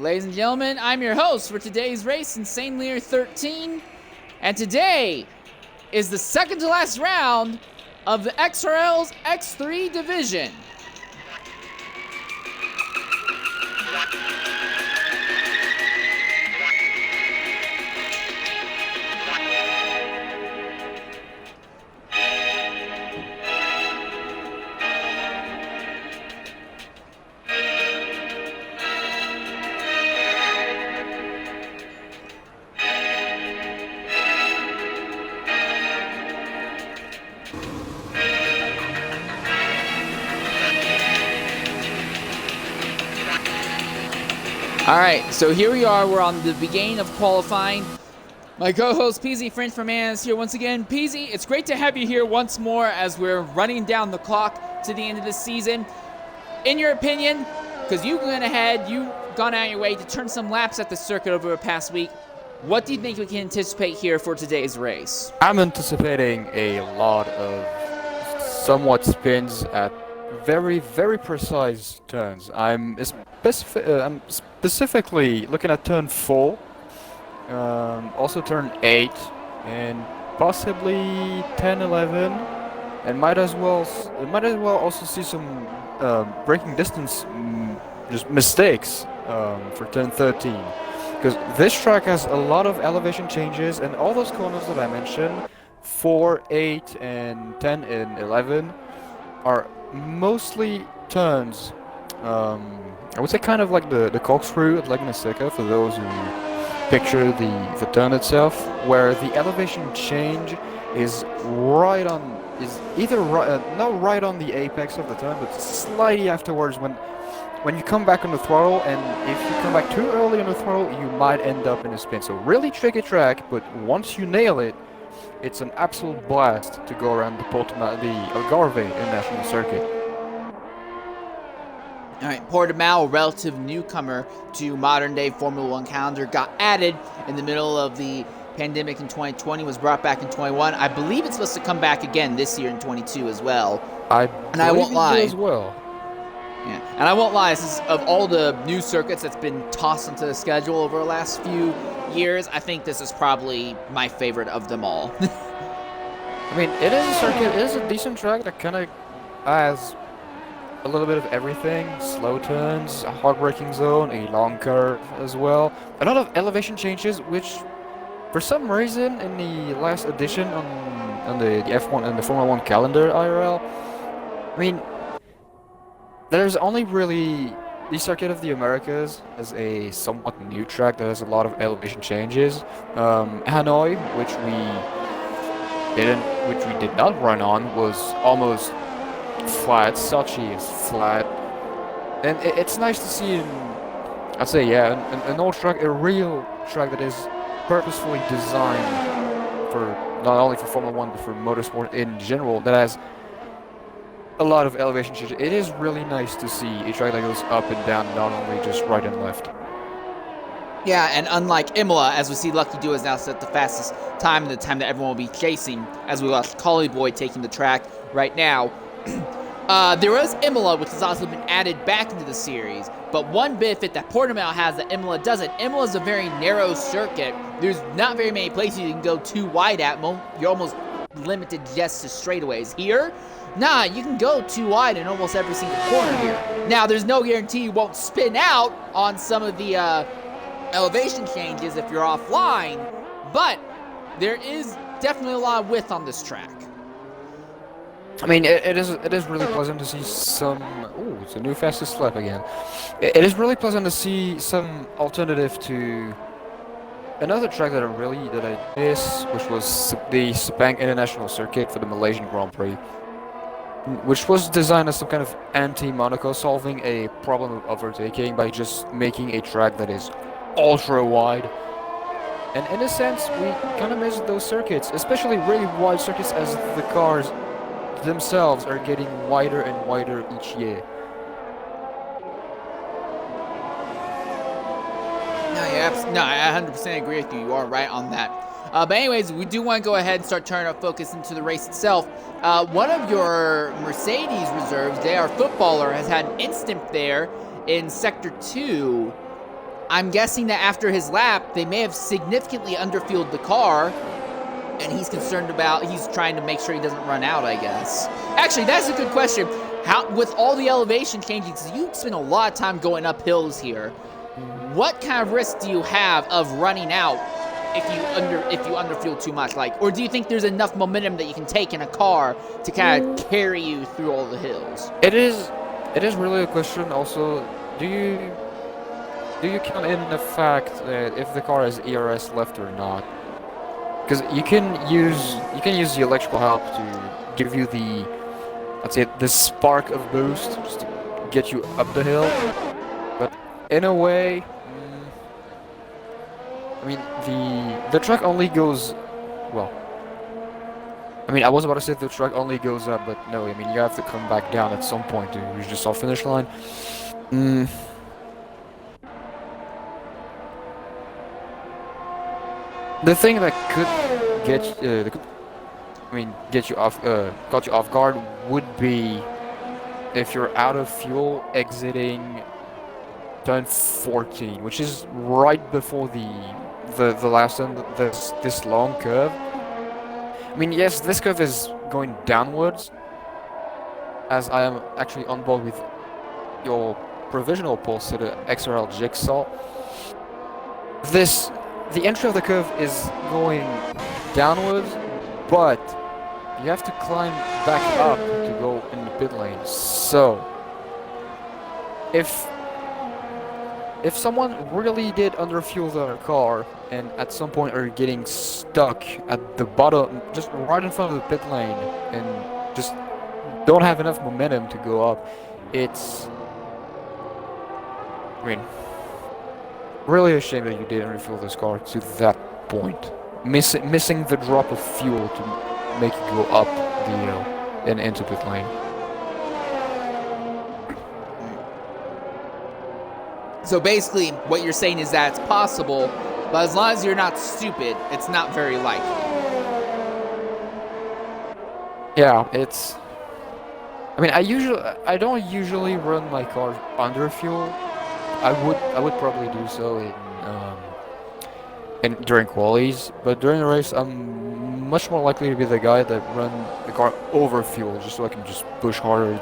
Ladies and gentlemen, I'm your host for today's race, Insanely Near 13, and today is the second to last round of the XRL's X3 division. Alright, so here we are, we're on the beginning of qualifying. My co-host PZ French from Man is here once again. PZ, it's great to have you here once more as we're running down the clock to the end of the season. In your opinion, because you went ahead, you've gone out of your way to turn some laps at the circuit over the past week, what do you think we can anticipate here for today's race? I'm anticipating a lot of somewhat spins at very, very precise turns. I'm specifically looking at turn 4, also turn 8, and possibly 10, 11, and might as well also see some braking distance just mistakes for turn 13, because this track has a lot of elevation changes, and all those corners that I mentioned, 4, 8, and 10 and 11, are mostly turns, I would say kind of like the corkscrew at Laguna Seca, for those who picture the turn itself, where the elevation change is either not right on the apex of the turn, but slightly afterwards when you come back on the throttle, and if you come back too early on the throttle, you might end up in a spin. So really tricky track, but once you nail it, it's an absolute blast to go around the Algarve International Circuit. Alright, Portugal, a relative newcomer to modern-day Formula 1 calendar, got added in the middle of the pandemic in 2020, was brought back in 21. I believe it's supposed to come back again this year in 22 as well. I won't lie. As well. Yeah, and I won't lie, this is, of all the new circuits that's been tossed into the schedule over the last few years, I think this is probably my favorite of them all. I mean, it is a circuit, it is a decent track that kind of has a little bit of everything. Slow turns, a hard braking zone, a long curve as well. A lot of elevation changes, which for some reason in the last edition on the F1 and the Formula 1 calendar IRL, I mean, there's only really the Circuit of the Americas as a somewhat new track that has a lot of elevation changes. Hanoi, which we did not run on, was almost flat. Sochi is flat, and it's nice to see I'd say, yeah, an old track, a real track that is purposefully designed for not only for Formula 1 but for motorsport in general, that has a lot of elevation changes. It is really nice to see a track that goes up and down, not only just right and left. Yeah, and unlike Imola, as we see Lucky Do has now set the fastest time and the time that everyone will be chasing, as we watch Collie Boy taking the track right now. There was Imola, which has also been added back into the series, but one benefit that Portimao has that Imola doesn't. Imola is a very narrow circuit. There's not very many places you can go too wide at. You're almost limited just to straightaways. Here, nah, you can go too wide in almost every single corner here. Now, there's no guarantee you won't spin out on some of the elevation changes if you're offline, but there is definitely a lot of width on this track. I mean, it is really pleasant to see some. Ooh, it's a new fastest lap again. It is really pleasant to see some alternative to another track that I miss, which was the Sepang International Circuit for the Malaysian Grand Prix, which was designed as some kind of anti-Monaco, solving a problem of overtaking by just making a track that is ultra wide. And in a sense, we kind of miss those circuits, especially really wide circuits, as the cars themselves are getting wider and wider each year. No, I 100% agree with you. You are right on that. But anyways, we do want to go ahead and start turning our focus into the race itself. One of your Mercedes reserves, JR Footballer, has had an incident there in Sector 2. I'm guessing that after his lap, they may have significantly underfueled the car, and he's concerned about, he's trying to make sure he doesn't run out, I guess. Actually, that's a good question. How, with all the elevation changing, because you spend a lot of time going up hills here, what kind of risk do you have of running out if you underfuel too much? Like, or do you think there's enough momentum that you can take in a car to kind of carry you through all the hills? It is really a question. Also, do you count in the fact that if the car has ERS left or not? Because you can use the electrical help to give you the, let's say, the spark of boost just to get you up the hill. But in a way, I mean, the track only goes, well, I mean, I was about to say the track only goes up, but no, I mean, you have to come back down at some point to reach the start finish line. The thing that could get you off, caught you off guard would be if you're out of fuel exiting turn 14, which is right before the last turn, this long curve. I mean, yes, this curve is going downwards, as I am actually on board with your provisional pulse to the XRL Jigsaw. The entry of the curve is going downwards, but you have to climb back up to go in the pit lane. So, if someone really did underfuel their car and at some point are getting stuck at the bottom, just right in front of the pit lane, and just don't have enough momentum to go up, it's, I mean, really a shame that you didn't refuel this car to that point. Missing the drop of fuel to make you go up the hill and into pit lane. So basically, what you're saying is that it's possible, but as long as you're not stupid, it's not very likely. Yeah, it's, I mean, I don't usually run my car under fuel. I would probably do so in during qualies, but during the race I'm much more likely to be the guy that run the car over fuel, just so I can just push harder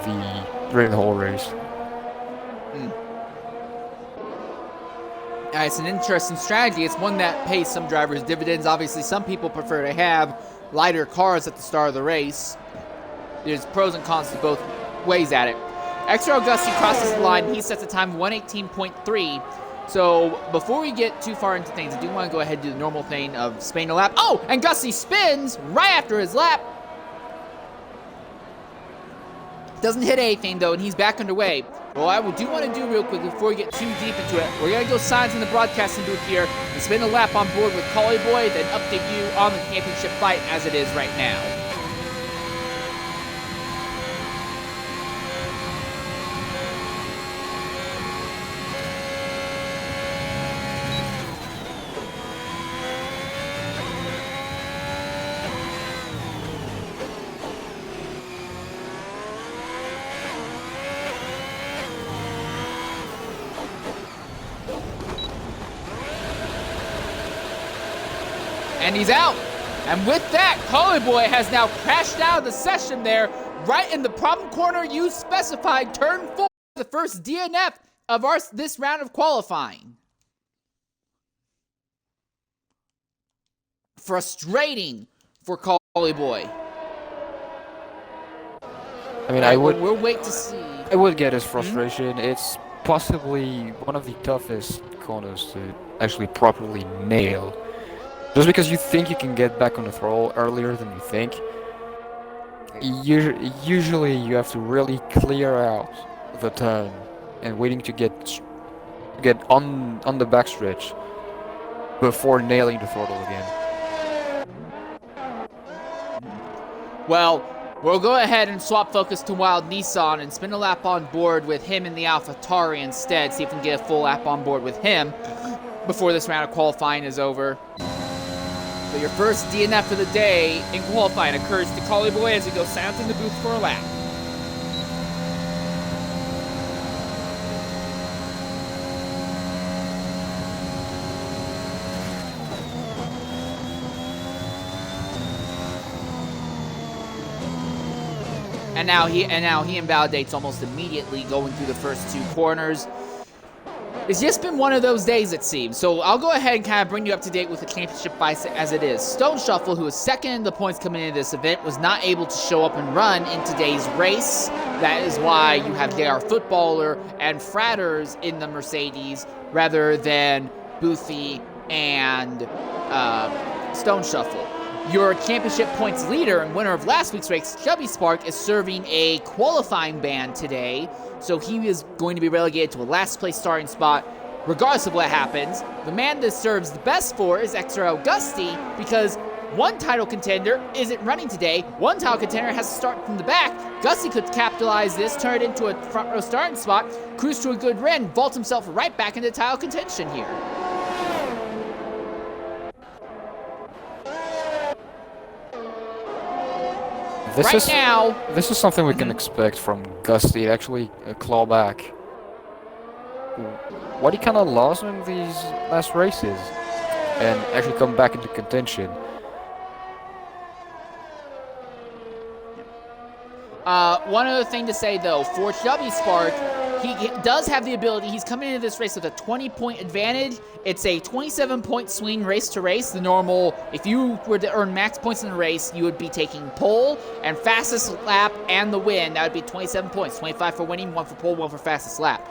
during the whole race. It's an interesting strategy. It's one that pays some drivers dividends. Obviously, some people prefer to have lighter cars at the start of the race. There's pros and cons to both ways at it. XRL Gusty crosses the line. He sets a time 1:18.3. So before we get too far into things, I do want to go ahead and do the normal thing of spinning a lap. Oh, and Gusty spins right after his lap. Doesn't hit anything, though, and he's back underway. Well, I do want to do real quick before we get too deep into it. We're going to go signs in the broadcasting booth here and spin a lap on board with Collie Boy, then update you on the championship fight as it is right now. And he's out. And with that, Collie Boy has now crashed out of the session there, right in the problem corner you specified, turn 4, the first DNF of this round of qualifying. Frustrating for Collie Boy. I mean, we'll wait to see. I would get his frustration. It's possibly one of the toughest corners to actually properly nail. Just because you think you can get back on the throttle earlier than you think, usually you have to really clear out the turn and waiting to get on the backstretch before nailing the throttle again. Well, we'll go ahead and swap focus to Wild Nissan and spin a lap on board with him in the AlphaTauri instead, see if we can get a full lap on board with him before this round of qualifying is over. So your first DNF of the day in qualifying occurs to Collie Boy as he goes silent in the booth for a lap. And now he invalidates almost immediately going through the first 2 corners. It's just been one of those days, it seems. So I'll go ahead and kind of bring you up to date with the championship fights as it is. Stone Shuffle, who is second in the points coming into this event, was not able to show up and run in today's race. That is why you have JR Footballer and Fratters in the Mercedes rather than Boothie and Stone Shuffle. Your championship points leader and winner of last week's race, Chubby Spark, is serving a qualifying ban today, so he is going to be relegated to a last place starting spot regardless of what happens. The man that serves the best for is XRL Gusty, because one title contender isn't running today. One title contender has to start from the back. Gusty could capitalize this, turn it into a front row starting spot, cruise to a good run, vault himself right back into title contention here. This is something we can expect from Gusty, actually claw back. What he kind of lost in these last races and actually come back into contention. One other thing to say though, for Chubby Spark, he does have the ability. He's coming into this race with a 20-point advantage. It's a 27-point swing race to race. The normal, if you were to earn max points in the race, you would be taking pole and fastest lap and the win. That would be 27 points, 25 for winning, 1 for pole, 1 for fastest lap.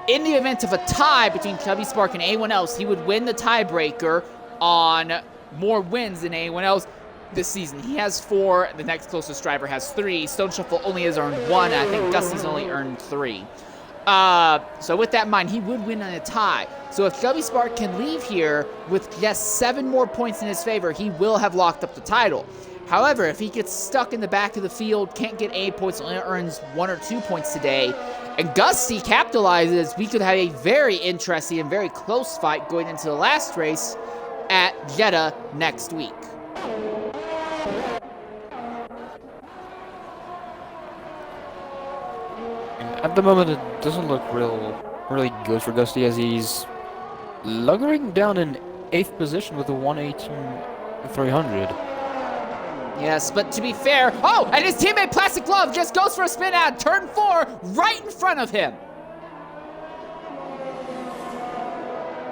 In the event of a tie between Chubby Spark and anyone else, he would win the tiebreaker on more wins than anyone else this season. He has 4, the next closest driver has 3. Stone Shuffle only has earned 1, and I think Gusty's only earned 3. So with that in mind, he would win on a tie. So if Chubby Spark can leave here with just 7 more points in his favor, he will have locked up the title. However, if he gets stuck in the back of the field, can't get 8 points, only earns 1 or 2 points today, and Gusty capitalizes, we could have a very interesting and very close fight going into the last race at Jeddah next week. At the moment, it doesn't look really good for Gusty, as he's lugging down in 8th position with a 118.300. Yes, but to be fair, oh, and his teammate Plastic Glove just goes for a spin out, turn 4, right in front of him.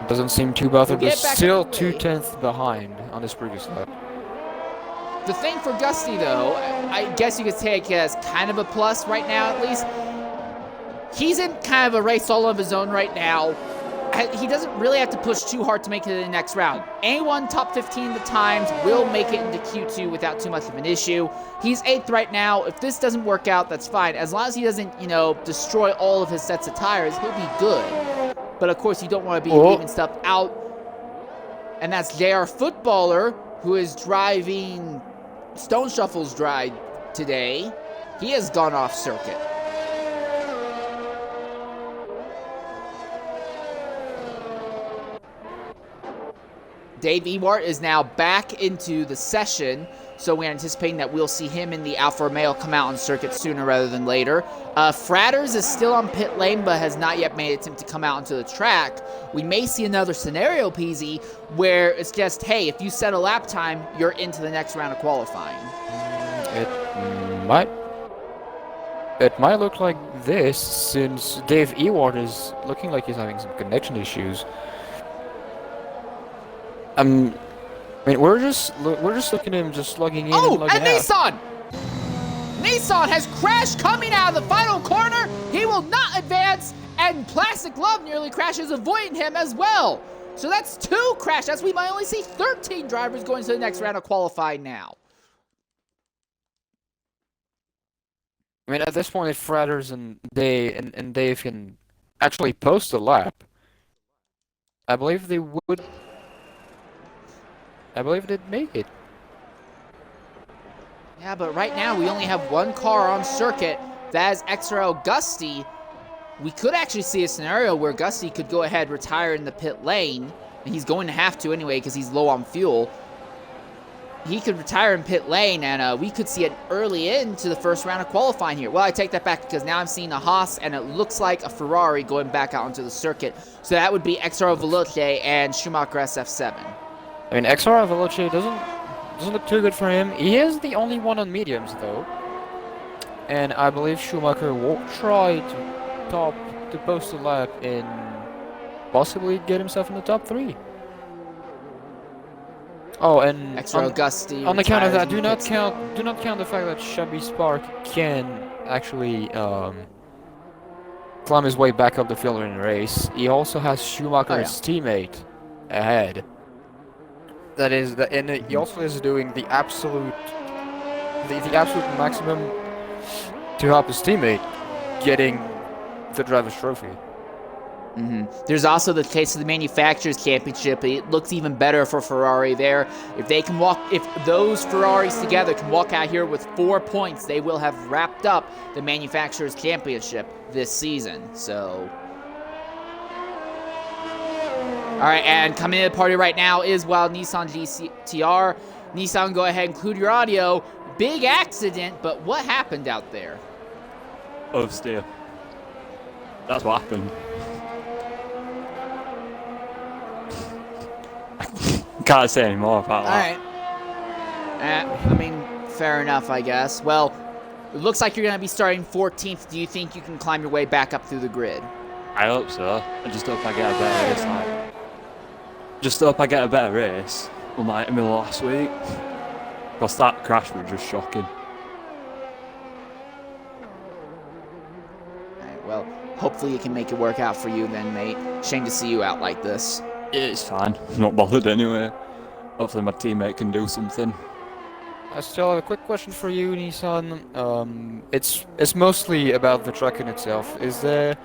Doesn't seem too bothered, but still 2/10 behind on his previous lap. The thing for Gusty, though, I guess you could take as kind of a plus right now, at least. He's in kind of a race all of his own right now. He doesn't really have to push too hard to make it to the next round. Anyone top 15 at the times will make it into Q2 without too much of an issue. He's 8th right now. If this doesn't work out, that's fine. As long as he doesn't, destroy all of his sets of tires, he'll be good. But of course, you don't want to be leaving stuff out. And that's JR Footballer, who is driving Stone Shuffle's ride today. He has gone off circuit. Dave Ewart is now back into the session, so we're anticipating that we'll see him in the Alfa Romeo come out on circuit sooner rather than later. Fratters is still on pit lane, but has not yet made an attempt to come out onto the track. We may see another scenario, PZ, where it's just, hey, if you set a lap time, you're into the next round of qualifying. It might look like this, since Dave Ewart is looking like he's having some connection issues. I mean, we're just looking at him just slugging in and lugging out. Nissan! Nissan has crashed coming out of the final corner. He will not advance, and Plastic Glove nearly crashes, avoiding him as well. So that's 2 crashes. We might only see 13 drivers going to the next round of qualifying now. I mean, at this point, if Fratters and Dave can actually post a lap, I believe they would. I believe they'd make it. Yeah, but right now we only have 1 car on circuit. That is XRL Gusty. We could actually see a scenario where Gusty could go ahead, retire in the pit lane, and he's going to have to anyway because he's low on fuel. He could retire in pit lane, and we could see an early end to the first round of qualifying here. Well, I take that back because now I'm seeing a Haas, and it looks like a Ferrari going back out onto the circuit. So that would be XRL Veloce and Schumacher SF7. I mean, XRL Veloce doesn't look too good for him. He is the only one on mediums, though. and I believe Schumacher will try to post a lap and possibly get himself in the top 3. Oh, and XRL Gusty on the count of retires that, in the pits. do not count the fact that Chubby Spark can actually climb his way back up the field in the race. He also has Schumacher's teammate ahead. That is, and he also is doing the absolute maximum to help his teammate getting the driver's trophy. There's also the case of the Manufacturers Championship. It looks even better for Ferrari there. If those Ferraris together can walk out here with 4 points, they will have wrapped up the Manufacturers Championship this season. So, all right, and coming into the party right now is Wild Nissan GTR. Nissan, go ahead and include your audio. Big accident, but what happened out there? Oversteer. That's what happened. Can't say any more about that. Alright. I mean, fair enough, I guess. Well, it looks like you're going to be starting 14th. Do you think you can climb your way back up through the grid? I hope so. I just hope I get a better race. Just hope I get a better race, unlike in the last week. Because that crash was just shocking. Alright, well, hopefully you can make it work out for you then, mate. Shame to see you out like this. It's fine. I'm not bothered anyway. Hopefully my teammate can do something. I still have a quick question for you, Nissan. It's mostly about the track in itself. Is there,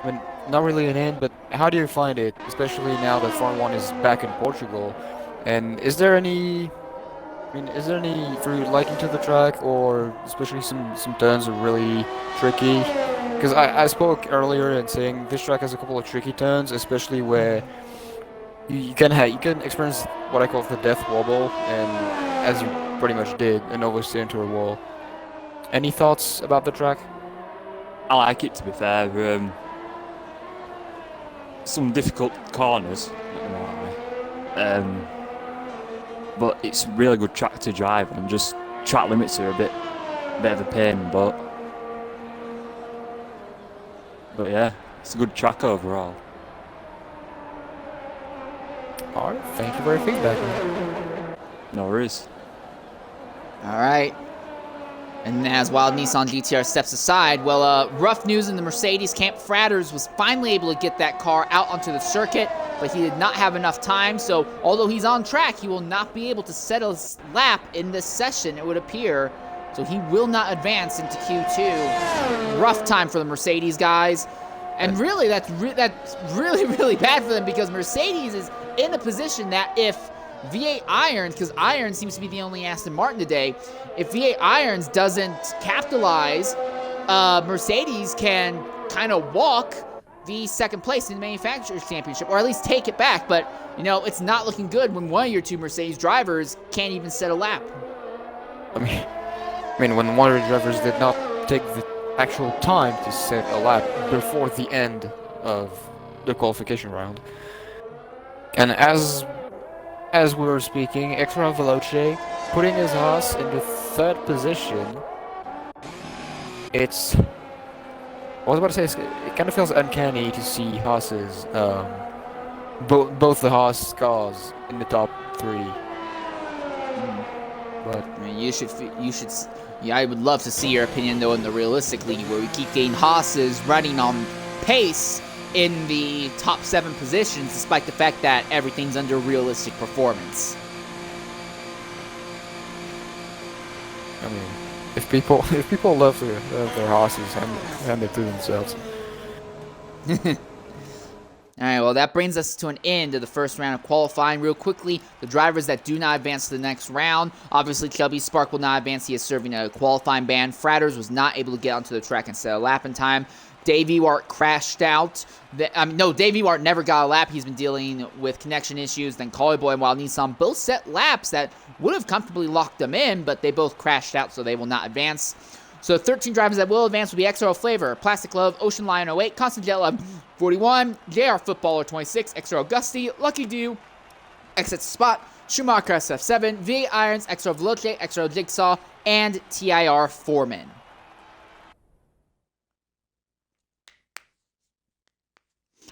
I mean, not really an end, but how do you find it, especially now that Formula 1 is back in Portugal? And is there any through liking to the track, or especially some turns are really tricky? Because I spoke earlier and saying this track has a couple of tricky turns, especially where you can experience what I call the death wobble, and as you pretty much did, an oversteer into a wall. Any thoughts about the track? I like it, to be fair. Some difficult corners, not gonna lie. But it's a really good track to drive, and just track limits are a bit of a pain, but yeah, it's a good track overall. Alright, thank you for your feedback. No worries. Alright. And as Wild Nissan GTR steps aside, well, rough news in the Mercedes camp. Fratters was finally able to get that car out onto the circuit, but he did not have enough time. So, although he's on track, he will not be able to set a lap in this session, it would appear. So he will not advance into Q2. Rough time for the Mercedes guys. And really, that's really, really bad for them, because Mercedes is in a position that if V8 Irons, because Irons seems to be the only Aston Martin today, if V8 Irons doesn't capitalize, Mercedes can kind of walk the second place in the Manufacturers Championship, or at least take it back. But, you know, it's not looking good when one of your two Mercedes drivers can't even set a lap. I mean, when one of the drivers did not take the actual time to set a lap before the end of the qualification round. And as we were speaking, XRL Veloce putting his Haas in the third position. I was about to say, it kind of feels uncanny to see Haas's, both the Haas cars in the top 3. But I mean, yeah, I would love to see your opinion, though, in the realistic league, where we keep getting Haas's running on pace in the top 7 positions, despite the fact that everything's under realistic performance. I mean, if people love their Haas's, hand it to themselves. Alright, well, that brings us to an end of the first round of qualifying. Real quickly, the drivers that do not advance to the next round. Obviously, Chubby Spark will not advance. He is serving a qualifying ban. Fratters was not able to get onto the track and set a lap in time. Dave Ewart crashed out. No, Dave Ewart never got a lap. He's been dealing with connection issues. Then Collie Boy and Wild Nissan both set laps that would have comfortably locked them in, but they both crashed out, so they will not advance. So 13 drivers that will advance will be XRL Flavor, Plastic Love, Ocean Lion 08, Constant Jet Love 41, JR Footballer 26, XRL Gusty, Lucky Dew, XX Spot, Schumacher SF7, V8 Irons, XRL Veloce, XRL Jigsaw, and TIR Foreman.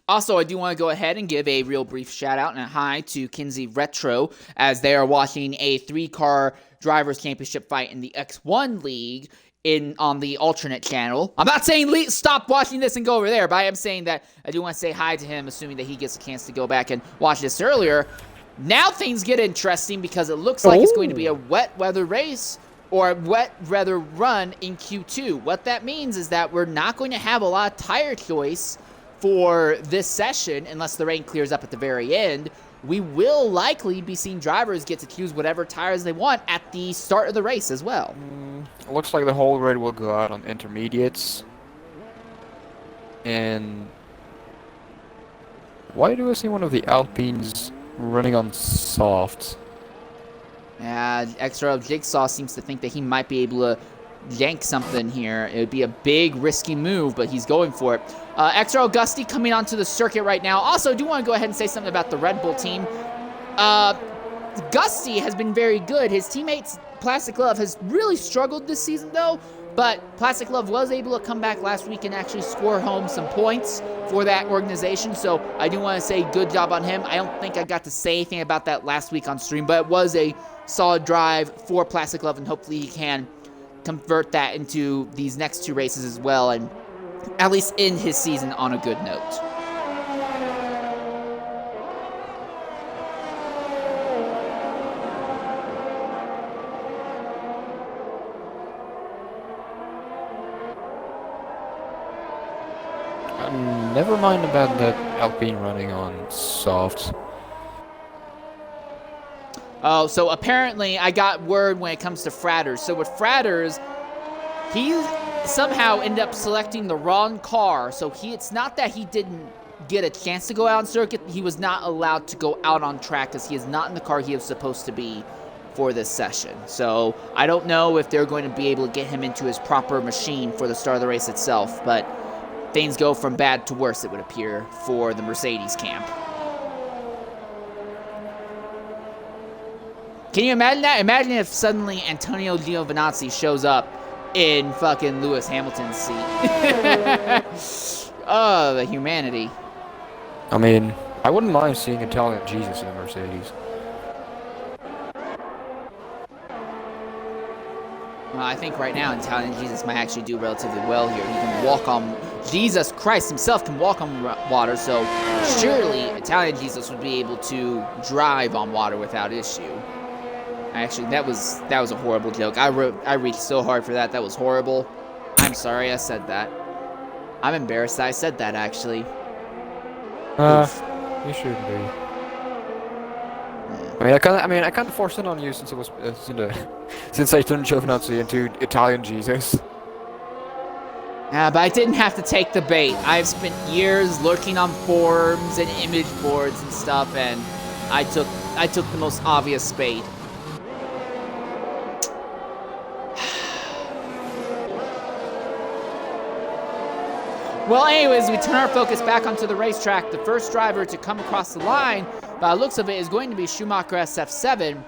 Also, I do want to go ahead and give a real brief shout out and a hi to Kinsey Retro as they are watching a 3-car Drivers' Championship fight in the X1 League on the alternate channel. I'm not saying stop watching this and go over there, but I am saying that I do want to say hi to him, assuming that he gets a chance to go back and watch this earlier. Now things get interesting because it looks like it's going to be a wet weather race or a wet weather run in Q2. What that means is that we're not going to have a lot of tire choice for this session unless the rain clears up at the very end. We will likely be seeing drivers get to choose whatever tires they want at the start of the race as well. Looks like the whole grid will go out on intermediates. And why do I see one of the Alpines running on softs? Yeah, XRL Jigsaw seems to think that he might be able to yank something here. It would be a big, risky move, but he's going for it. XRL Gusty coming onto the circuit right now. Also, I do want to go ahead and say something about the Red Bull team. Gusty has been very good. His teammates, Plastic Love, has really struggled this season, though. But Plastic Love was able to come back last week and actually score home some points for that organization. So I do want to say good job on him. I don't think I got to say anything about that last week on stream, but it was a solid drive for Plastic Love, and hopefully he can convert that into these next 2 races as well, and at least end his season on a good note. Never mind about that Alpine running on softs. Oh, so apparently I got word when it comes to Fratters. So with Fratters, he somehow ended up selecting the wrong car. So it's not that he didn't get a chance to go out on circuit. He was not allowed to go out on track because he is not in the car he was supposed to be for this session. So I don't know if they're going to be able to get him into his proper machine for the start of the race itself. But things go from bad to worse, it would appear, for the Mercedes camp. Can you imagine that? Imagine if suddenly Antonio Giovinazzi shows up in fucking Lewis Hamilton's seat. Oh, the humanity. I mean, I wouldn't mind seeing Italian Jesus in a Mercedes. Well, I think right now Italian Jesus might actually do relatively well here. He can walk on... Jesus Christ himself can walk on water, so surely Italian Jesus would be able to drive on water without issue. Actually, that was a horrible joke. I reached so hard for that. That was horrible. I'm sorry I said that. I'm embarrassed that I said that, actually. You shouldn't be. I mean, I can't force it on you since it was since I turned Giovinazzi into Italian Jesus. Yeah, but I didn't have to take the bait. I've spent years lurking on forums and image boards and stuff, and I took the most obvious bait. Well, anyways, we turn our focus back onto the racetrack. The first driver to come across the line, by the looks of it, is going to be Schumacher SF7.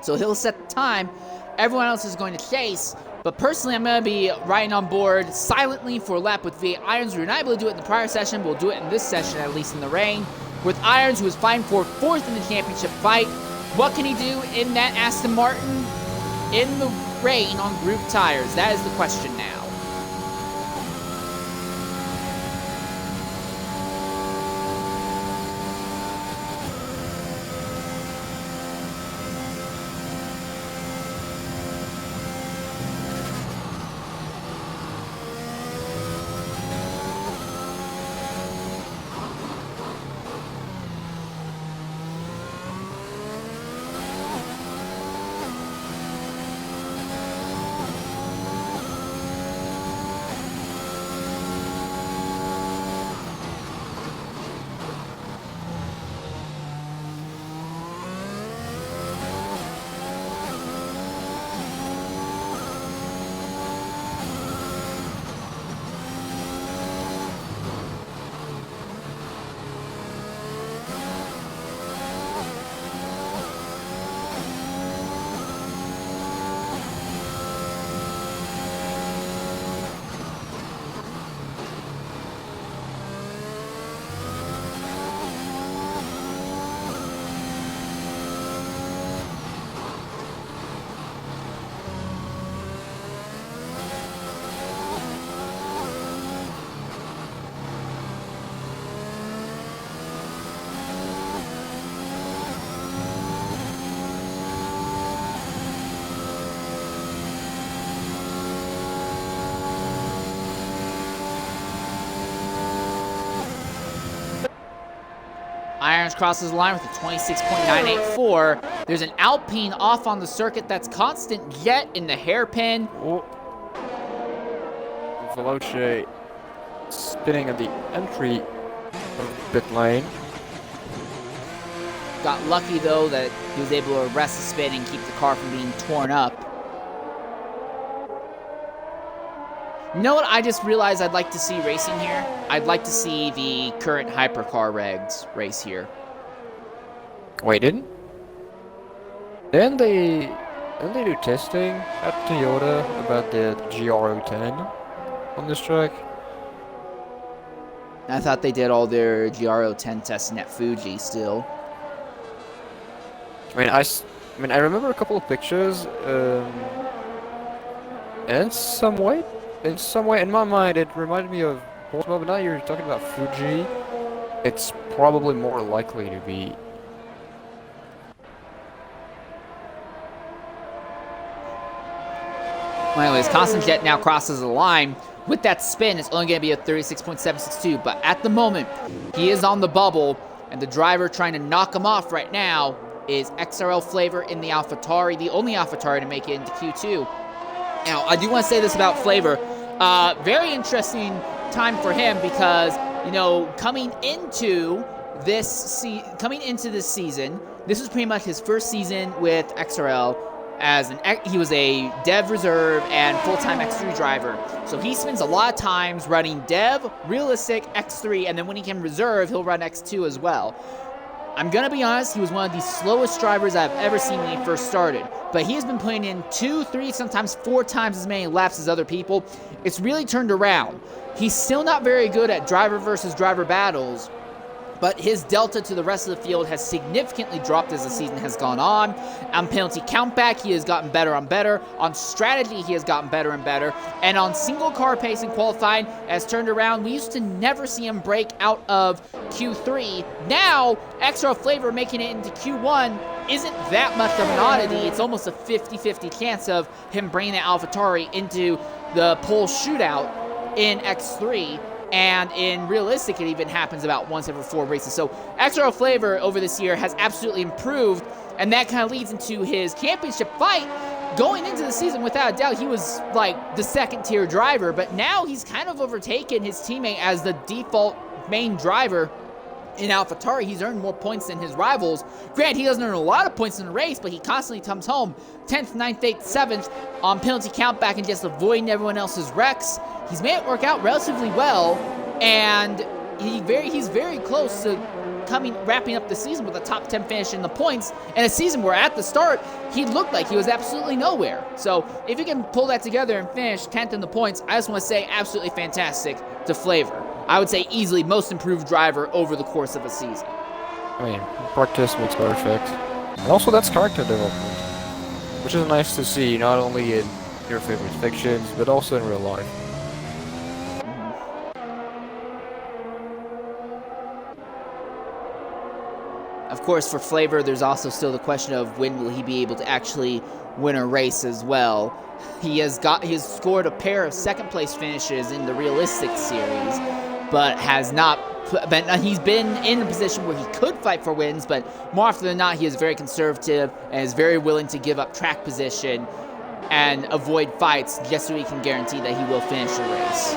So he'll set the time. Everyone else is going to chase. But personally, I'm going to be riding on board silently for a lap with V8 Irons. We were not able to do it in the prior session, but we'll do it in this session, at least in the rain. With Irons, who is fighting for 4th in the championship fight. What can he do in that Aston Martin in the rain on group tires? That is the question now. crosses the line with a 26.984. There's an Alpine off on the circuit that's constant jet in the hairpin. Oh. Veloce spinning at the entry of the pit lane. Got lucky, though, that he was able to arrest the spin and keep the car from being torn up. You know what I just realized I'd like to see racing here? I'd like to see the current hypercar regs race here. Wait, didn't they do testing at Toyota about the XRL X3 on this track? I thought they did all their XRL X testing at Fuji still. I remember a couple of pictures, in some way, in my mind, it reminded me of Portugal, but now you're talking about Fuji. It's probably more likely to be. Well, anyways, Constant Jet now crosses the line. With that spin, it's only going to be a 36.762, but at the moment, he is on the bubble, and the driver trying to knock him off right now is XRL Flavor in the AlphaTauri, the only AlphaTauri to make it into Q2. Now, I do want to say this about Flavor. Very interesting time for him because, you know, coming into this season, this was pretty much his first season with XRL. He was a dev reserve and full-time X3 driver. So he spends a lot of times running dev, realistic, X3, and then when he can reserve, he'll run X2 as well. I'm going to be honest, he was one of the slowest drivers I've ever seen when he first started. But he has been putting in 2, 3, sometimes 4 times as many laps as other people. It's really turned around. He's still not very good at driver versus driver battles, but his delta to the rest of the field has significantly dropped as the season has gone on. On penalty countback, he has gotten better and better. On strategy, he has gotten better and better. And on single car pace and qualifying has turned around. We used to never see him break out of Q3. Now, XRL Flavor making it into Q1 isn't that much of an oddity. It's almost a 50-50 chance of him bringing the AlphaTauri into the pole shootout in X3. And in realistic, it even happens about once every 4 races. So XRL Flavor over this year has absolutely improved, and that kind of leads into his championship fight. Going into the season, without a doubt, he was like the second-tier driver, but now he's kind of overtaken his teammate as the default main driver in AlphaTauri. He's earned more points than his rivals. Granted, he doesn't earn a lot of points in the race, but he constantly comes home 10th, 9th, 8th, 7th on penalty countback and just avoiding everyone else's wrecks. He's made it work out relatively well, and he's very close to wrapping up the season with a top 10 finish in the points, and a season where at the start he looked like he was absolutely nowhere. So if he can pull that together and finish 10th in the points, I just want to say absolutely fantastic to Flavor. I would say easily most improved driver over the course of a season. I mean, practice makes perfect. And also that's character development, which is nice to see, not only in your favorite fictions, but also in real life. Of course, for Flavor, there's also still the question of when will he be able to actually win a race as well. He's scored a pair of second-place finishes in the realistic series, but has not he's been in a position where he could fight for wins, but more often than not, he is very conservative and is very willing to give up track position and avoid fights just so he can guarantee that he will finish the race.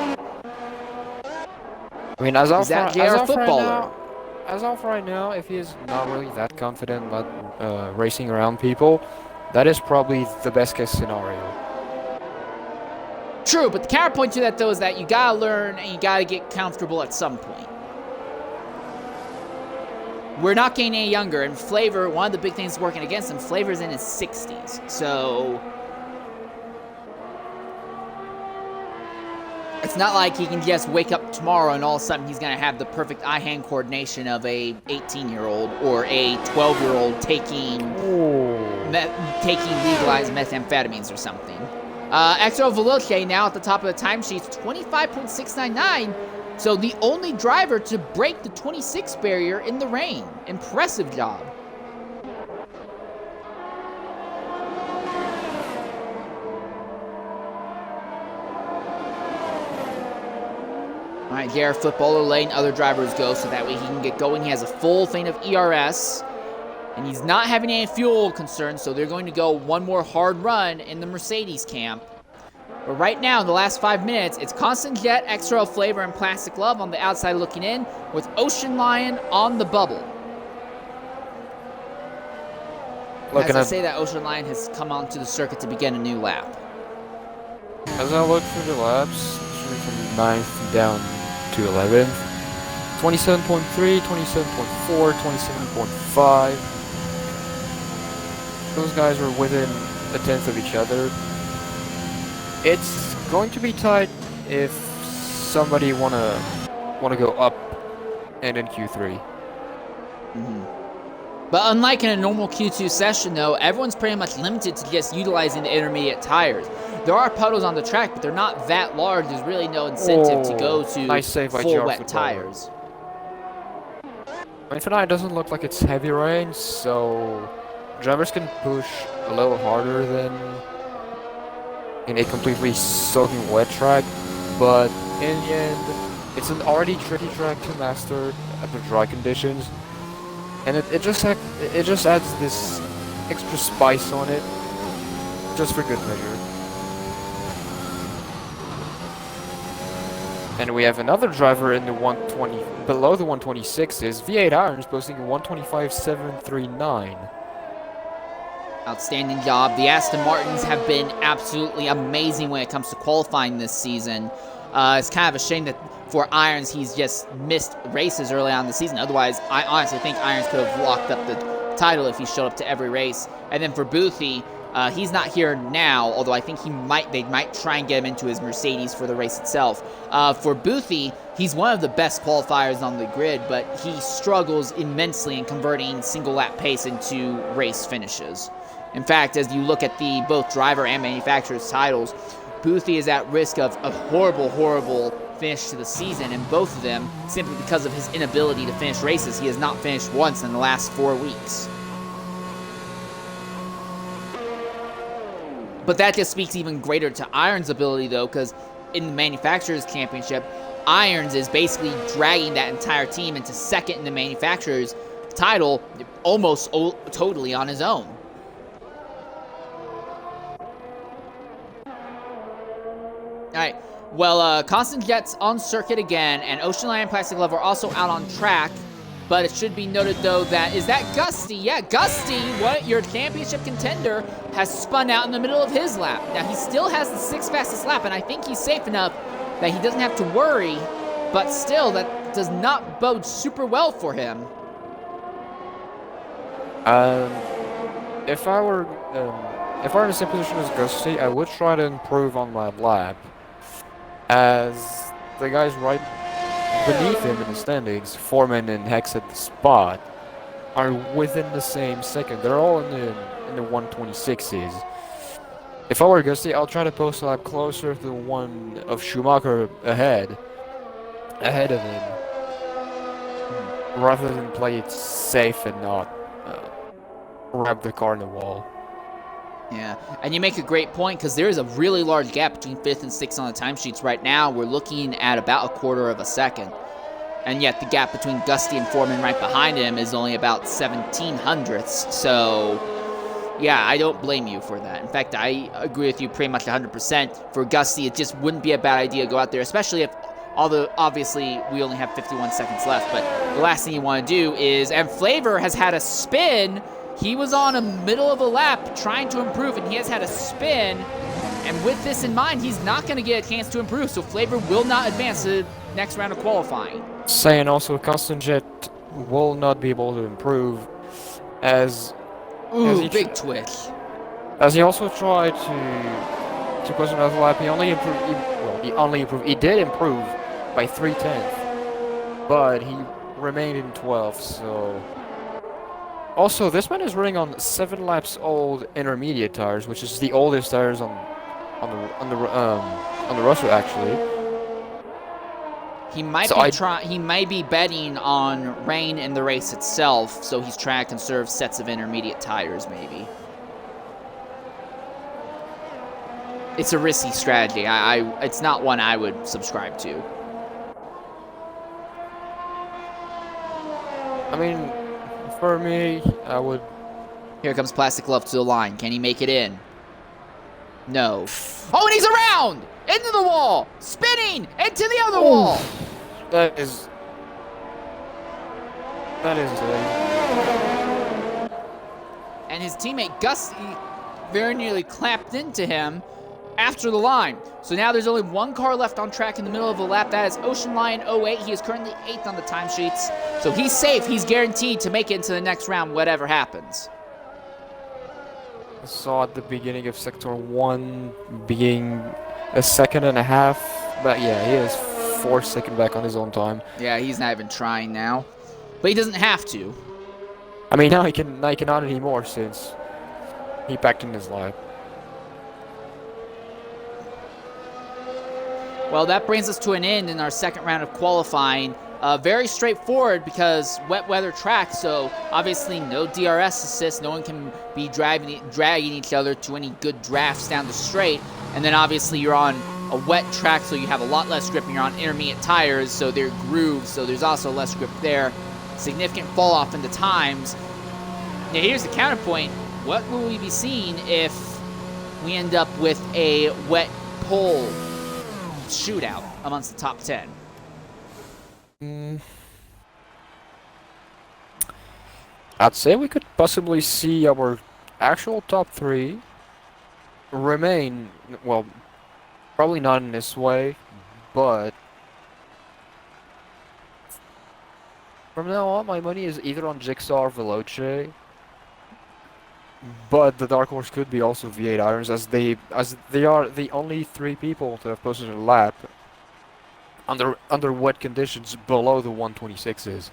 I mean, as of right now, if he is not really that confident about racing around people, that is probably the best case scenario. True, but the counterpoint to that, though, is that you gotta learn and you gotta get comfortable at some point. We're not getting any younger, and Flavor, one of the big things working against him, Flavor's in his 60s, so it's not like he can just wake up tomorrow and all of a sudden he's going to have the perfect eye-hand coordination of a 18-year-old or a 12-year-old taking legalized methamphetamines or something. XRL Veloce now at the top of the timesheets, 25.699. So the only driver to break the 26 barrier in the rain. Impressive job. All right, Garrett Footballer letting other drivers go so that way he can get going. He has a full thing of ERS, and he's not having any fuel concerns, so they're going to go one more hard run in the Mercedes camp. But right now, in the last 5 minutes, it's Constant Jet, XRL Flavor, and Plastic Love on the outside looking in, with Ocean Lion on the bubble. As I say that, Ocean Lion has come onto the circuit to begin a new lap. As I look through the laps, from 9th down to 11th, 27.3, 27.4, 27.5. Those guys are within a tenth of each other. It's going to be tight if somebody wanna go up and in Q3. But unlike in a normal Q2 session, though, everyone's pretty much limited to just utilizing the intermediate tires. There are puddles on the track, but they're not that large. There's really no incentive to go to full wet tires. Infinite doesn't look like it's heavy rain, so drivers can push a little harder than in a completely soaking wet track. But in the end, it's an already tricky track to master under dry conditions. And it just adds this extra spice on it, just for good measure. And we have another driver in the 120, below the 126s, V8 Irons, posting a 125.739. Outstanding job. The Aston Martins have been absolutely amazing when it comes to qualifying this season. It's kind of a shame that for Irons, he's just missed races early on in the season. Otherwise, I honestly think Irons could have locked up the title if he showed up to every race. And then for Boothie, he's not here now, although I think they might try and get him into his Mercedes for the race itself. For Boothie, he's one of the best qualifiers on the grid, but he struggles immensely in converting single lap pace into race finishes. In fact, as you look at the both driver and manufacturer's titles, Boothie is at risk of a horrible, horrible finish to the season, and both of them simply because of his inability to finish races. He has not finished once in the last 4 weeks. But that just speaks even greater to Irons' ability, though, because in the Manufacturers' Championship, Irons is basically dragging that entire team into second in the Manufacturers' title almost totally on his own. Alright, well, Constant Jet's on circuit again, and Ocean Lion and Plastic Love are also out on track. But it should be noted, though, that is that Gusty? Yeah, Gusty, your championship contender, has spun out in the middle of his lap. Now, he still has the 6th fastest lap, and I think he's safe enough that he doesn't have to worry. But still, that does not bode super well for him. If I were in the same position as Gusty, I would try to improve on my lap, as the guys right beneath him in the standings, Foreman and Hex at the spot, are within the same second. They're all in the 126s. If I were Gusty, I'll try to post a lap closer to the one of Schumacher ahead of him, rather than play it safe and not wrap the car in the wall. Yeah, and you make a great point, because there is a really large gap between 5th and 6th on the timesheets right now. We're looking at about a quarter of a second. And yet the gap between Gusty and Foreman right behind him is only about 17 hundredths. So, yeah, I don't blame you for that. In fact, I agree with you pretty much 100%. For Gusty, it just wouldn't be a bad idea to go out there, especially if, although obviously we only have 51 seconds left. But the last thing you want to do is, and Flavor has had a spin. He was on a middle of a lap trying to improve, and he has had a spin. And with this in mind, he's not going to get a chance to improve, so Flavor will not advance to the next round of qualifying. Saying also, Constant Jet will not be able to improve, as big twitch. As he also tried to close another lap, he did improve by 0.3, but he remained in 12th. So. Also, this man is running on 7 laps old intermediate tires, which is the oldest tires on the roster actually. He might he may be betting on rain in the race itself, so he's trying to conserve sets of intermediate tires, maybe. It's a risky strategy. It's not one I would subscribe to. I mean, for me, I would. Here comes Plastic Glove to the line. Can he make it in? No. Oh, and he's around! Into the wall! Spinning! Into the other wall! That is. That is. And his teammate Gusty very nearly clapped into him after the line. So now there's only one car left on track in the middle of the lap. That is Ocean Lion 08. He is currently 8th on the timesheets. So he's safe. He's guaranteed to make it into the next round, whatever happens. I saw at the beginning of Sector 1 being a second and a half. But yeah, he is 4 seconds back on his own time. Yeah, he's not even trying now. But he doesn't have to. I mean, now he cannot anymore since he packed in his lap. Well, that brings us to an end in our second round of qualifying. Very straightforward because wet weather track, so obviously no DRS assist. No one can be dragging each other to any good drafts down the straight. And then obviously you're on a wet track, so you have a lot less grip, and you're on intermediate tires, so they're grooved, so there's also less grip there. Significant fall off in the times. Now here's the counterpoint. What will we be seeing if we end up with a wet pole shootout amongst the top 10? I'd say we could possibly see our actual top 3 remain, well, probably not in this way, but from now on my money is either on Jigsaw or Veloce. But the dark horse could be also V8 Irons, as they are the only 3 people to have posted a lap under wet conditions below the 126s.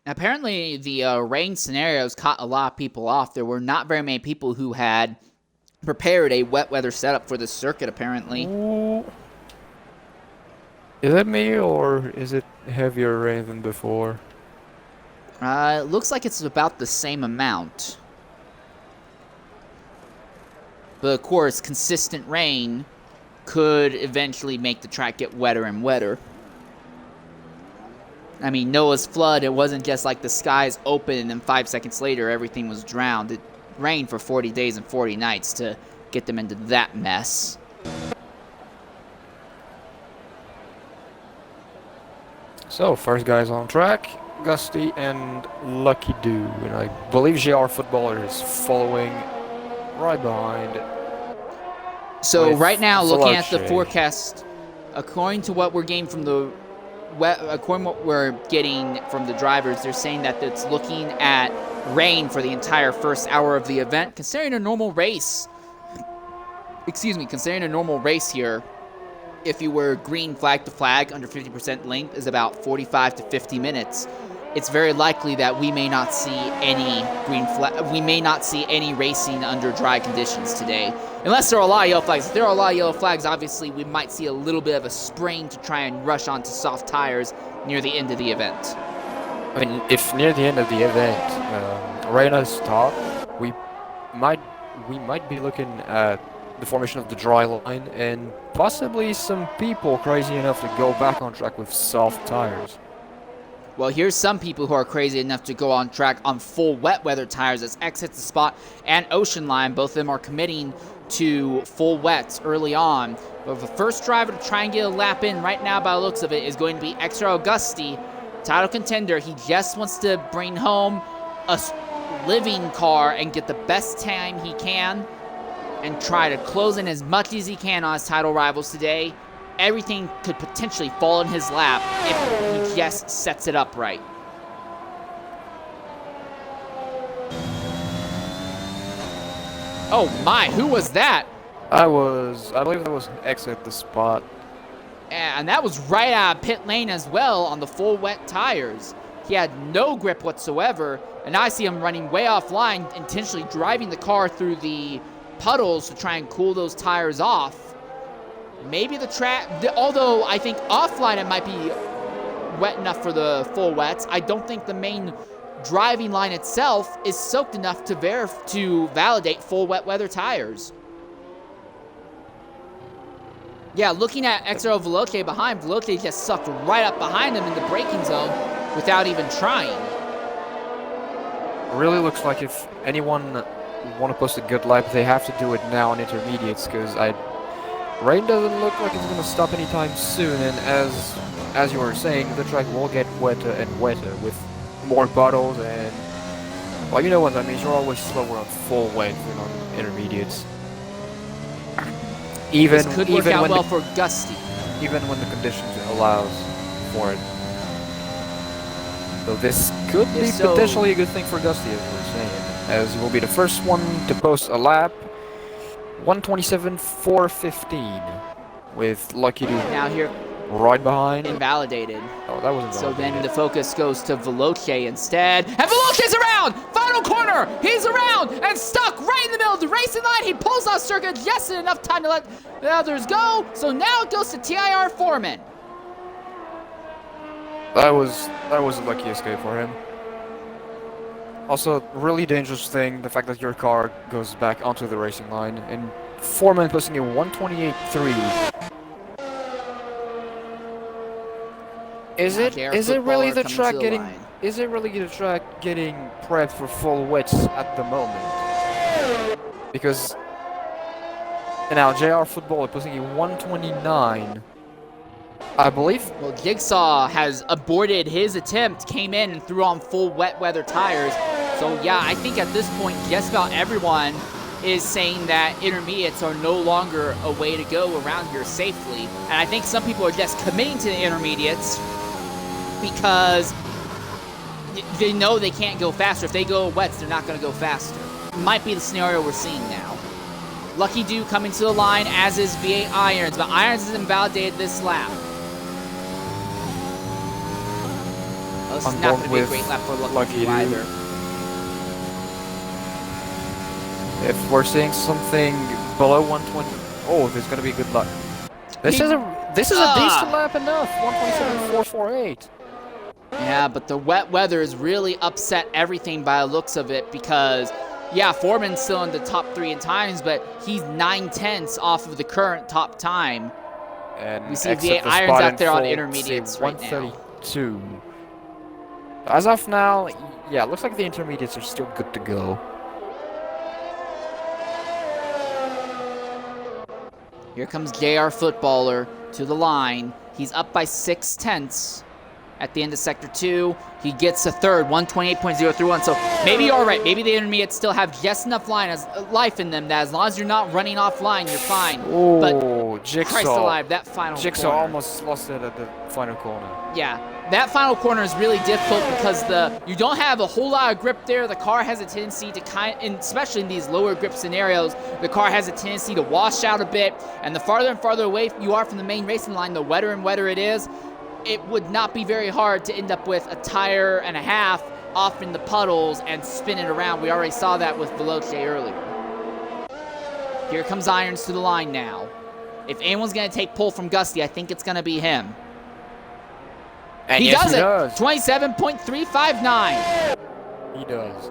Apparently, the rain scenarios caught a lot of people off. There were not very many people who had prepared a wet weather setup for the circuit, apparently. Ooh. Is that me, or is it heavier rain than before? It looks like it's about the same amount. But of course, consistent rain could eventually make the track get wetter and wetter. I mean, Noah's flood, it wasn't just like the skies open and then 5 seconds later everything was drowned. It rained for 40 days and 40 nights to get them into that mess. So, first guys on track, Gusty and Lucky Do. And I believe JR Footballer is following right behind. So right now, looking at the Veloce. forecast, according to what we're getting from the drivers, they're saying that it's looking at rain for the entire first hour of the event. Considering a normal race, here, if you were green flag to flag under 50% length is about 45 to 50 minutes. It's very likely that we may not see any racing under dry conditions today. Unless there are a lot of yellow flags. If there are a lot of yellow flags, obviously we might see a little bit of a spring to try and rush onto soft tires near the end of the event. I mean, if near the end of the event, rain has stopped, we might be looking at the formation of the dry line and possibly some people crazy enough to go back on track with soft tires. Well, here's some people who are crazy enough to go on track on full wet weather tires as X hits the spot and Ocean Line. Both of them are committing to full wets early on. But the first driver to try and get a lap in right now by the looks of it is going to be XRL Gusty, title contender. He just wants to bring home a living car and get the best time he can and try to close in as much as he can on his title rivals today. Everything could potentially fall in his lap if he just sets it up right. Oh my, who was that? I believe that was X at the spot. And that was right out of pit lane as well on the full wet tires. He had no grip whatsoever, and now I see him running way offline, intentionally driving the car through the puddles to try and cool those tires off. Maybe the track, although I think offline it might be wet enough for the full wets, I don't think the main driving line itself is soaked enough to validate full wet weather tires. Yeah, looking at XRL Veloce behind, Veloce just sucked right up behind him in the braking zone without even trying. Really looks like if anyone want to post a good lap, they have to do it now on intermediates, because rain doesn't look like it's going to stop anytime soon, and as you were saying, the track will get wetter and wetter with more puddles, and well, you know what that means. You're always slower on full wet than on intermediates. This could work out well for Gusty. Even when the conditions allows for it. So this could be potentially a good thing for Gusty, as we're saying, as he will be the first one to post a lap. 1:27.415 with Lucky Dude now here right behind. Invalidated. Oh, that was invalidated. So then the focus goes to Veloce instead. And Veloce's around! Final corner! He's around and stuck right in the middle of the racing line. He pulls off circuit just in enough time to let the others go. So now it goes to TIR Foreman. That was a lucky escape for him. Also, really dangerous thing, the fact that your car goes back onto the racing line, and Foreman posting a 1:28.3. Is it really the track getting prepped for full wets at the moment? Because now JR Football is posting a 1:29. I believe. Well, Jigsaw has aborted his attempt, came in and threw on full wet weather tires. So yeah, I think at this point, just about everyone is saying that intermediates are no longer a way to go around here safely. And I think some people are just committing to the intermediates because they know they can't go faster. If they go wets, they're not going to go faster. Might be the scenario we're seeing now. Lucky Dude coming to the line, as is V8 Irons, but Irons has invalidated this lap. Oh, this is not going to be a great lap for Lucky Dude either. If we're seeing something below 120, oh, there's going to be good luck. This is a decent lap enough. 1:27.448. Yeah, but the wet weather has really upset everything by the looks of it because, yeah, Foreman's still in the top 3 in times, but he's 9/10 off of the current top time. And we see V8 Irons out there on intermediates right now. 1:32. As of now, yeah, it looks like the intermediates are still good to go. Here comes JR Footballer to the line. He's up by 6/10 at the end of Sector 2. He gets a third, 1:28.031. So maybe you're all right. Maybe the intermediates still have just enough life in them that as long as you're not running offline, you're fine. Oh, but Jigsaw. Christ alive, that final Jigsaw corner. almost lost it at the final corner. Yeah, that final corner is really difficult because you don't have a whole lot of grip there. The car has a tendency to especially in these lower grip scenarios, the car has a tendency to wash out a bit. And the farther and farther away you are from the main racing line, the wetter and wetter it is. It would not be very hard to end up with a tire and a half off in the puddles and spin it around. We already saw that with Veloce earlier. Here comes Irons to the line now. If anyone's going to take pull from Gusty, I think it's going to be him. And he yes, does he it. does. 27.359. He does.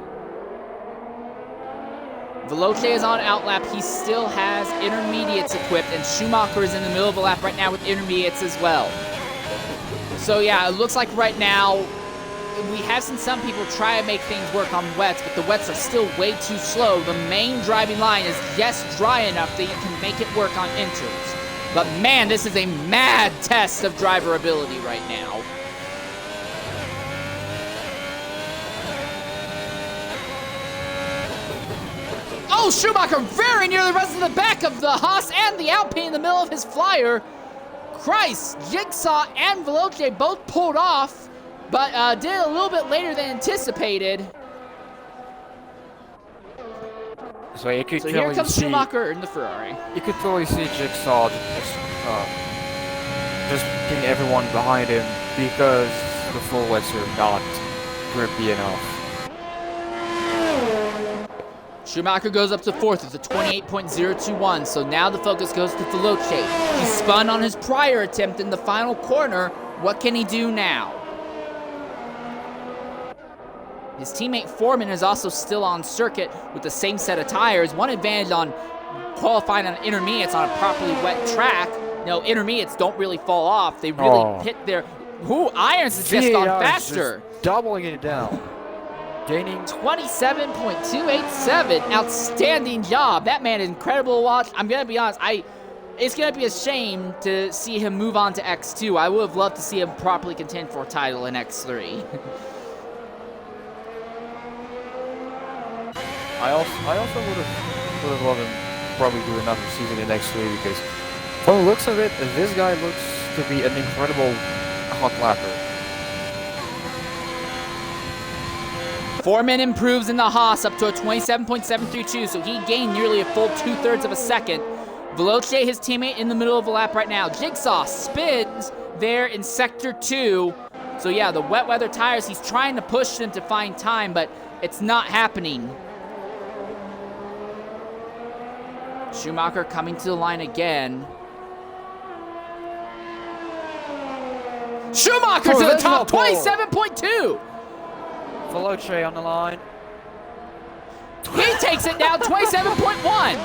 Veloce is on outlap. He still has intermediates equipped, and Schumacher is in the middle of a lap right now with intermediates as well. So yeah, it looks like right now we have seen some people try to make things work on wets, but the wets are still way too slow. The main driving line is just dry enough that you can make it work on inters. But man, this is a mad test of driver ability right now. Oh, Schumacher very nearly runs to the back of the Haas and the Alpine in the middle of his flyer. Christ, Jigsaw and Veloce both pulled off, but did it a little bit later than anticipated. So you could here comes Schumacher in the Ferrari. You could totally see Jigsaw just getting everyone behind him because the full wets are not grippy enough. Schumacher goes up to fourth with a 28.021, so now the focus goes to Veloce. He spun on his prior attempt in the final corner. What can he do now? His teammate Foreman is also still on circuit with the same set of tires. One advantage on qualifying on intermediates on a properly wet track. No, intermediates don't really fall off. They really hit their... Irons has just gone faster. Just doubling it down. Gaining 27.287. Outstanding job. That man is incredible to watch. I'm going to be honest. It's going to be a shame to see him move on to X2. I would have loved to see him properly contend for a title in X3. I also would have loved him probably do another season in X3 because from the looks of it, this guy looks to be an incredible hot lapper. Foreman improves in the Haas up to a 27.732, so he gained nearly a full 2/3 of a second. Veloce, his teammate, in the middle of the lap right now. Jigsaw spins there in Sector 2. So yeah, the wet weather tires, he's trying to push them to find time, but it's not happening. Schumacher coming to the line again. Schumacher to the top, 27.2. Veloce on the line. He takes it down, 27.1.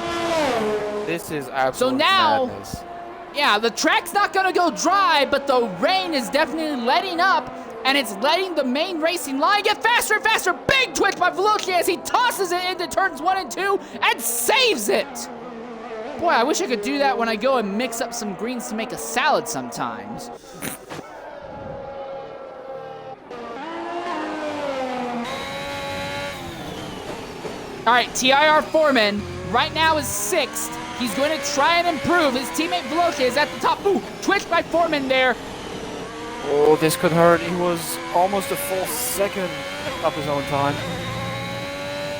This is absolute madness. Yeah, the track's not going to go dry, but the rain is definitely letting up, and it's letting the main racing line get faster and faster. Big twitch by Veloce as he tosses it into turns 1 and 2 and saves it. Boy, I wish I could do that when I go and mix up some greens to make a salad sometimes. All right, TIR Foreman right now is 6th. He's going to try and improve. His teammate Veloce is at the top. Ooh, twitched by Foreman there. Oh, this could hurt. He was almost a full second up his own time.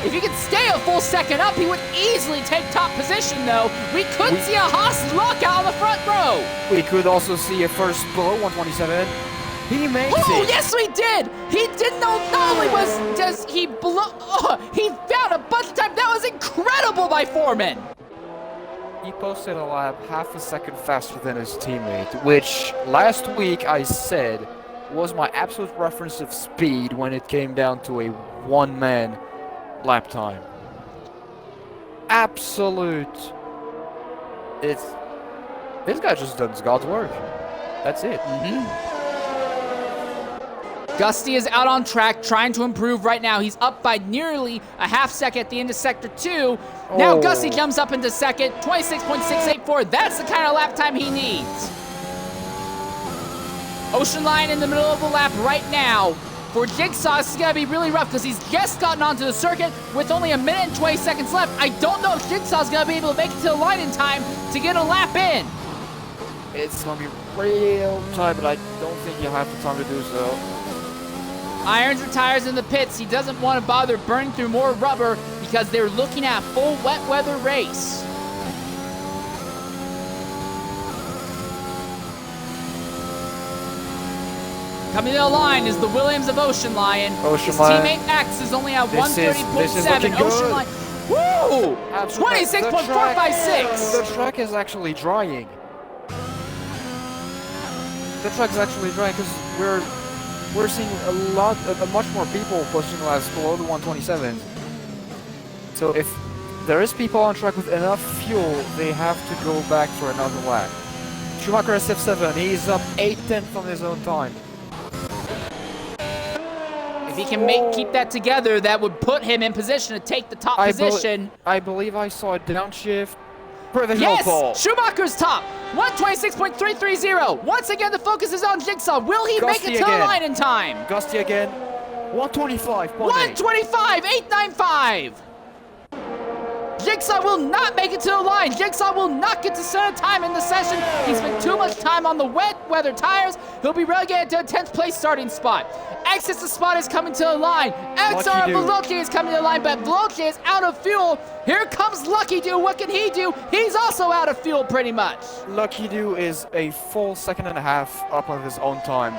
If he could stay a full second up, he would easily take top position, though. We could see a Haas lockout on the front row. We could also see a first below 127. He makes it. Oh, yes, we did. He didn't know. Not only does he blow. Oh, he found a bunch of time. That was incredible by Foreman. He posted a lap half a second faster than his teammate, which last week I said was my absolute reference of speed when it came down to a one-man lap time. Absolute. This guy just does God's work. That's it. Gusty is out on track trying to improve right now. He's up by nearly a half second at the end of Sector 2. Now Gusty jumps up into second, 26.684. That's the kind of lap time he needs. Ocean Lion in the middle of the lap right now. For Jigsaw, this is going to be really rough because he's just gotten onto the circuit with only 1 minute and 20 seconds left. I don't know if Jigsaw's going to be able to make it to the line in time to get a lap in. It's going to be real tight, but I don't think he'll have the time to do so. Irons retires in the pits. He doesn't want to bother burning through more rubber because they're looking at a full wet weather race. Coming to the line is the Williams of Ocean Lion. His teammate X is only at 130.7. Ocean Lion. Woo! 26.456. The track is actually drying. The track is actually drying because we're seeing much more people pushing laps below the 127s. So if there is people on track with enough fuel, they have to go back for another lap. Schumacher is F7. He's up 8/10 on his own time. If he can keep that together, that would put him in position to take the top position. I believe I saw a downshift. Yes! Schumacher's top! 126.330. Once again, the focus is on Jigsaw. Will he make it to the line in time? Gusty again. 125.8. 125.895. Jigsaw will not make it to the line. Jigsaw will not get to center time in the session. He spent too much time on the wet weather tires. He'll be relegated to a 10th place starting spot. Exits the spot is coming to the line. XRL Veloce is coming to the line, but Veloce is out of fuel. Here comes Lucky Do. What can he do? He's also out of fuel pretty much. Lucky Do is a full second and a half up on his own time.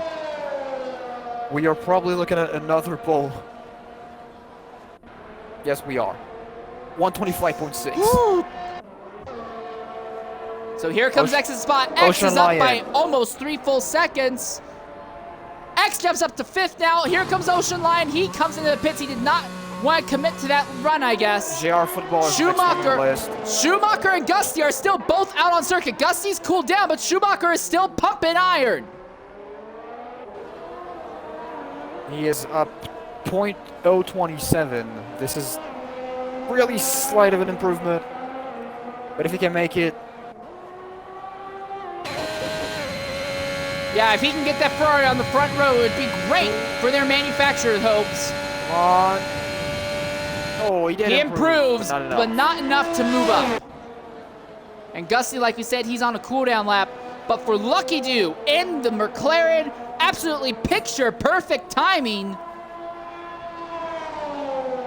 We are probably looking at another pole. Yes, we are. 125.6. So here comes X's spot. X is up by almost 3 full seconds. X jumps up to 5th now. Here comes Ocean Lion. He comes into the pits. He did not want to commit to that run, I guess. JR Football is Schumacher and Gusty are still both out on circuit. Gusty's cooled down, but Schumacher is still pumping iron. He is up 0.027. This is really slight of an improvement. But if he can make it... Yeah, if he can get that Ferrari on the front row, it would be great for their manufacturer's hopes. Come on. Oh, he did improves, but not enough to move up. And Gusty, like we said, he's on a cooldown lap. But for Lucky Do in the McLaren, absolutely picture-perfect timing.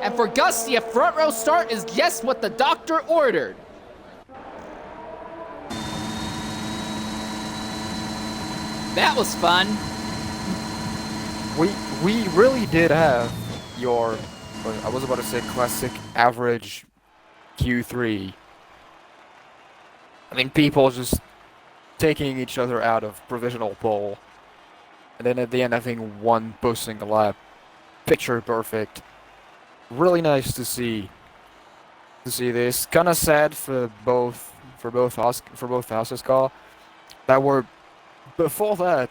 And for Gusty, a front row start is just what the doctor ordered. That was fun. We really did have your, I was about to say classic average Q3. I think people just taking each other out of provisional pole. And then at the end having one boasting a lap. Picture perfect. Really nice to see this. Kinda sad for both houses car that were before that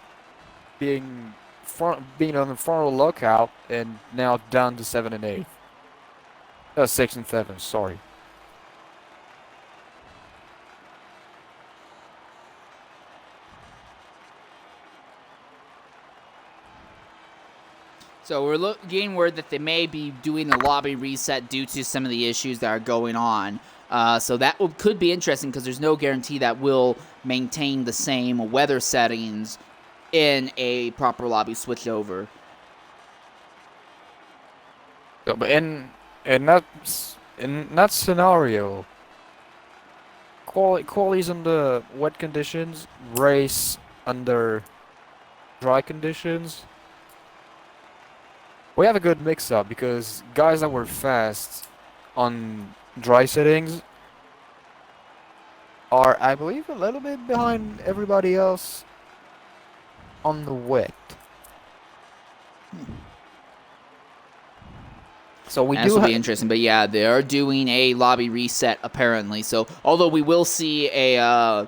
being on the front lookout and now down to 7 and 8. 6 and 7, sorry. So we're getting word that they may be doing the lobby reset due to some of the issues that are going on. So that could be interesting because there's no guarantee that we'll maintain the same weather settings in a proper lobby switchover. So, but in that scenario, qualies under wet conditions, race under dry conditions. We have a good mix-up because guys that were fast on dry settings are, I believe, a little bit behind everybody else on the wet. So we This will be interesting, but yeah, they are doing a lobby reset apparently. So although we will see a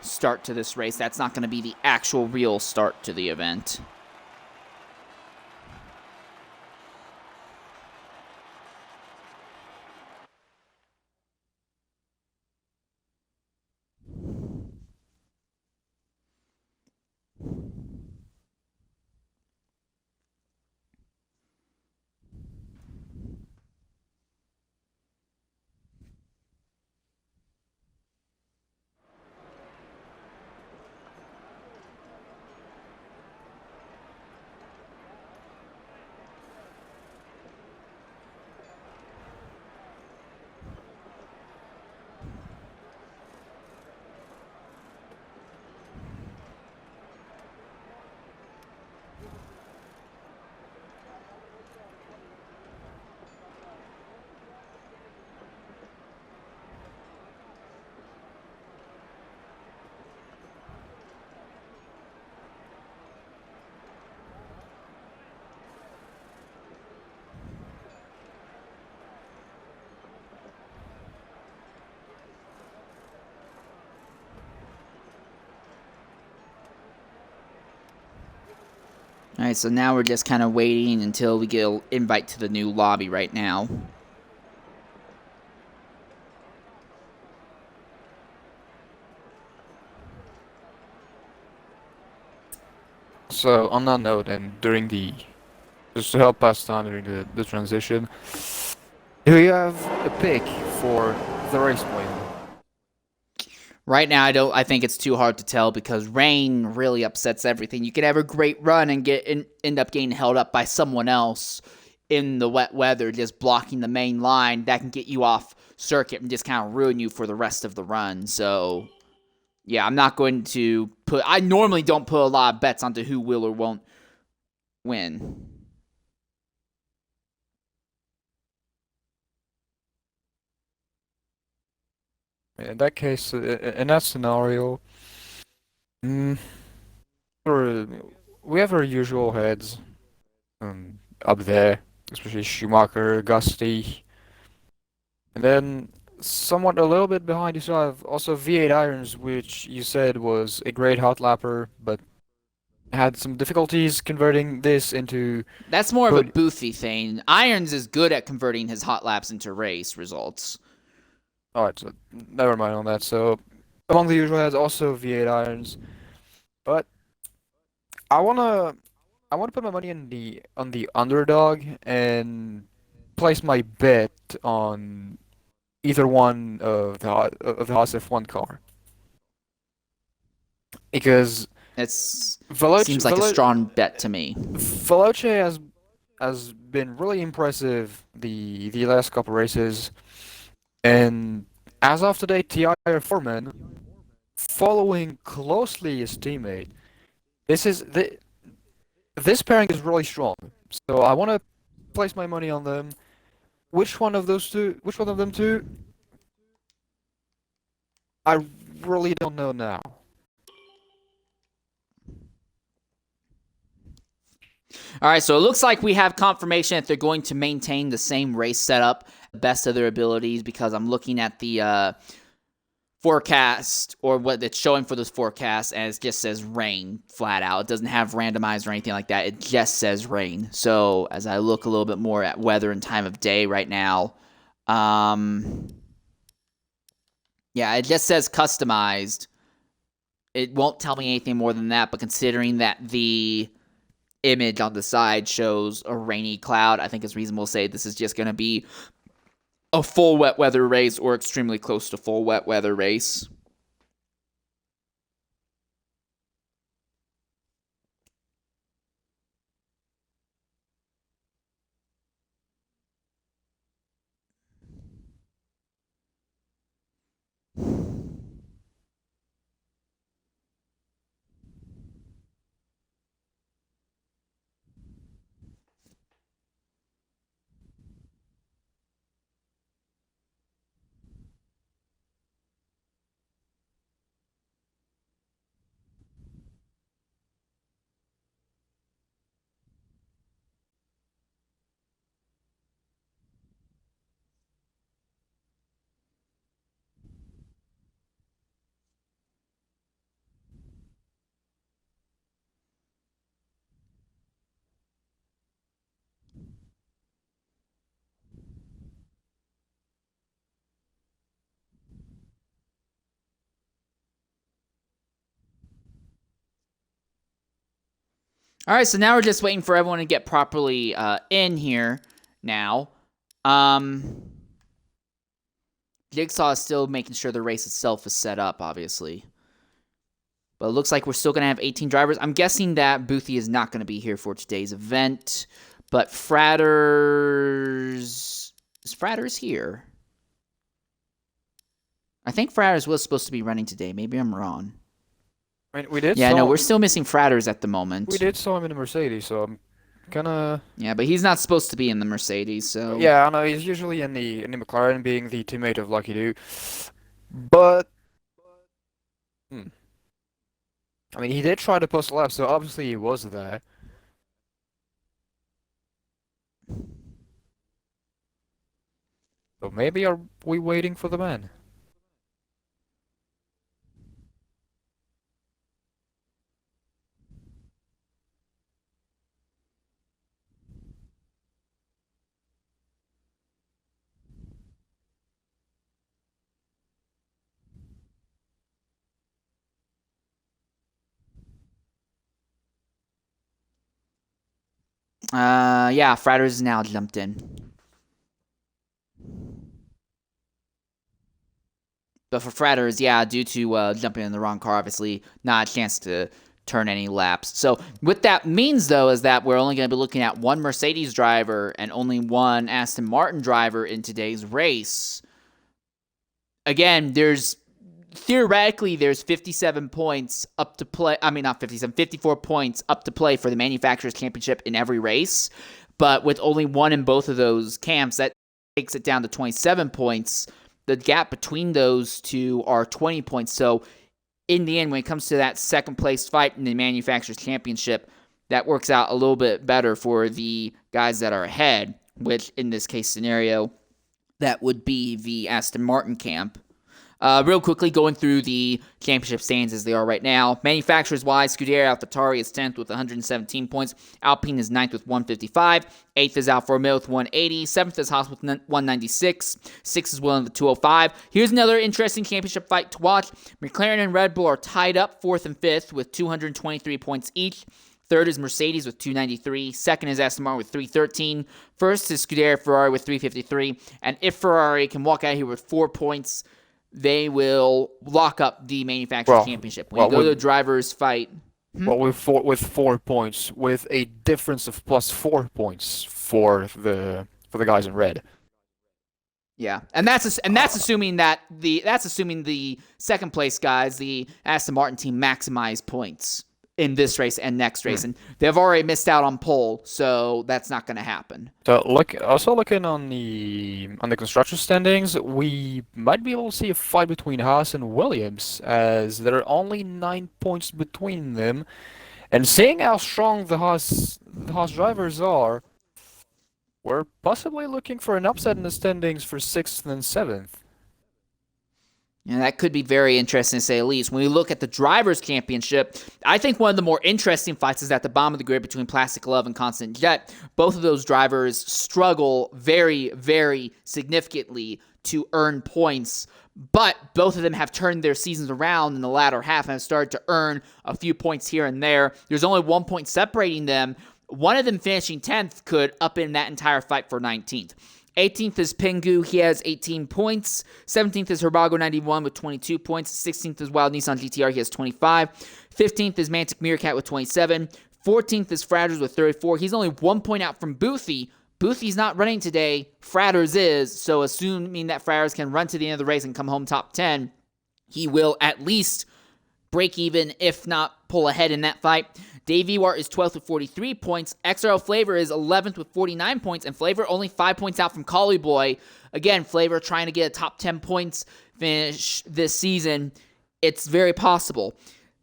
start to this race, that's not going to be the actual real start to the event. Alright, so now we're just kind of waiting until we get an invite to the new lobby right now. So on that note, and just to help pass time during the transition, do you have a pick for the race win? Right now, I think it's too hard to tell because rain really upsets everything. You can have a great run and end up getting held up by someone else in the wet weather, just blocking the main line. That can get you off circuit and just kind of ruin you for the rest of the run. So, yeah, I'm not going to I normally don't put a lot of bets onto who will or won't win. In that case, in that scenario, mm, or, we have our usual heads up there, especially Schumacher, Gusty, and then somewhat a little bit behind you still have also V8 Irons, which you said was a great hot lapper, but had some difficulties converting this into That's more of a good. Boothy thing. Irons is good at converting his hot laps into race results. Alright, so never mind on that. So among the usual heads, also V8 Irons, but I wanna I wanna put my money in the underdog and place my bet on either one of the Haas F1 car because It Veloce seems like a strong bet to me. Has been really impressive the last couple races, and as of today, TI Foreman following closely his teammate. This pairing is really strong, so I want to place my money on them. Which one of those two? Which one of them two? I really don't know now. All right, so it looks like we have confirmation that they're going to maintain the same race setup, the best of their abilities, because I'm looking at the forecast, or what it's showing for this forecast, and it just says rain flat out. It doesn't have randomized or anything like that. It just says rain. So as I look a little bit more at weather and time of day right now, yeah, it just says customized. It won't tell me anything more than that, but considering that the image on the side shows a rainy cloud, I think it's reasonable to say this is just going to be a full wet weather race or extremely close to full wet weather race. All right, so now we're just waiting for everyone to get properly in here now. Jigsaw is still making sure the race itself is set up, obviously. But it looks like we're still going to have 18 drivers. I'm guessing that Boothie is not going to be here for today's event. But Fratters... Is Fratters here? I think Fratters was supposed to be running today. Maybe I'm wrong. I mean, we did. Yeah, no, we're still missing Fratters at the moment. We did saw him in the Mercedes, so I'm kinda. Yeah, but he's not supposed to be in the Mercedes, so. Yeah, I know he's usually in the McLaren, being the teammate of Lucky Doo, but. I mean, he did try to post a lap, so obviously he was there. So maybe are we waiting for the man? Yeah, Fratters is now jumped in. But for Fratters, yeah, due to jumping in the wrong car, obviously, not a chance to turn any laps. So what that means, though, is that we're only going to be looking at one Mercedes driver and only one Aston Martin driver in today's race. Again, theoretically, there's 57 points up to play. I mean, not 57, 54 points up to play for the Manufacturers' Championship in every race. But with only one in both of those camps, that takes it down to 27 points. the gap between those two are 20 points. So in the end, when it comes to that second place fight in the Manufacturers Championship, that works out a little bit better for the guys that are ahead, which in this case scenario, that would be the Aston Martin camp. Real quickly, going through the championship standings as they are right now. Manufacturers-wise, Scuderia AlphaTauri is 10th with 117 points. Alpine is 9th with 155. 8th is Alfa Romeo with 180. 7th is Haas with 196. 6th is Williams with 205. Here's another interesting championship fight to watch. McLaren and Red Bull are tied up 4th and 5th with 223 points each. Third is Mercedes with 293. Second is Aston Martin with 313. First is Scuderia Ferrari with 353. And if Ferrari can walk out here with 4 points, they will lock up the Manufacturers Championship. When you go to the drivers' fight... Well, with 4 points, with a difference of plus 4 points for the guys in red. Yeah, and that's assuming the second place guys, the Aston Martin team, maximize points in this race and next race, and they've already missed out on pole, so that's not going to happen. So looking on the construction standings, we might be able to see a fight between Haas and Williams, as there are only 9 points between them, and seeing how strong the Haas drivers are, we're possibly looking for an upset in the standings for 6th and 7th. And that could be very interesting to say the least. When we look at the Drivers' Championship, I think one of the more interesting fights is at the bottom of the grid between Plastic Love and Constant Jet. Both of those drivers struggle very, very significantly to earn points, but both of them have turned their seasons around in the latter half and have started to earn a few points here and there. There's only 1 point separating them. One of them finishing 10th could up in that entire fight for 19th. 18th is Pingu, he has 18 points. 17th is Herbago 91 with 22 points. 16th is Wild Nissan GTR, he has 25. 15th is Mantic Meerkat with 27. 14th is Fratters with 34. He's only 1 point out from Boothie. Boothy's not running today, Fratters is, so assuming that Fratters can run to the end of the race and come home top 10, he will at least break even, if not pull ahead in that fight. Dave Ewart is 12th with 43 points. XRL Flavor is 11th with 49 points, and Flavor only 5 points out from Collie Boy. Again, Flavor trying to get a top 10 points finish this season. It's very possible.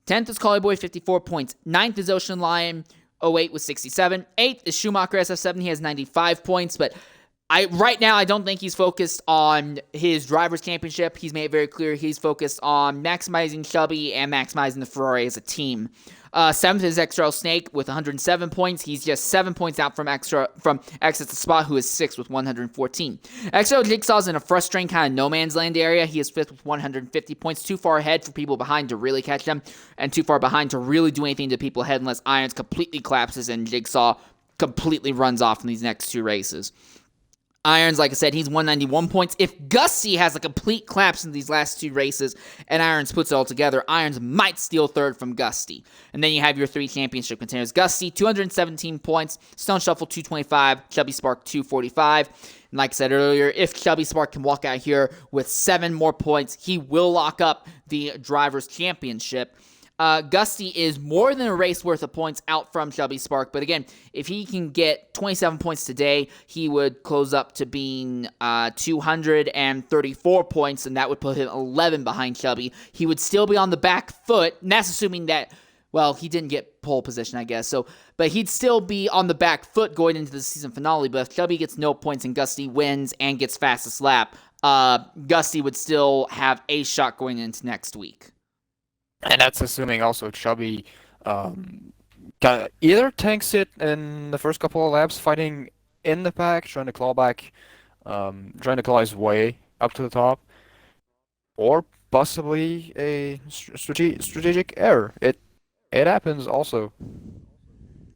10th is Collie Boy, 54 points. 9th is Ocean Lion, 08 with 67. 8th is Schumacher SF7, he has 95 points, but right now, I don't think he's focused on his Drivers' Championship. He's made it very clear he's focused on maximizing Shelby and maximizing the Ferrari as a team. 7th is XRL Snake with 107 points. He's just 7 points out from Exit the Spot, who is 6th with 114. XRL Jigsaw's in a frustrating kind of no man's land area. He is 5th with 150 points. Too far ahead for people behind to really catch him, and too far behind to really do anything to people ahead unless Irons completely collapses and Jigsaw completely runs off in these next two races. Irons, like I said, he's 191 points. If Gusty has a complete collapse in these last two races and Irons puts it all together, Irons might steal third from Gusty. And then you have your three championship contenders. Gusty, 217 points. Stone Shuffle, 225. Chubby Spark, 245. And like I said earlier, if Chubby Spark can walk out here with 7 more points, he will lock up the Drivers' Championship. Gusty is more than a race worth of points out from Chubby Spark, but again, if he can get 27 points today, he would close up to being 234 points, and that would put him 11 behind Chubby. He would still be on the back foot, and that's assuming that, well, he didn't get pole position, I guess, but he'd still be on the back foot going into the season finale, but if Chubby gets no points and Gusty wins and gets fastest lap, Gusty would still have a shot going into next week. And that's assuming also Chubby either tanks it in the first couple of laps, fighting in the pack, trying to claw his way up to the top, or possibly a strategic error. It happens also.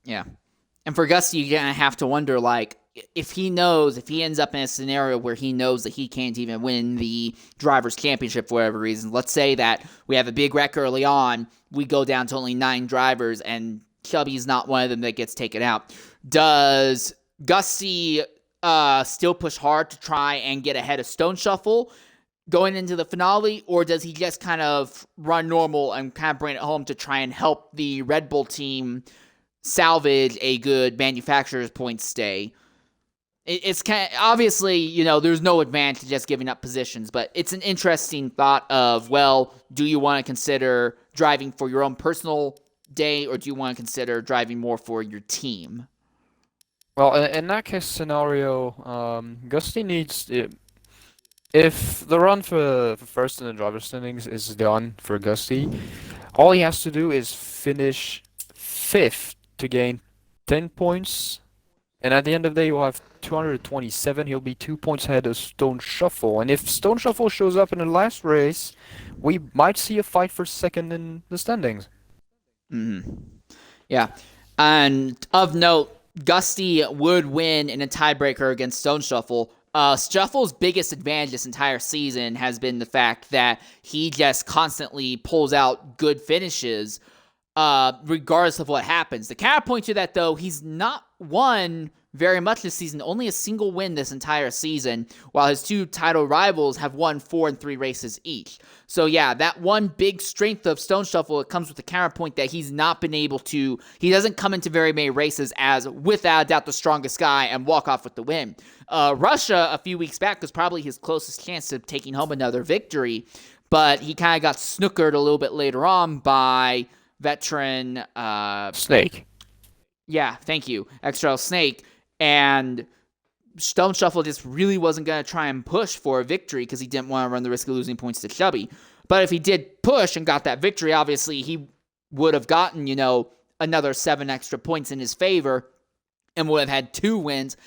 Yeah. And for Gusty, you're going to have to wonder, like, if he ends up in a scenario where he knows that he can't even win the Drivers' Championship for whatever reason, let's say that we have a big wreck early on, we go down to only 9 drivers, and Chubby's not one of them that gets taken out. Does Gusty still push hard to try and get ahead of Stone Shuffle going into the finale, or does he just kind of run normal and kind of bring it home to try and help the Red Bull team salvage a good manufacturer's point stay? It's kind of, obviously, you know, there's no advantage to just giving up positions, but it's an interesting thought of, well, do you want to consider driving for your own personal day, or do you want to consider driving more for your team? Well, in that case scenario, Gusty needs if the run for first in the driver's standings is done for Gusty, all he has to do is finish 5th to gain 10 points, and at the end of the day, he'll have 227. He'll be 2 points ahead of Stone Shuffle, and if Stone Shuffle shows up in the last race, we might see a fight for second in the standings. Yeah, and of note, Gusty would win in a tiebreaker against Stone Shuffle. Shuffle's biggest advantage this entire season has been the fact that he just constantly pulls out good finishes, regardless of what happens. The counterpoint to that, though, he's not won very much this season, only a single win this entire season, while his two title rivals have won 4 and 3 races each. So yeah, that one big strength of Stone Shuffle, it comes with the counterpoint that he's not been able to, he doesn't come into very many races as, without a doubt, the strongest guy and walk off with the win. Russia, a few weeks back, was probably his closest chance to taking home another victory, but he kind of got snookered a little bit later on by veteran... Snake. Yeah, thank you. XRL Snake. And Stone Shuffle just really wasn't going to try and push for a victory because he didn't want to run the risk of losing points to Chubby. But if he did push and got that victory, obviously he would have gotten, you know, another 7 extra points in his favor and would have had 2 wins.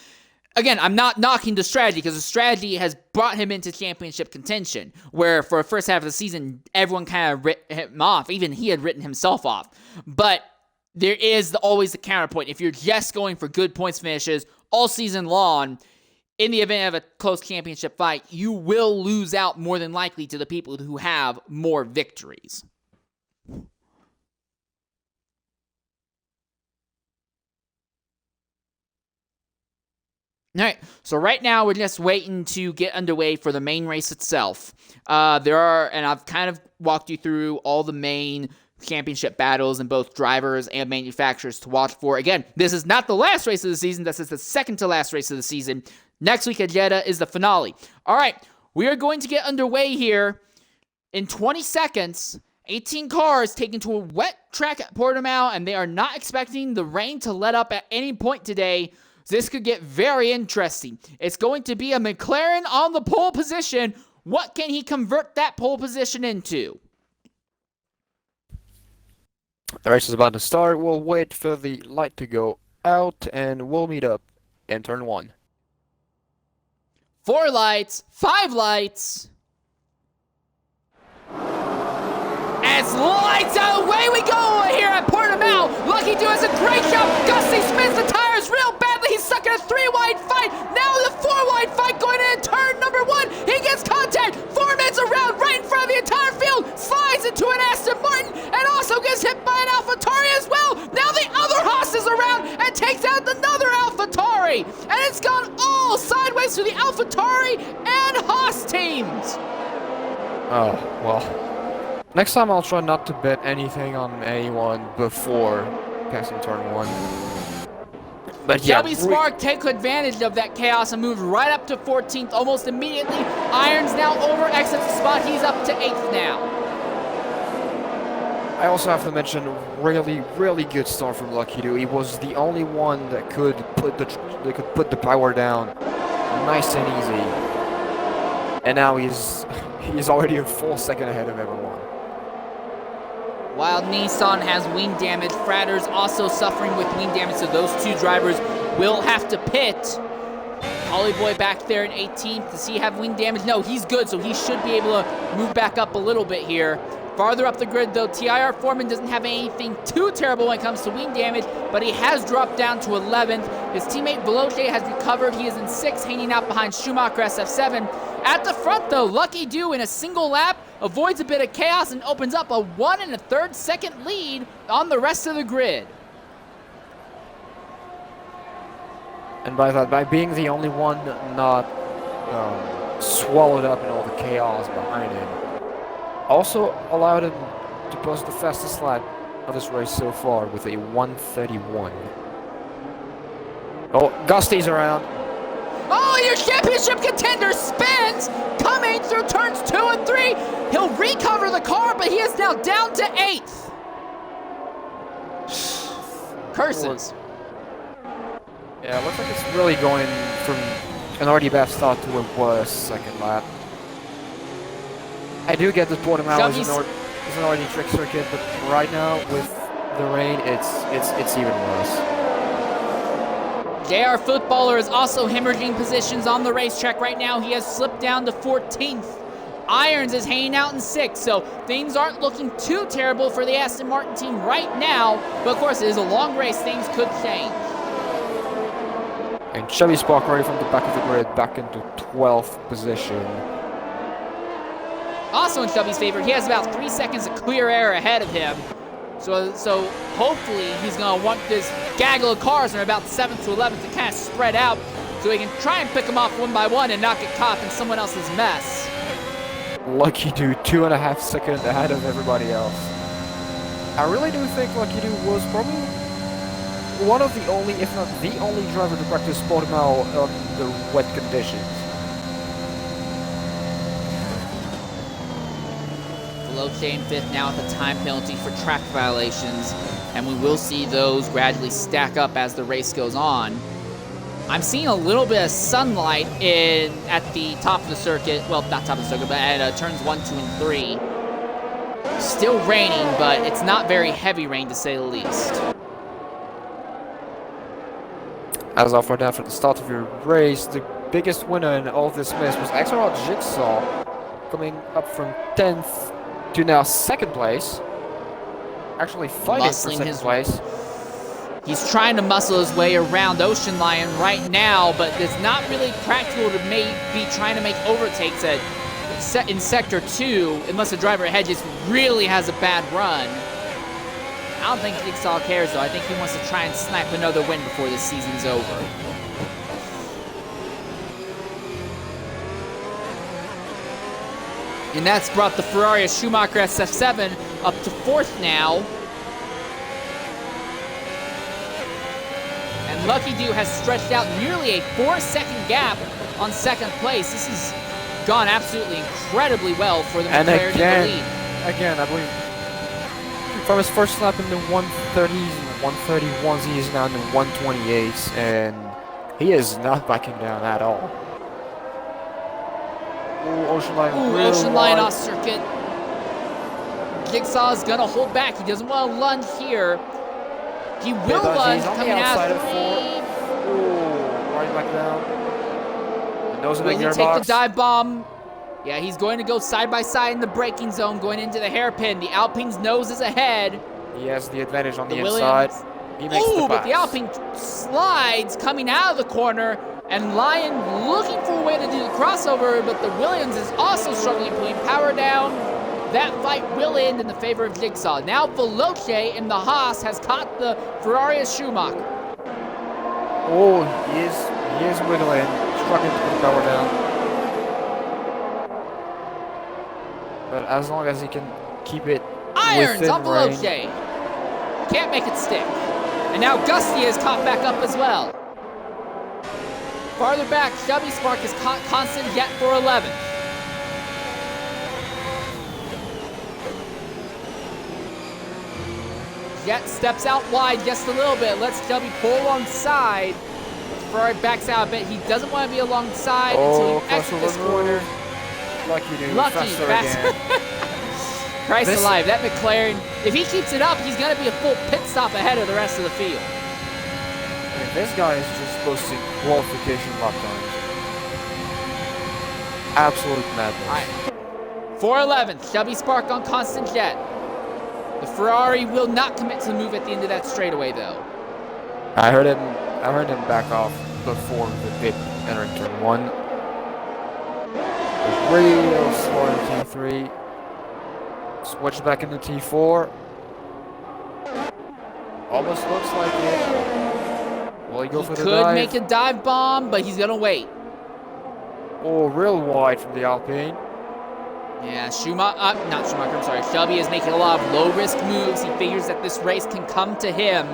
Again, I'm not knocking the strategy because the strategy has brought him into championship contention, where for the first half of the season, everyone kind of writ him off. Even he had written himself off. But there is always the counterpoint. If you're just going for good points finishes all season long, in the event of a close championship fight, you will lose out more than likely to the people who have more victories. All right, so right now we're just waiting to get underway for the main race itself. And I've kind of walked you through all the main championship battles and both drivers and manufacturers to watch for. Again, this is not the last race of the season. This is the second to last race of the season. Next week at Jeddah is the finale. All right, we are going to get underway here in 20 seconds. 18 cars taken to a wet track at Portimao, and they are not expecting the rain to let up at any point today. This could get very interesting. It's going to be a McLaren on the pole position. What can he convert that pole position into? The race is about to start. We'll wait for the light to go out, and we'll meet up in turn 1. 4 lights, 5 lights. As lights out, away we go here at Portimao. Lucky Dude has a great job. Gusty spins the tires real badly. He's stuck in a 3-wide fight. Now the 4-wide fight going into turn number 1. He gets contact. Foreman's around right in front of the entire field. Slides into an Aston Martin and also gets hit by an AlphaTauri as well. Now the other Haas is around and takes out another AlphaTauri. And it's gone all sideways to the AlphaTauri and Haas teams. Oh, well. Next time I'll try not to bet anything on anyone before passing turn 1. But yeah, Shelby Spark takes advantage of that chaos and moves right up to 14th almost immediately. Irons now over, exits the spot. He's up to 8th now. I also have to mention, really good start from Lucky Dude. He was the only one that could put the power down nice and easy. And now he's already a full second ahead of everyone. While Nissan has wing damage, Fratter's also suffering with wing damage, so those two drivers will have to pit. Hollyboy back there in 18th. Does he have wing damage? No, he's good, so he should be able to move back up a little bit here. Farther up the grid, though, TIR Foreman doesn't have anything too terrible when it comes to wing damage, but he has dropped down to 11th. His teammate Veloce has recovered. He is in 6th, hanging out behind Schumacher SF7. At the front, though, Lucky Dude in a single lap avoids a bit of chaos and opens up a 1 1/3 second lead on the rest of the grid. And by being the only one not swallowed up in all the chaos behind him, also allowed him to post the fastest lap of this race so far with a 1:31. Oh, Gusty's around. Oh, your championship contender spins, coming through turns 2 and 3. He'll recover the car, but he is now down to 8th. Curses. Yeah, it looks like it's really going from an already bad start to a worse second lap. I do get that Portimao is an already trick circuit, but right now with the rain, it's even worse. JR Footballer is also hemorrhaging positions on the racetrack right now. He has slipped down to 14th. Irons is hanging out in 6th, so things aren't looking too terrible for the Aston Martin team right now. But of course, it is a long race. Things could change. And Chevy Spark already from the back of the grid back into 12th position. Also in Chubby's favor, he has about 3 seconds of clear air ahead of him. So hopefully he's going to want this gaggle of cars from about 7th to 11th to kind of spread out so he can try and pick them off one by one and not get caught in someone else's mess. Lucky Dude 2.5 seconds ahead of everybody else. I really do think Lucky Dude was probably one of the only, if not the only driver to practice Portimao on the wet conditions. Veloce in 5th now with a time penalty for track violations, and we will see those gradually stack up as the race goes on. I'm seeing a little bit of sunlight at the top of the circuit, well, not top of the circuit, but at turns 1, 2, and 3. Still raining, but it's not very heavy rain to say the least. As of right now, for the start of your race, the biggest winner in all of this mess was XRL Jigsaw, coming up from 10th to now 2nd place. Actually fighting for 2nd place. He's trying to muscle his way around Ocean Lion right now, but it's not really practical to be trying to make overtakes in Sector 2 unless the driver ahead just really has a bad run. I don't think Jigsaw cares, though. I think he wants to try and snipe another win before this season's over. And that's brought the Ferrari Schumacher SF7 up to 4th now. And Lucky Dude has stretched out nearly a 4-second gap on 2nd place. This has gone absolutely incredibly well for the McLaren in the lead. Again, I believe from his first lap in the 130s and 131s, he is now in the 128s, and he is not backing down at all. Ooh, Ocean Line. Ooh, Ocean Line off circuit. Jigsaw is going to hold back. He doesn't want to lunge here. He will lunge coming out of 4. Ooh, right back down. Nose in the gearbox. Will he take the dive bomb? Yeah, he's going to go side by side in the braking zone, going into the hairpin. The Alpine's nose is ahead. He has the advantage on the inside. He makes the pass. But the Alpine slides coming out of the corner, and Lion looking for a way to do the crossover, but the Williams is also struggling, putting power down. That fight will end in the favor of Jigsaw. Now Veloce in the Haas has caught the Ferrari Schumacher. Oh, he is wiggling, struggling to put power down. But as long as he can keep it Irons on range. Veloce. Can't make it stick. And now Gusty is caught back up as well. Farther back, Chubby Spark is caught Constant Jet for 11th. Jet steps out wide just a little bit. Lets Chubby pull alongside. Ferrari backs out a bit. He doesn't want to be alongside until he exits this corner. Lucky Dude. Lucky, faster. Christ alive, that McLaren, if he keeps it up, he's going to be a full pit stop ahead of the rest of the field. I mean, this guy is just posting qualification lap times. Absolute madness. Right. 411th, Chubby Spark on Constant Jet. The Ferrari will not commit to the move at the end of that straightaway, though. I heard him back off before the pit entering turn 1. Real slow in T3. Switch back into T4. Almost looks like it. Will he go for the dive? Could make a dive bomb, but he's gonna wait. Oh, real wide from the Alpine. Yeah, Chubby is making a lot of low-risk moves. He figures that this race can come to him.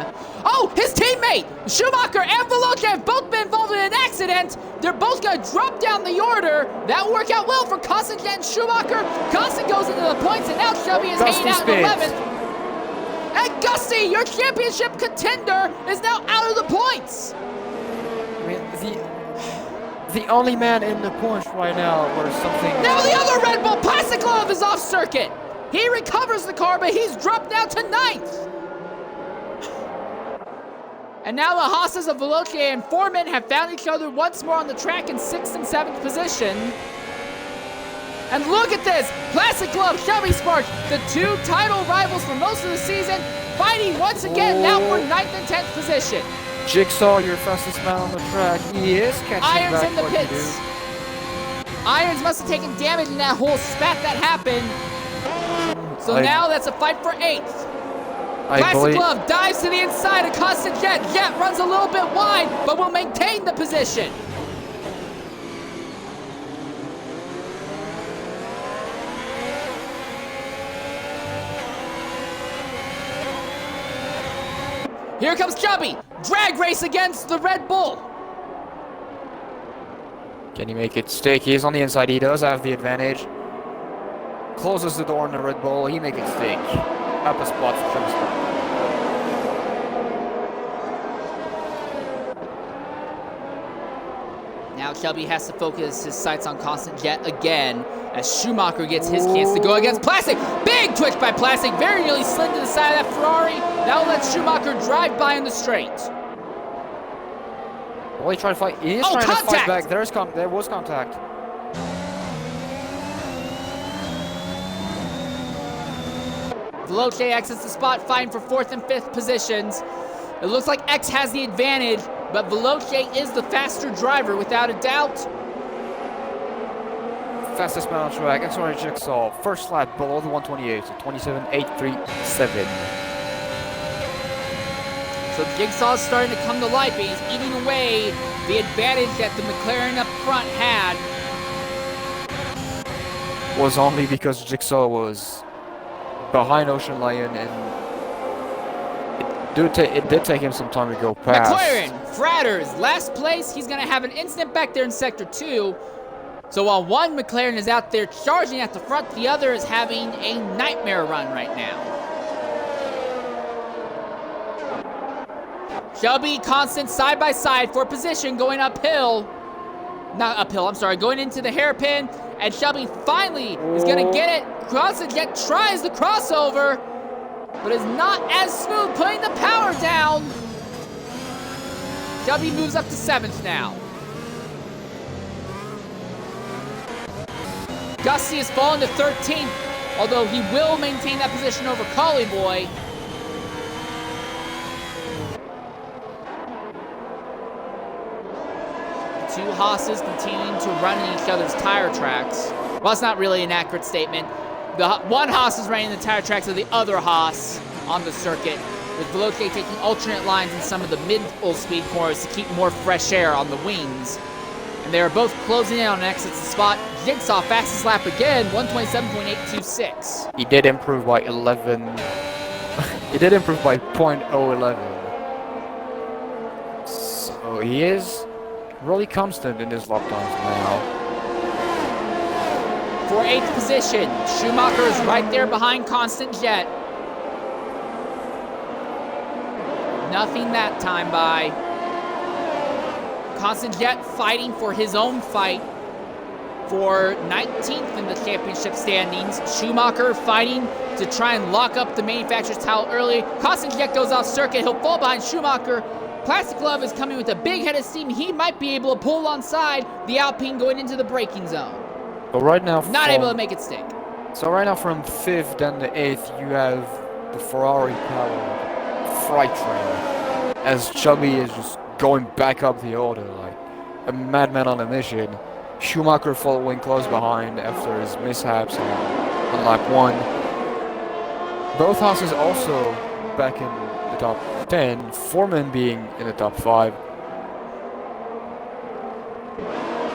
Oh, his teammate! Schumacher and Veloce have both been involved in an accident! accident. They're both going to drop down the order. That will work out well for Kostic and Schumacher. Kostic goes into the points, and now Shelby is hanging out in 11th. And Gusty, your championship contender, is now out of the points. I mean, the only man in the points right now where something... Now the other Red Bull, Plastic Glove, is off circuit. He recovers the car, but he's dropped down to 9th. And now the Haas's of Veloce and Foreman have found each other once more on the track in 6th and 7th position. And look at this! Plastic Glove, Chevy Sparks, the two title rivals for most of the season, fighting once again now for 9th and 10th position. Jigsaw, your fastest man on the track. He is catching Irons back in the what you pits. do. Irons must have taken damage in that whole spat that happened. So now that's a fight for 8th. Plastic Glove dives to the inside of Constant Jet. Jet runs a little bit wide, but will maintain the position. Here comes Chubby. Drag race against the Red Bull. Can he make it stick? He's on the inside. He does have the advantage. Closes the door on the Red Bull. He make it stick. Up a spot for Chubby. Now Chubby has to focus his sights on Constant Jet again as Schumacher gets his chance to go against Plastic. Big twitch by Plastic, very nearly slid to the side of that Ferrari. That'll let Schumacher drive by in the straight. Well, he tried to fight. He is trying to fight back. There was contact. Veloce exits the spot, fighting for 4th and 5th positions. It looks like X has the advantage, but Veloce is the faster driver without a doubt. Fastest man on track, XRL Jigsaw. First lap below the 128, so 27.837. So Jigsaw's starting to come to life. He's eating away the advantage that the McLaren up front had. Was only because Jigsaw was behind Ocean Lion, and it did take him some time to go past. McLaren, Fratters, last place. He's going to have an incident back there in Sector 2. So while one McLaren is out there charging at the front, the other is having a nightmare run right now. Shelby, Constant, side by side for position going uphill. Not uphill, I'm sorry, going into the hairpin. And Shelby finally is going to get it. Constant Jet tries the crossover, but is not as smooth, putting the power down. Shelby moves up to 7th now. Gusty has fallen to 13th, although he will maintain that position over Collie Boy. The two Haas's continuing to run in each other's tire tracks. Well, it's not really an accurate statement. The one Haas is running the tire tracks of the other Haas on the circuit, with Veloce taking alternate lines in some of the mid-full speed corners to keep more fresh air on the wings. And they are both closing in on an exit spot. Jigsaw, fastest lap again, 127.826. He did improve by 11. He did improve by 0.011. So he is really constant in his lap times now. For 8th position, Schumacher is right there behind Constant Jet. Nothing that time by. Constant Jet fighting for his own fight for 19th in the championship standings. Schumacher fighting to try and lock up the manufacturer's title early. Constant Jet goes off circuit. He'll fall behind Schumacher. Plastic Glove is coming with a big head of steam. He might be able to pull onside the Alpine going into the braking zone. But right now, not able to make it stick. So right now, from 5th and the 8th, you have the Ferrari-powered freight train, as Chubby is just going back up the order like a madman on a mission. Schumacher following close behind after his mishaps on lap 1. Both Haas's also back in the top 10, Foreman being in the top 5.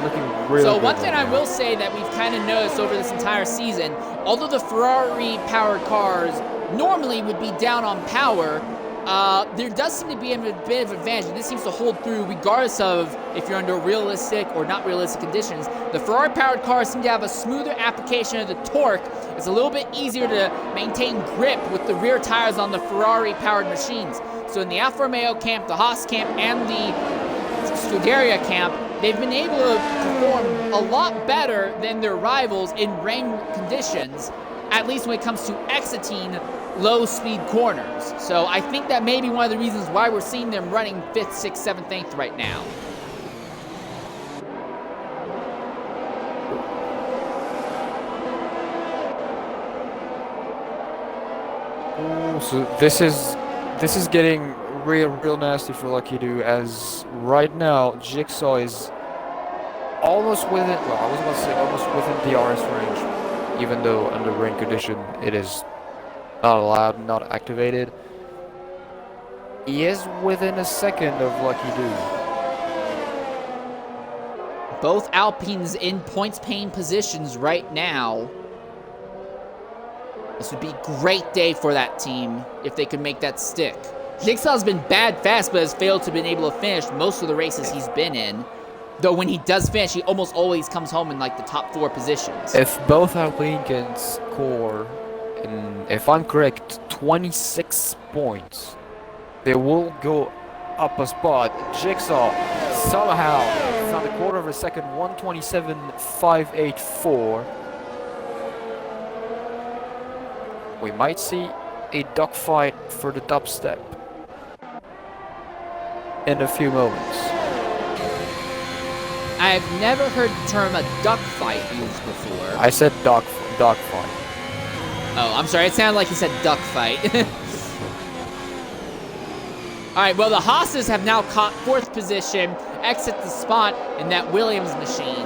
Looking really so good one thing right I now. will say that we've kind of noticed over this entire season, although the Ferrari-powered cars normally would be down on power, there does seem to be a bit of advantage, and this seems to hold through regardless of if you're under realistic or not realistic conditions. The Ferrari-powered cars seem to have a smoother application of the torque. It's a little bit easier to maintain grip with the rear tires on the Ferrari-powered machines. So in the Alfa Romeo camp, the Haas camp, and the Scuderia camp, they've been able to perform a lot better than their rivals in rain conditions, at least when it comes to exiting low-speed corners. So I think that may be one of the reasons why we're seeing them running 5th, 6th, 7th, 8th right now. Ooh, so this is getting real nasty for Lucky Do, as right now Jigsaw is almost within, well, I was about to say almost within the RS range, even though under rain condition it is not allowed, not activated. He is within a second of Lucky Do. Both Alpines in points paying positions right now. This would be a great day for that team if they could make that stick. Jigsaw's been bad fast, but has failed to been able to finish most of the races he's been in. Though when he does finish, he almost always comes home in like the top 4 positions. If both Alpine can score, if I'm correct, 26 points, they will go up a spot. Jigsaw somehow found a quarter of a second, 1:27.584. We might see a dogfight for the top step in a few moments. I've never heard the term a duck fight used before. I said dogfight. Oh, I'm sorry. It sounded like you said duck fight. All right, well, the Haas's have now caught 4th position, exit the spot in that Williams machine.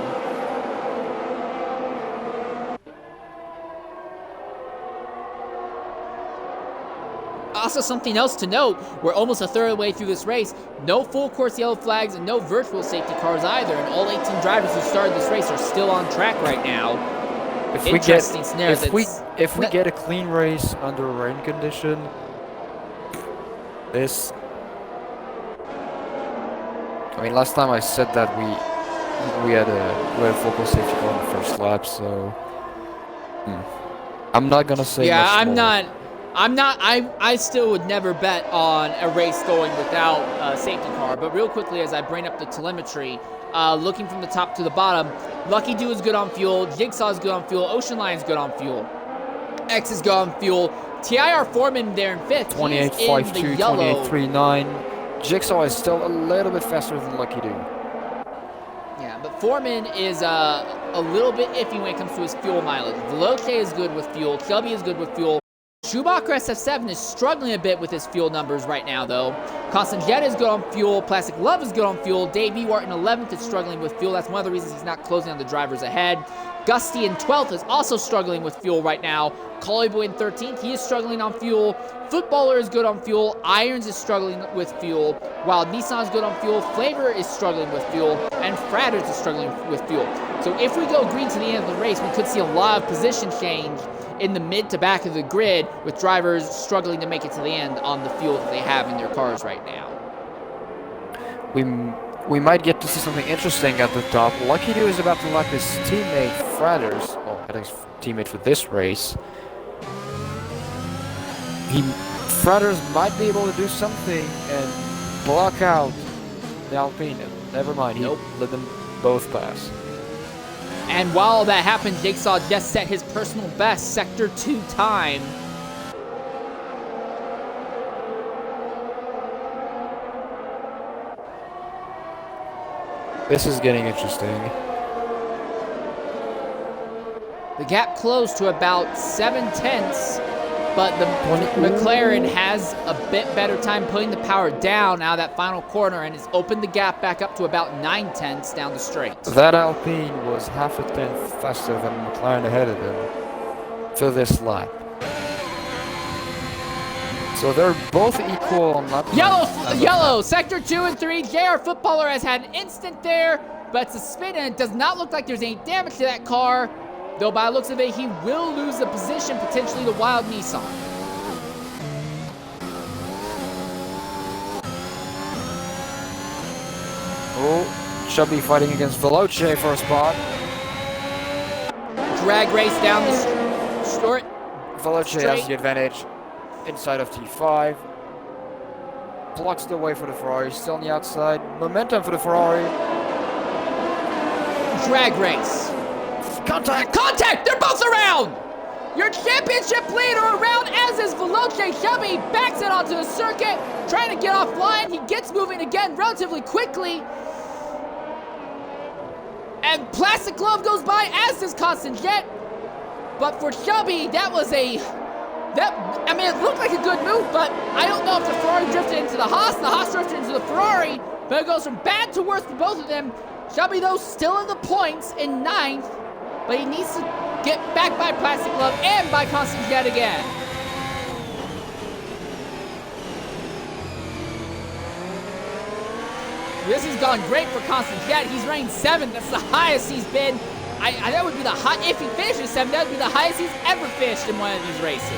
Also, something else to note, we're almost a third of the way through this race. No full course yellow flags and no virtual safety cars either, and all 18 drivers who started this race are still on track right now. If we get a clean race under a rain condition, this, I mean, last time I said that we had a full course safety car on the first lap, so I'm not gonna say much more. I still would never bet on a race going without a safety car. But real quickly, as I bring up the telemetry, looking from the top to the bottom, Lucky Do is good on fuel, Jigsaw is good on fuel, Ocean Lion's good on fuel, X is good on fuel, TIR Foreman there in 5th, 28.52, 28.39. Jigsaw is still a little bit faster than Lucky Do. Yeah, but Foreman is a little bit iffy when it comes to his fuel mileage. Veloce is good with fuel, Shelby is good with fuel. Schumacher SF7 is struggling a bit with his fuel numbers right now, though. Constant Jet is good on fuel. Plastic Love is good on fuel. Dave Ewart in 11th is struggling with fuel. That's one of the reasons he's not closing on the drivers ahead. Gusty in 12th is also struggling with fuel right now. Collie in 13th, he is struggling on fuel. Footballer is good on fuel. Irons is struggling with fuel. While Nissan is good on fuel, Flavor is struggling with fuel. And Fratters is struggling with fuel. So if we go green to the end of the race, we could see a lot of position change in the mid to back of the grid, with drivers struggling to make it to the end on the fuel that they have in their cars right now. We might get to see something interesting at the top. Lucky Do is about to lap his teammate Fratters, well, I think his teammate for this race. Fratters might be able to do something and block out the Alpine. Never mind, he let them both pass. And while that happened, Jigsaw just set his personal best Sector 2 time. This is getting interesting. The gap closed to about 7/10, but the McLaren has a bit better time putting the power down out of that final corner and has opened the gap back up to about 9/10 down the straight. That Alpine was half a tenth faster than McLaren ahead of him for this lap. So they're both equal on lap time. Yellow, Sector 2 and 3. JR Footballer has had an instant there, but it's a spin and it does not look like there's any damage to that car. Though by the looks of it, he will lose the position potentially to Wild Nissan. Oh, Chubby fighting against Veloce for a spot. Drag race down the short. Veloce has the advantage inside of T5. Blocks the way for the Ferrari, still on the outside. Momentum for the Ferrari. Drag race. Contact! Contact! They're both around! Your championship leader around, as is Veloce. Chubby backs it onto the circuit, trying to get offline. He gets moving again relatively quickly. And Plastic Glove goes by, as does Constant Jet. But for Chubby, that was it looked like a good move, but I don't know if the Ferrari drifted into the Haas drifted into the Ferrari, but it goes from bad to worse for both of them. Chubby, though, still in the points in 9th, but he needs to get back by Plastic Glove and by Constant Jet again. This has gone great for Constant Jet. He's ranked 7th. That's the highest he's been. That would be the high. If he finishes 7th, that would be the highest he's ever finished in one of these races.